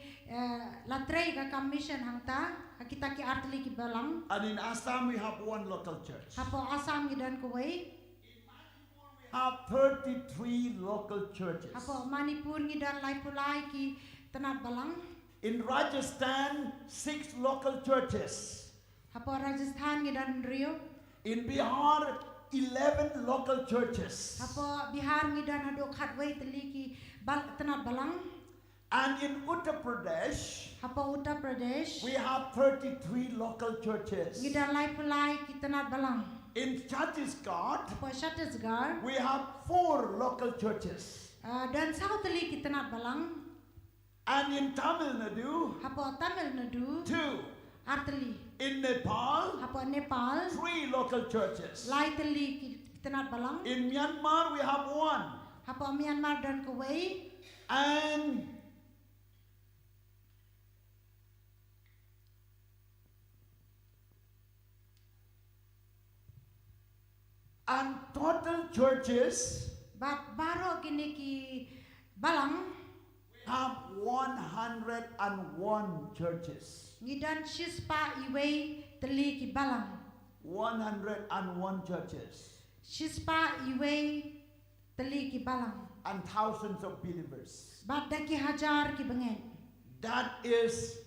latre ka commission hangta kita ki artli ki balang. And in Assam we have 1 local church. Hapo Assam ngidan kuwai. We have 33 local churches. Hapo Manipur ngidan lai pulai ki tanat balang. In Rajasthan, 6 local churches. Hapo Rajasthan ngidan Rio. In Bihar, 11 local churches. Hapo Bihar ngidan hado khatwai tali ki tanat balang. And in Uttar Pradesh, Hapo Uttar Pradesh we have 33 local churches. ngidan lai pulai ki tanat balang. In Chhattisgarh, Hapo Chhattisgarh we have 4 local churches. dan South tali ki tanat balang. And in Tamil Nadu, Hapo Tamil Nadu 2. artli. In Nepal, Hapo Nepal 3 local churches. lai tali ki tanat balang. In Myanmar, we have 1. Hapo Myanmar dan Kuwait. And total churches Bat baro kini ki balang have 101 churches. ngidan shispa iwei tali ki balang. 101 churches. Shispa iwei tali ki balang. And thousands of believers. Bat daki hajar ki bengen. That is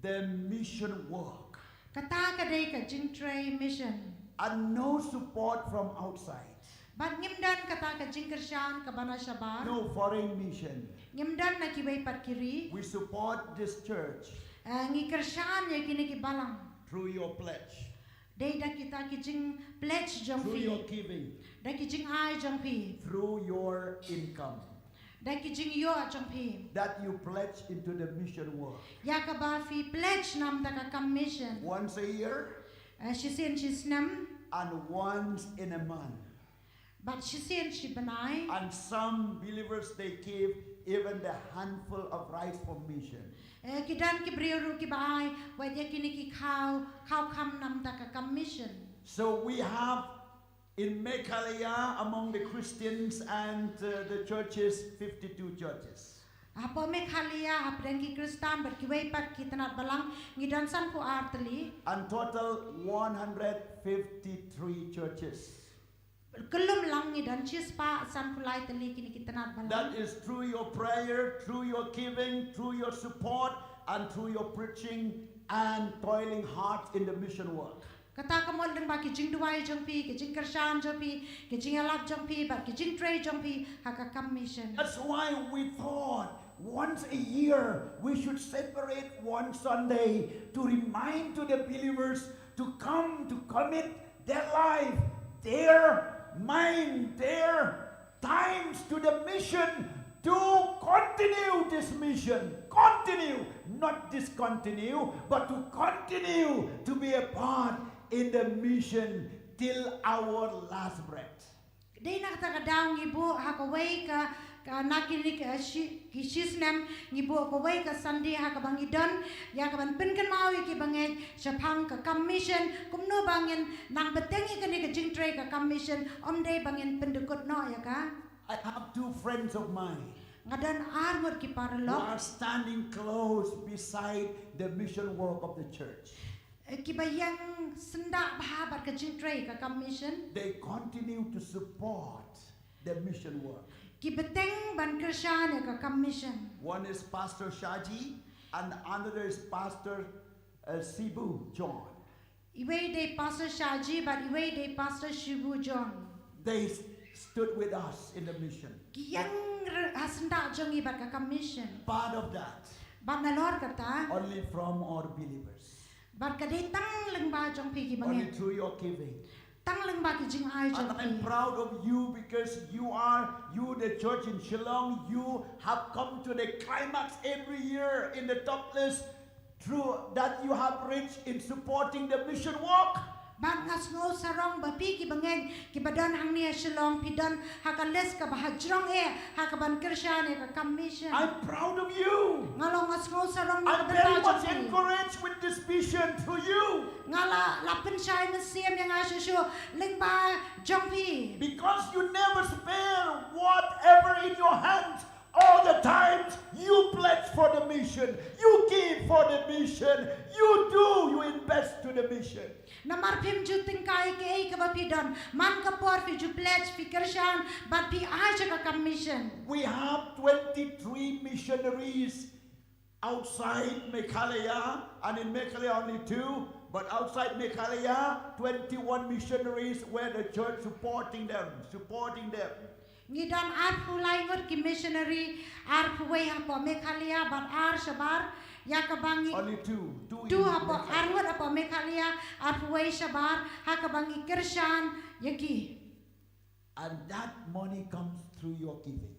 the mission work. Kata kadai ka jingtray mission. And no support from outside. Bat ngimdan kata ka jingkershan ka bana shabar. No foreign mission. Ngimdan na kiwei pat kiri. We support this church Ngikershan ya kini ki balang. through your pledge, Dei da kita ki jing pledge jong through your pi. giving, Da ki jing ai jong pi. through your income Da ki jing yo jong pi. that you pledge into the mission work. Ya ka ba fi pledge nam ta ka commission. Once a year Shisin shisnam. and once in a month. But shisin shi banai. And some believers, they give even the handful of rice for mission. Kidan ki briuru ki baai. Wa dia kini ki khao kham nam ta ka commission. So we have in Meghalaya among the Christians and the churches, 52 churches. Apo Meghalaya hapdang ki Kristan ber ki wei pat ki tanat balang ngidan san ko artli. And total 153 churches. Kelum lang ngidan chispa san kulai tali kini ki tanat balang. That is through your prayer, through your giving, through your support, and through your preaching and toiling hard in the mission work. Kata kamol deng ba ki jing duai jong pi, ki jing kershan jong pi, ki jing alap jong pi, ba ki jing tray jong pi haka commission. That's why we thought once a year we should separate one Sunday to remind to the believers to come to commit their life, their mind, their times to the mission, to continue this mission. Continue, not discontinue, but to continue to be a part in the mission till our last breath. Dei na kata kadang ibu haka wei ka nakini ka ki shisnam ngibu ko wei ka sandi haka bangidon ya ka ban pinkan mau ki bangen syapang ka commission kumno bangin nang betengi ka ni ka jing tray ka commission dei bangin pendukut no ya ka. I have 2 friends of mine Ngadan armor ki who paralok are standing close beside the mission work of the church. ki bayang senda bahabat ka jing tray ka commission They continue to support the mission work. ki beteng ban kershan ya ka commission. One is Pastor Shaji and another is Pastor Sibu John. Iwei de Pastor Shaji but iwei de Pastor Shibu John. They stood with us in the mission. Yang hasenda jong ibat ka commission. Part of that, Bat nalor kata, only from our believers, bat kadai tang leng ba jong pi ki only bangen. through your giving. Tang leng ba ki jing ai And jong I'm pi. proud of you because you, the church in Shillong, you have come to the climax every year in the top list through that you have reached in supporting the mission work. Ban ngas ngo sarong ba pi ki bangen ki badan hang nia shalong pidan hakales ka bahajrong hakaban kershan ka commission. I'm proud of you. Ngalong ngas ngo sarong I'm very much encouraged with this vision through you. Ngala lapen shai mesiem yang asushu lingba jongpi. Because you never spare whatever in your hands. All the times you pledge for the mission, you give for the mission, you invest to the mission. Namar pim ju tingkai ke ei ka bapidon man ka por fi ju pledge fi kershan but pi aja ka commission. We have 23 missionaries outside Meghalaya, and in Meghalaya only 2, but outside Meghalaya 21 missionaries where the church supporting them. Ngidan arpu laingot ki missionary arpu way hapo Meghalaya but ar shabar yakabangi Only two tu hapo arwat hapo Meghalaya arpu way shabar hakabangi kershan yaki. And that money comes through your giving,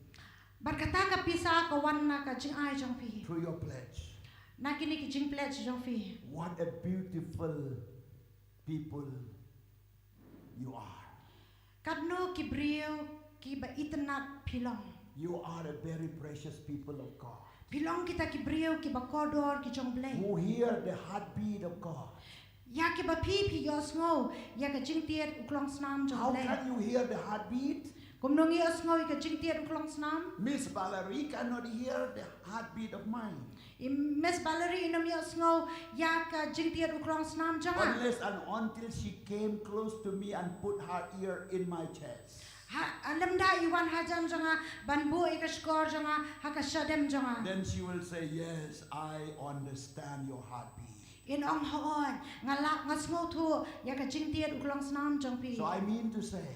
Barkata ka pisa ka wan na ka jing ai jong pi. through your pledge. Nakini ki jing pledge jong pi. What a beautiful people you are. Kadno ki brio ki ba itanat pilong. You are a very precious people of God, Pilong kita ki brio ki ba kodor ki jong blay. who hear the heartbeat of God. Ya ki ba pi yos ngo ya ka jing tiet uklong snam How jong blay. can you hear the heartbeat? Kumnong yos ngo ka jing tiet uklong snam. Miss Valerie cannot hear the heartbeat of mine Miss Valerie inom yos ngo ya ka jing tiet uklong snam jong. unless and until she came close to me and put her ear in my chest. Alam da iwan hajam jonga banbu ika skor jonga haka shadem jonga. Then she will say, yes, I understand your heartbeat. In ong hoon ngala ngasmo tu ya ka jing tiet uklong snam jong pi. So I mean to say,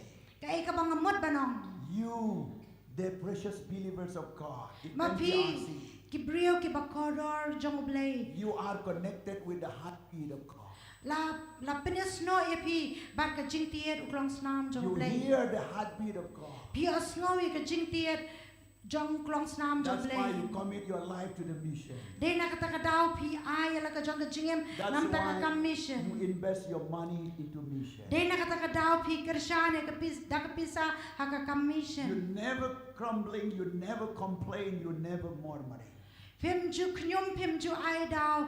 Kai ka bang amot banong. you, the precious believers of God, in Mapi NDRC, ki brio ki bakodor jong blay. you are connected with the heartbeat of God. La penes no epi bar ka jing tiet uklong snam jong You blay. hear the heartbeat of God. Pi osno ka jing tiet jong klong snam jong That's why blay. you commit your life to the mission. Day na kata daw pi ay la ka jong ka jingem That's nam ta why ka mission. you invest your money into mission. Day na kata daw pi kershane ka pis da ka pisa haka ka You mission. never grumbling, you never complain, you never murmuring. Pim ju knyum pim ju ay daw.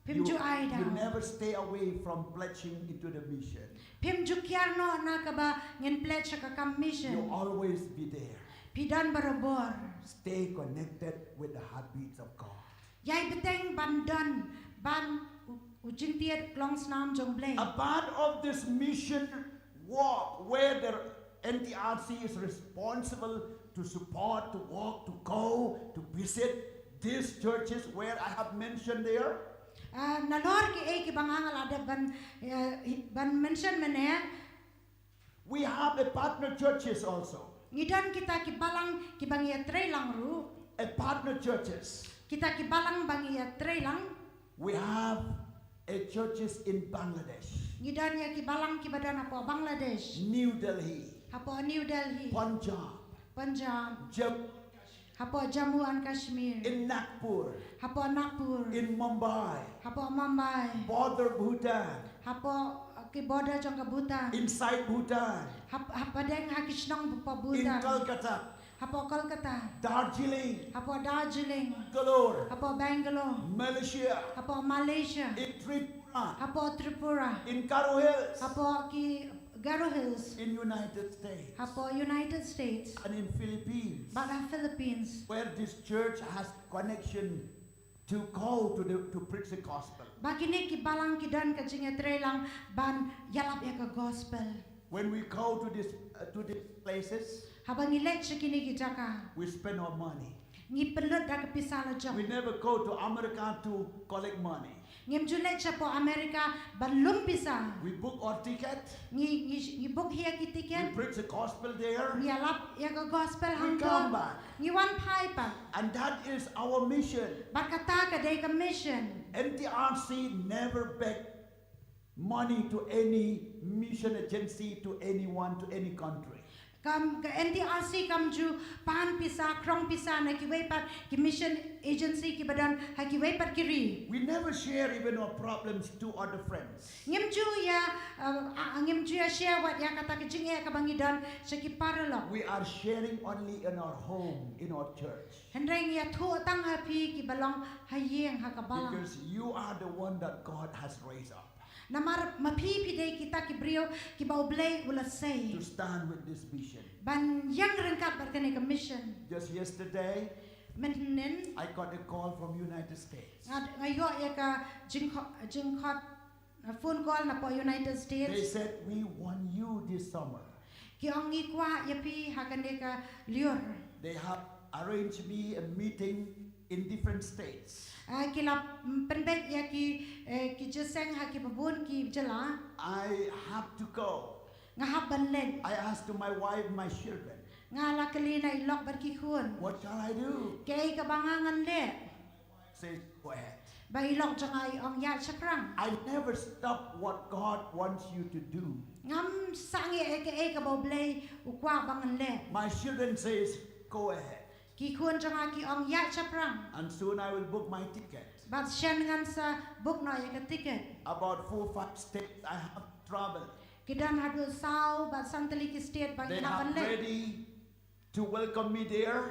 Pim You, ju ay you daw. never stay away from pledging into the mission. Pim ju kiarno na ka ba ngin pledge ka ka You mission. always be there. Pidan barobor. Stay connected with the heartbeats of God. Yai beteng bandan ban ujing tiet klong snam jong blay. A part of this mission walk where the NTRC is responsible to support, to walk, to go, to visit these churches where I have mentioned there. Nalor ki ay ki bangangal ada ban mention mene. We have a partner churches also. Ngidan kita ki balang ki bangia tre lang ru. A partner churches. Kita ki balang bangia tre lang. We have a churches in Bangladesh, Ngidan ya ki balang ki badan apa Bangladesh. New Delhi, Apa New Delhi. Punjab, Punjab. Jammu, Apa Jammu and Kashmir. in Nagpur, Apa Nagpur. in Mumbai, Apa Mumbai. border Bhutan, Apa ki border jong ka Bhutan. inside Bhutan, Apa deng hakisnong pa in Bhutan. Calcutta, Apa Kolkata. Darjeeling, Apa Darjeeling. Bangalore, Apa Bangalore. Malaysia, Apa Malaysia. in Tripura, Apa Tripura. in Karo Hills, Apa ki Garo Hills. in United States, Apa United States. and in Philippines, Baka Philippines. where this church has connection to go to preach the gospel. Bakini ki balang ki dan ka jinga trelang ban yalap ya ka gospel. When we go to these places, Habang ilet siya kini ki jaka. we spend our money. Ngi pelot da ka pisala jok. We never go to America to collect money. Ngim julet siya po Amerika ban lumpisa. We book our ticket. Ngi book hiya ki We tiket. preach the gospel there. Ngi yalap ya ka gospel We come hangko. back. Ngi wan pai pa. And that is our mission. Bakata ka day ka mission. NTRC never beg money to any mission agency, to anyone, to any country. kam ka NDRC kam ju pan pisa krong pisa na ki way pat ki mission agency ki badan ha ki way pat kiri We never share even our problems to other friends. ngem ju ya share what ya kata ki jing ka bangidan sa ki paralo We are sharing only in our home, in our church. hendreng ya thu tang ha pi ki balong ha yeng ha ka balang Because you are the one that God has raised up namar mapi pide kita ki brio ki baublay ula say to stand with this mission. ban yang rengkat berkene ke mission Just yesterday, menen I got a call from United States. ngayo ya ka jingkhot phone call na po United They States said, we want you this summer. ki ongi kwa ya pi hakane ka lior They have arranged me a meeting in different states. kila penbet ya ki jeseng ha ki babun ki jela I have to go. ngahap banlen I asked to my wife, my children, ngala kali na ilok bar ki khun what shall I do? kay ka bangangan le Say, go ahead. ba ilok jangai ong ya chakrang I never stop what God wants you to do. ngam sangi ka boblay ukwa bangan le My children says, go ahead. ki khun janga ki ong ya chaprang And soon I will book my ticket. bat shen ngan sa book no ya ka ticket About 4 or 5 states I have traveled. kidan hadu sau bat santali ki state bang They ina have ban le ready to welcome me there.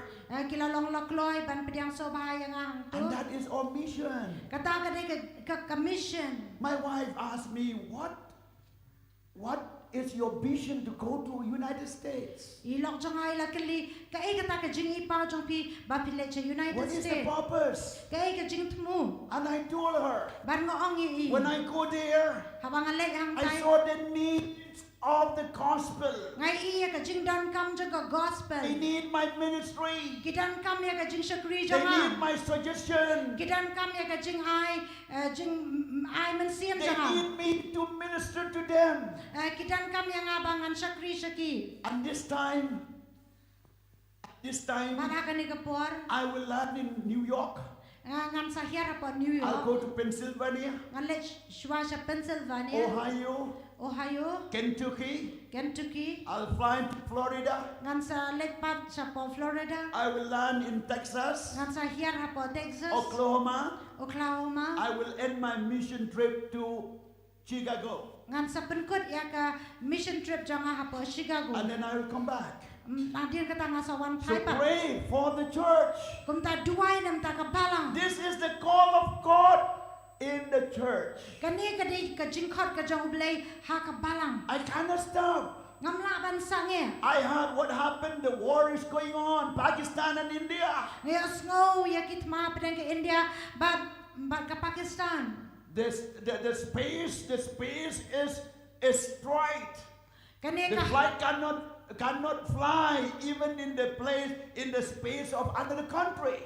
kila long lokloy ban pediang so bahaya ngang tu And that is our mission. kata ka de ka commission My wife asked me, what is your vision to go to United States? ilok jangai la kali ka kata ka jingi pa jong pi ba pile cha United What is the States purpose? ka jing tmu And I told her, ban ngo ong yi when I go there, habang ale hang I tai saw the needs of the gospel. ngai iya ka jing dan kam jaga gospel They need my ministry. kidan kam ya ka jing shakri They janga need my suggestion. kidan kam ya ka jing ai men siam They janga need me to minister to them. kidan kam ya ngabangan shakri shaki And this time, mana ka ni kapor I will land in New York. ngan sa hiara po New I'll York go to Pennsylvania, ngan le shwa sa Pennsylvania Ohio Kentucky. Kentucky I'll fly to Florida. ngan sa lake pat sa po Florida I will land in Texas, ngan sa hiara po Texas Oklahoma. Oklahoma I will end my mission trip to Chicago. ngan sa penkut ya ka mission trip janga ha po Chicago And then I will come back. Nadir kata nga sa one So pipe pray for the church. kum ta duway nam ta ka balang This is the call of God in the church. kani ka di ka jingkhot ka jong blay ha ka balang I cannot stop. ngam la ban sange I heard what happened. The war is going on, Pakistan and India. ngayos ngo ya kit ma pedang ke India ba ka Pakistan The space is destroyed. kani The ka flight cannot fly even in the space of another country.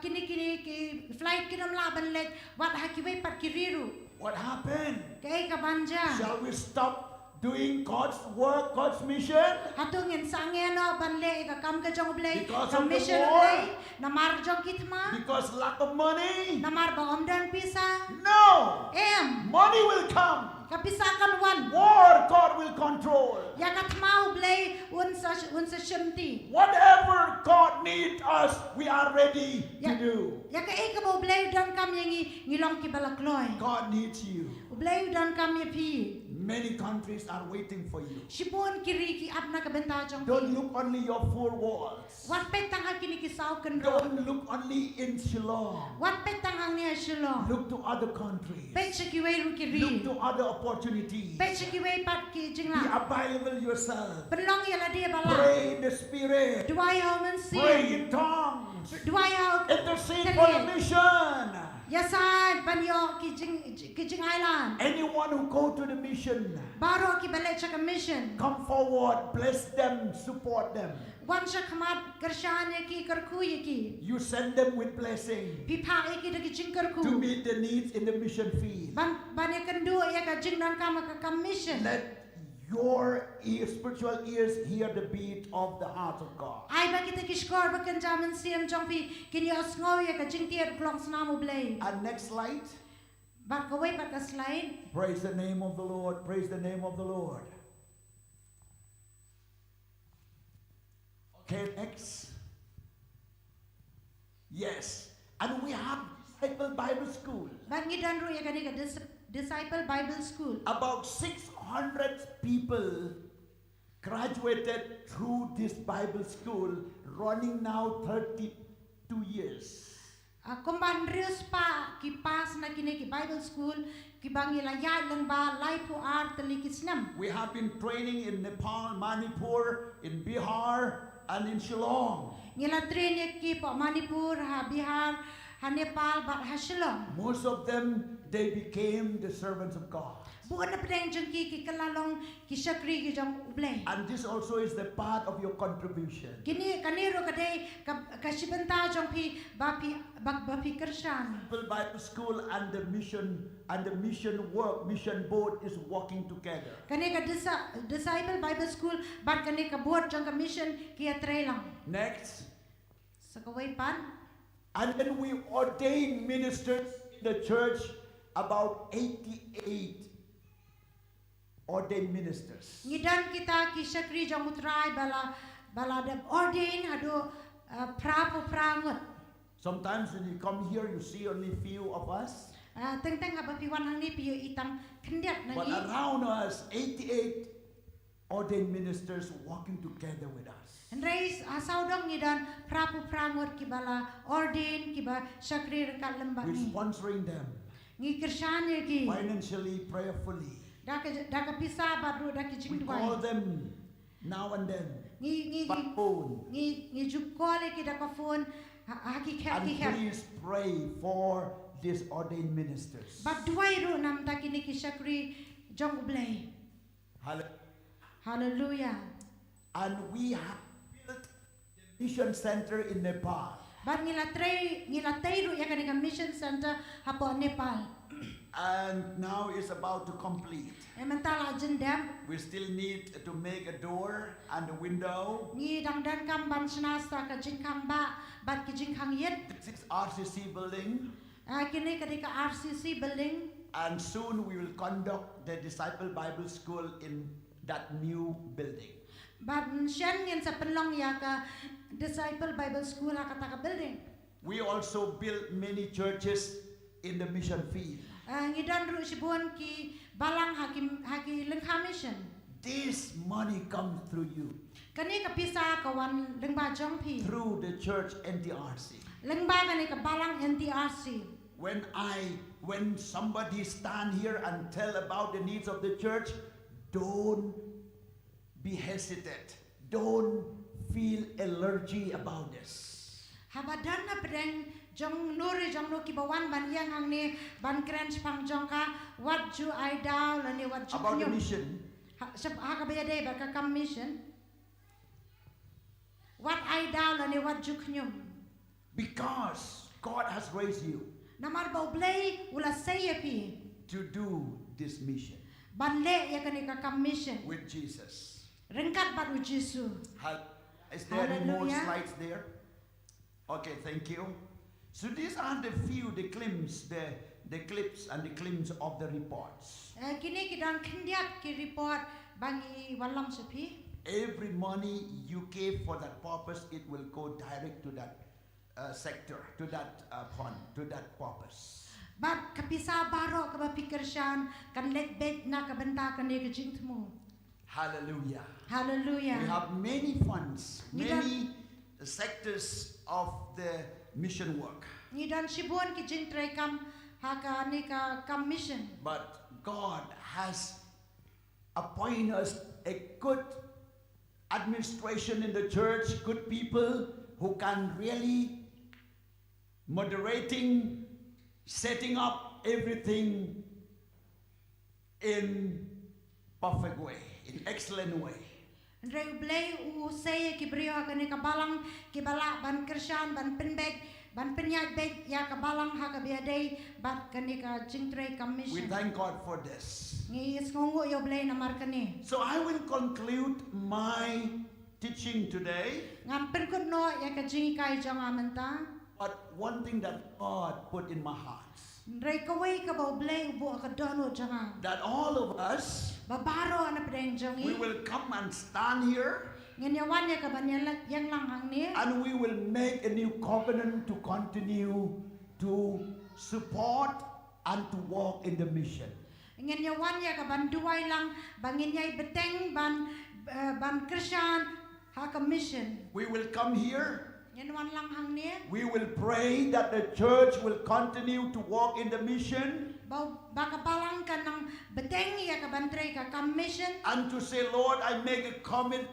kini ki flight kinam la ban let wat ha ki wei pat kiriru What happened? kay ka banja Shall we stop doing God's work, God's mission? hatung in sange no ban le ka kam ka jong blay Because ka of the mission war? blay namar jong kit ma Because lack of money? namar ba om dan pisa No! em Money will come. kapisakan wan War God will control. ya kat mau blay unsa shimti Whatever God needs us, we are ready to Yeah. do. ya ka mo blay dan kam yang ngilong ki balakloy God needs you. blay dan kam ya pi Many countries are waiting for you. shipon kiri ki apna ka benta jong Don't pi look only your four walls. wat petang ha kini ki saw kan ro Don't look only in Shillong. wat petang ang niya shilo Look to other countries. pet ki wei ru Look kiri to other opportunities. pet ki wei pat ki Be jingla available yourself. pelong ya la dia bala Pray in the Spirit. duai hau men Pray si in tongues. duai hau Intercede for the mission. ya sa banyo ki jing island Anyone who go to the mission, baro ki balik sa mission come forward, bless them, support them. wan sa kamat kershan ya ki kerku ya ki You send them with blessing pipa ya ki de ki jing to kerku meet the needs in the mission field. ban ya kendu ya ka jing dan kam ka mission Let your spiritual ears hear the beat of the heart of God. ai ba kita ki skor ba kan jaman siam jong pi kini osngo ya ka jing tier klong snamu blay And next slide. ba ka wei pa ka slide Praise the name of the Lord. Praise the name of the Lord. Okay, next. Yes. And we have Disciple Bible School. Bat ngidan ru ya kanika Disciple Bible School. About 600 people graduated through this Bible school, running now 32 years. Kumban rius pa ki pas na kini ki Bible School ki bangila ya lang ba lai pu ar telikisnam. We have been training in Nepal, Manipur, in Bihar, and in Shillong. Ngila train ya ki po Manipur, ha Bihar, ha Nepal, bat ha Shillong. Most of them, they became the servants of God. Bukan na pedang jeng ki kalalong ki syakri ki jong ublay. And this also is the part of your contribution. Kini kaniro kadai kasibenta jong pi bapi kersan. Bible School and the mission work, mission board is working together. Kani ka Disciple Bible School bat kani ka board jong ka mission ki atrelang. Next. Sa kaway pan. And then we ordained ministers in the church, about 88 ordained ministers. Ngidan kita ki syakri jong utray bala de ordain hado prapo prangot. Sometimes when you come here, you see only few of us. Teng haba piwan hang ni piyo itang kendiat But nagi. around us, 88 ordained ministers walking together with us. Reis asaw dong ngidan prapo prangot ki bala ordain ki ba syakri rengkat lembak We're ni. sponsoring them Ngi kersan ye ki. financially, prayerfully. Daka pisa badru daki We call jingduai. them now and then Ngi by phone. jukole ki daka phone haki And kat. please pray for these ordained ministers. Bat duai ru nam takini ki syakri jong ublay. Hallelujah. And we have built the mission center in Nepal. Bat ngilatay ru ya kanika mission center hapo Nepal. And now it's about to complete. Mentala jendam We still need to make a door and a window. ngi dangdan kam ban senasa ka jingkang ba bat ki jingkang yet. This is RCC building. Kini kadika RCC building. And soon we will conduct the Disciple Bible School in that new building. Bat syan ngin sa penlong ya ka Disciple Bible School ha kata ka building. We also built many churches in the mission field. Ngidan ru sibuan ki balang haki lengkha mission. This money comes through you, Kani ka pisa kawan lengba jongpi. through the church NTRC. Lengba kani ka balang NTRC. When somebody stand here and tell about the needs of the church, don't be hesitant. Don't feel allergy about this. Habadan na pedang jong nuri jong no kibawan ban yang hang ni ban kren pang jong ka what ju I down la ni what ju About the nyum. mission, Ha ka baya day ba ka kam mission. What I down la ni what ju nyum. because God has raised you Namar ba ublay ula saya pi to do this mission ban le ya kani ka kam mission. with Jesus. Rengkat bat u Jesu. Is there any more Hallelujah. slides there? Okay, thank you. So these are the clips, the clips and the clips of the reports. Kini kidan kendiat ki report bangi walam sepi. Every money you gave for that purpose, it will go direct to that sector, to that fund, to that purpose. Bat kapisa baro ka ba pikersyan kan let bet na ka benta kan ni ka jingtmo. Hallelujah. Hallelujah. We have many funds, many sectors of the mission work. Ngidan sibuan ki jingtray kam haka ni ka kam mission. But God has appointed us a good administration in the church, good people who can really moderating, setting up everything in perfect way, in excellent way. Ndray blay u say ki brio ka ni ka balang ki bala ban kersyan ban penbeg ban penyat beg ya ka balang ha ka biaday bat ka ni ka jingtray kam We mission. thank God for this. Ngi ngongo yo blay namar ka ni. So I will conclude my teaching today. Ngam penkut no ya ka jingi kai jong amenta. But one thing that God put in my heart, Ndray kaway ka ba blay ubo ka dono janga. that all of us, Babaro na pedang we jongi. will come and stand here Ngin yawan ya kaban yang lang hang ni. And we will make a new covenant to continue to support and to walk in the mission. Ngin yawan ya kaban duai lang bangin yai beteng ban Christian ha commission. We will come here. Ngin wan lang hang ni. We will pray that the church will continue to walk in the mission. Baka balang ka ng beteng ya kaban tray ka commission. And to say, Lord, I make a commitment.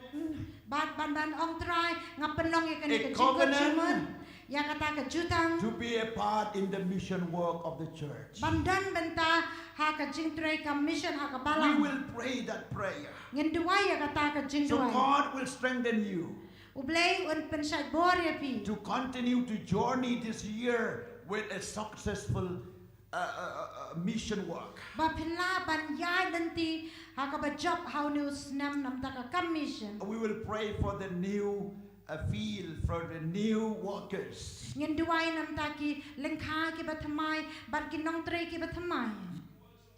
Ban ong try nga penlong ya A covenant ya kata ka jutang to be a part in the mission work of the church. bandan benta ha ka jing tray ka mission ha ka We balang. will pray that prayer. Ngin duai ya kata ka jing So duai. God will strengthen you Ublay un pensay bor ya pi. to continue to journey this year with a successful mission work. Ba pila ban yai nanti ha ka ba job how news nam ta ka commission. We will pray for the new field, for the new workers. Ngin duai nam ta ki lengkha ki ba thamai ban ki nong tray ki ba thamai.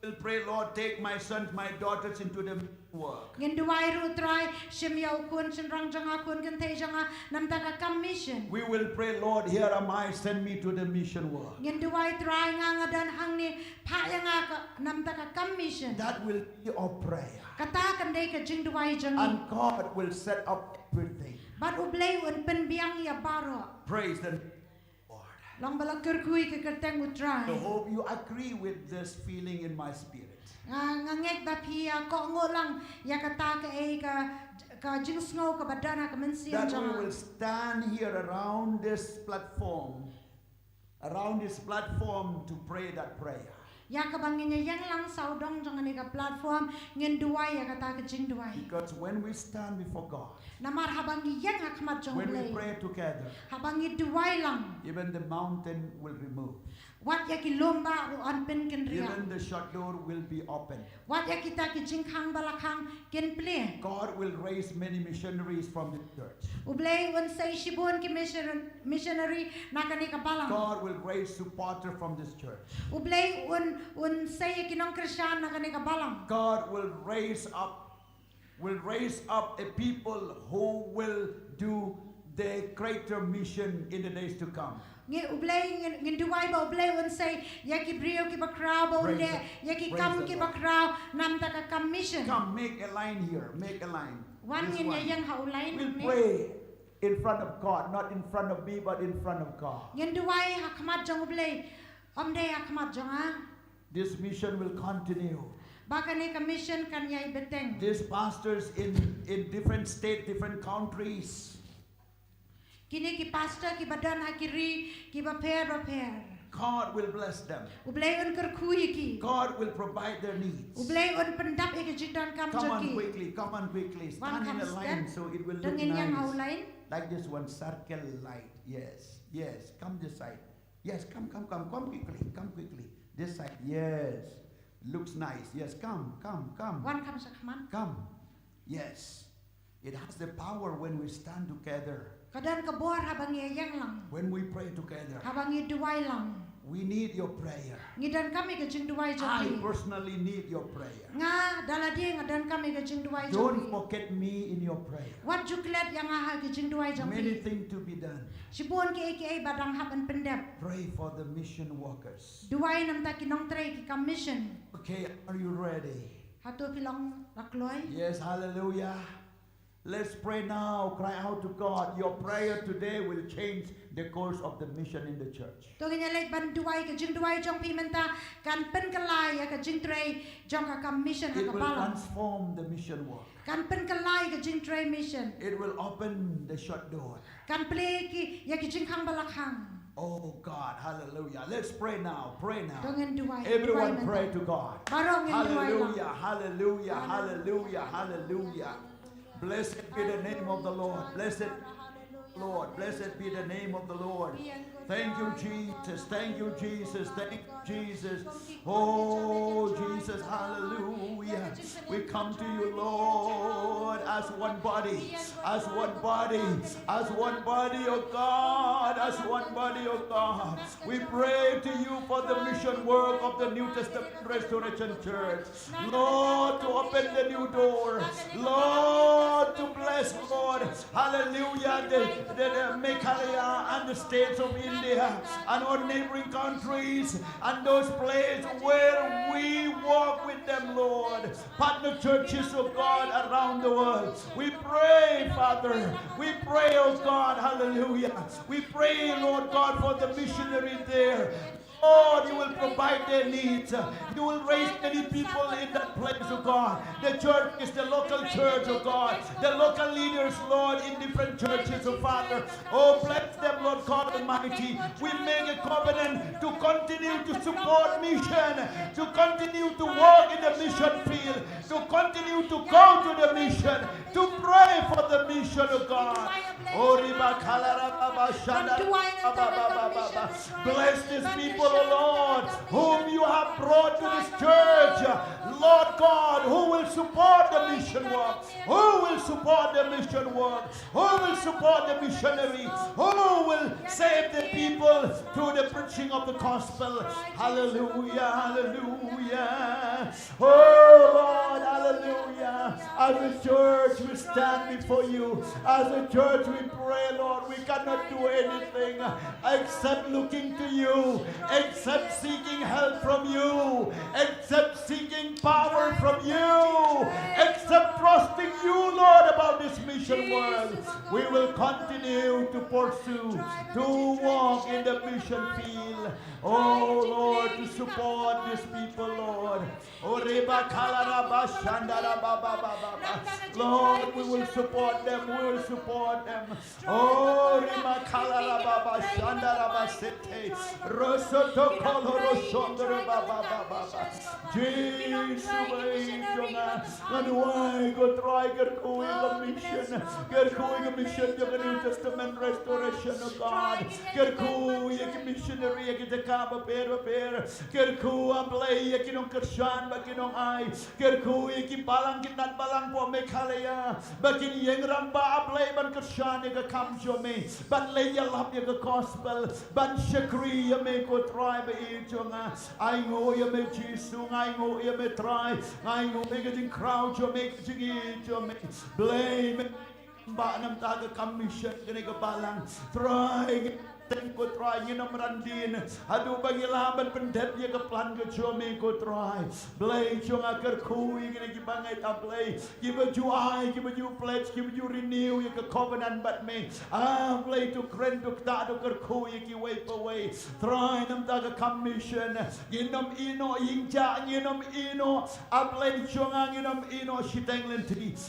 We will pray, Lord, take my sons, my daughters into the work. Ngin duai ru try sim yau kun sin rang janga kun kan thei janga nam ta ka commission. We will pray, Lord, here am I, send me to the mission work. Ngin duai try nga dan hang ni pha ya nga ka nam ta ka commission. That will be our prayer. Kata kan dei ka jing duai jang. And God will set up everything. Ban ublay un pen biang ya baro. Praise the Lord. Long bala kerkui ke kerteng utrai. I hope you agree with this feeling in my spirit. Ngangek ba pia ko ngolang ya kata ka ka jing snow ka badana ka mensian That we jang. will stand here around this platform to pray that prayer. Ya ka bangin yang lang saudong jang ni ka platform ngin duai ya kata ka jing duai. Because when we stand before God, Namar habang yang akmat jang when we blay. pray together, Habang duai lang. even the mountain will remove. Wat ya ki lomba ru an pen ken ria. Even the shut door will be open. Wat ya kita ki jing khang balakang ken play. God will raise many missionaries from the church. Ublay un say shibon ki missionary nakani ka balang. God will raise supporter from this church. Ublay un say ki nong Christian nakani ka balang. God will raise up a people who will do the greater mission in the days to come. Ngi ublay ngin duai ba ublay un say ya ki brio ki ba crowd ba Praise unde the- ya ki praise kam the ki Lord. ba crowd nam ta ka commission. Come, make a line here. Make a line. Wan This ngin ya one. yang ha ulay We'll ni. pray in front of God, not in front of me, but in front of God. Ngin duai ha khamat jang ublay. Omde ha khamat jang ha. This mission will continue. Baka ni commission kan yai beteng. These pastors in different states, different countries, Kini ki pastor ki badan ha kiri ki ba pair. God will bless them. Ublay un kerkui ki. God will provide their needs. Ublay un pendap ik jidan kam Come on jaki. quickly, come on quickly. Stand in a line so it will look Dengan yang ha nice. ulay. Like this one, circle light. Yes, yes. Come this side. Yes, come quickly. This side. Yes. Looks nice. Yes, come. Wan kam sa khaman. Come. Yes. It has the power when we stand together. Kadan kabor habang yang lang. When we pray together. Habang duai lang. We need your prayer. Ngidan kami ka jing duai I jaki. personally need your prayer. Nga daladi ngadan kami ka jing duai Don't jaki. forget me in your prayer. Wat juklet yang ha ka jing duai Many jaki. things to be done. Sibon ki aka badang haban pendap. Pray for the mission workers. Duai nam ta kinong tray ki commission. Okay, are you ready? Hato pilong lakloy. Yes, hallelujah. Let's pray now. Cry out to God. Your prayer today will change the course of the mission in the church. To ginyalek ban duai ka jing duai jong pimenta kan pen kalay ya ka jing tray jong ka commission ha It ka will balang. transform the mission work. Kan pen kalay ka jing tray mission. It will open the shut door. Kan play ki ya ki jing khang balakhang. Oh God, hallelujah. Let's pray now. Pray now. Dongen duai. Everyone duai pray menta. to God. Barong yang duai lang. Hallelujah, hallelujah, hallelujah, hallelujah. Blessed be the name of the Lord. Blessed Lord. Blessed be the name of the Lord. Thank you, Jesus. Thank you, Jesus. Thank you, Jesus. Oh, Jesus. Hallelujah. We come to you, Lord, as one body, as one body, as one body, oh God, as one body, oh God. We pray to you for the mission work of the New Testament Restoration Church. Lord, to open the new door. Lord, to bless, Lord, hallelujah, the Meghalaya and the states of India and our neighboring countries and those places where we walk with them, Lord. Partner churches, oh God, around the world. We pray, Father. We pray, oh God, hallelujah. We pray, Lord God, for the missionary there. Lord, you will provide their needs. You will raise many people in that place, oh God. The church is the local church, oh God. The local leaders, Lord, in different churches, oh Father. Oh, bless them, Lord God Almighty. We make a covenant to continue to support mission, to continue to walk in the mission field, to continue to go to the mission, to pray for the mission, oh God. Bless these people, oh Lord, whom you have brought to this church, Lord God, who will support the mission work, who will support the mission work, who will support the missionary, who will save the people through the preaching of the gospel. Hallelujah, hallelujah. Oh Lord, hallelujah. As a church, we stand before you. As a church, we pray, Lord. We cannot do anything except looking to you, except seeking help from you, except seeking power from you, except trusting you, Lord, about this mission world. We will continue to pursue, to walk in the mission field. Oh Lord, to support these people, Lord. Lord, we will support them. We will support them. Oh, Jesus, and why go try get going a mission? Get going a mission to the New Testament restoration of God. Get going a missionary, get the Kaba pair. Get going a play, get on Kershan, but get on I. Get going, keep balang, get not balang for Meghalaya. But in Yangramba, play, but Kershan, you come to me. But lay your love, you gospel. But Shakri, you may go try, but I know you may Jesus, I know you may try. I know you get in crowd, you make it, blame. Ba nam taga commission kini kabalang try ko try nginam randin adu bagi laban pendet ye ke plan ke jomi ko try blay jong agar kui kini gibangai tablay give you I give you pledge give you renew ye ke covenant but me blay to grand to ta to ker kui ki wipe away try nam taga commission nginam ino ingja nginam ino ablay jong nginam ino shitenglen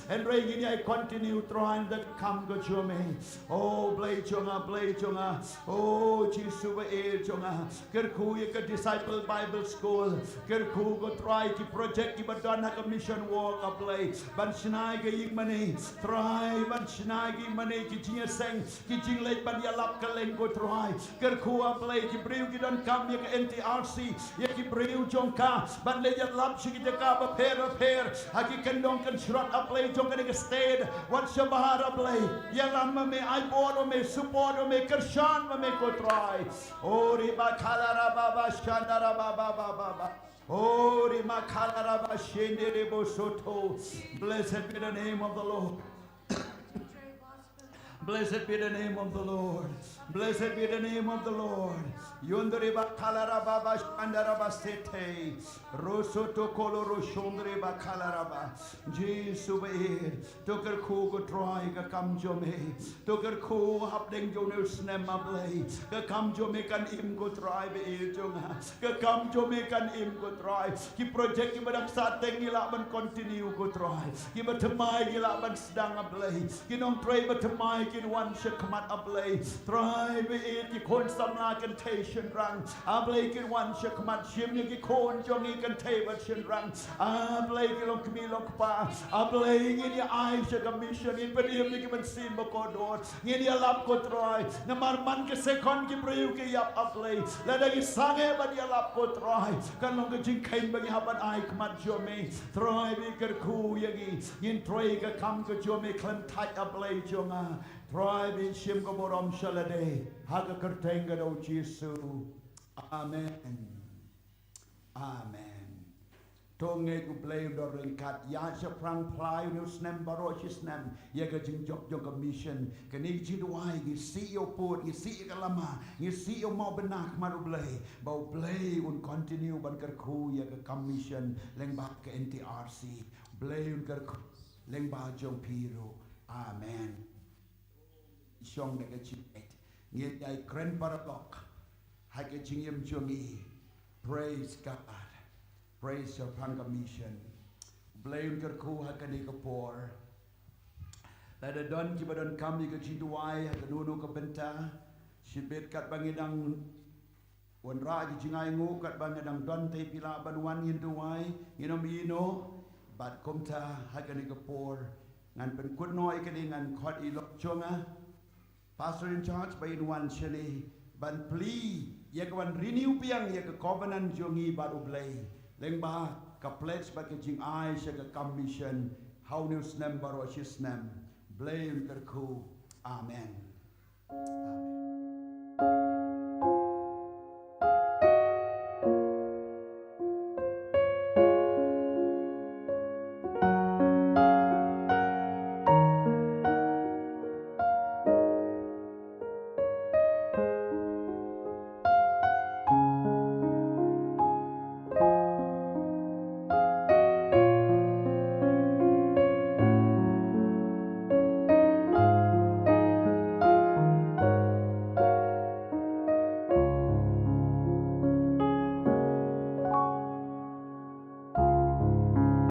and ray gini I continue trying that come go jomi oh blay jonga oh Jesus jonga kerku ye ke disciple Bible school kerku go try ki project ki badana ka mission walk a play ban snai ke ying mani try ban snai ki mani ki jinga seng ki jing late ban ya lap ka leng go try kerku a play ki briu ki don kam ye ke NTRC ye ki briu jonka ban le ya lap shi ki de ka ba pair aki kendong kan shrat a play jonga ke state what shabahara play Yalam me I borrow me support me kershan me ko try. Ori bakalara baba shandara baba. Ori makalara ba shendere bosoto. Blessed be the name of the Lord. Blessed be the name of the Lord. Blessed be the name of the Lord. Yundere bakalara baba shandara ba sete. Rosoto koloro shondre bakalara ba. Jesus be. Toker ko go try ka kam jo me. Toker ko hap deng jo no snem ablay. Ka kam jo me kan im go try be e jonga. Ka kam jo me kan im go try. Ki project ki badak sateng ila ban continue go try. Ki batamai ila ban sedang ablay. Ki nong pray batamai กินวันชะขมัดอับเลยตรายไปเอ็ดกี่คนสำลากันเทชันรังอับเลยกินวันชะขมัดเชียมยังกี่คนจงนี้กันเทบัดเชนรังอับเลยกินลงมีลงป่าอับเลยเงี้ยไอชะกับมิชชันเป็นเอ็มยังกี่มันซีนบกอดอนเงี้ยลับกดรอยน้ำมันก็เซคอนกี่ปริวกี่ยับอับเลยและได้กี่สังเอบัดยาลับกดรอยกันลงกันจิงเข่งบางอย่างบัดไอขมัดจอมีตรอยมีกระคูยังงี้ยินตรอยก็คำก็จอมีคลันทัยอับเลยจงอาตรอยมีชิมก็บรมชลเดฮักกระเทงกระโดดเยซูอาเมนอาเมนทงเงกุเปลย์ดอริงกัดยาจะพรังพลายนิวสแนมบารอชิสแนมยากจึงจบยงกับมิชชั่นกันนี้จิตวายกิซีโอปูดกิซีกันละมากิซีโอมาเป็นนักมาดูเปลย์บ่าวเปลย์อุนคอนติเนียบันกระคูยากกับมิชชั่นเล็งบากับ NTRC เปลย์อุนกระคูเล็งบาจงพีโรอาเมนช่องเด็กจิตเงียบใจเครนปาราล็อกให้กับจิงยมจงอี praise God praise your commission blame your crew hakani kapor la da don ki badon kam ni ka chidwai hakanu no ka benta shibet kat bangidang wan ra ji jingai ngu kat bangidang don te pila banwan yin duai yinom yino bat komta hakani kapor ngan pen kut noi ka ni ngan khot i lok chonga pastor in charge by in one chili ban plea yak wan renew piang yak covenant jongi badu blay leng ba ka pledge ba ke jing ai sha ka commission how new snem baro shi snem blame kerku amen amen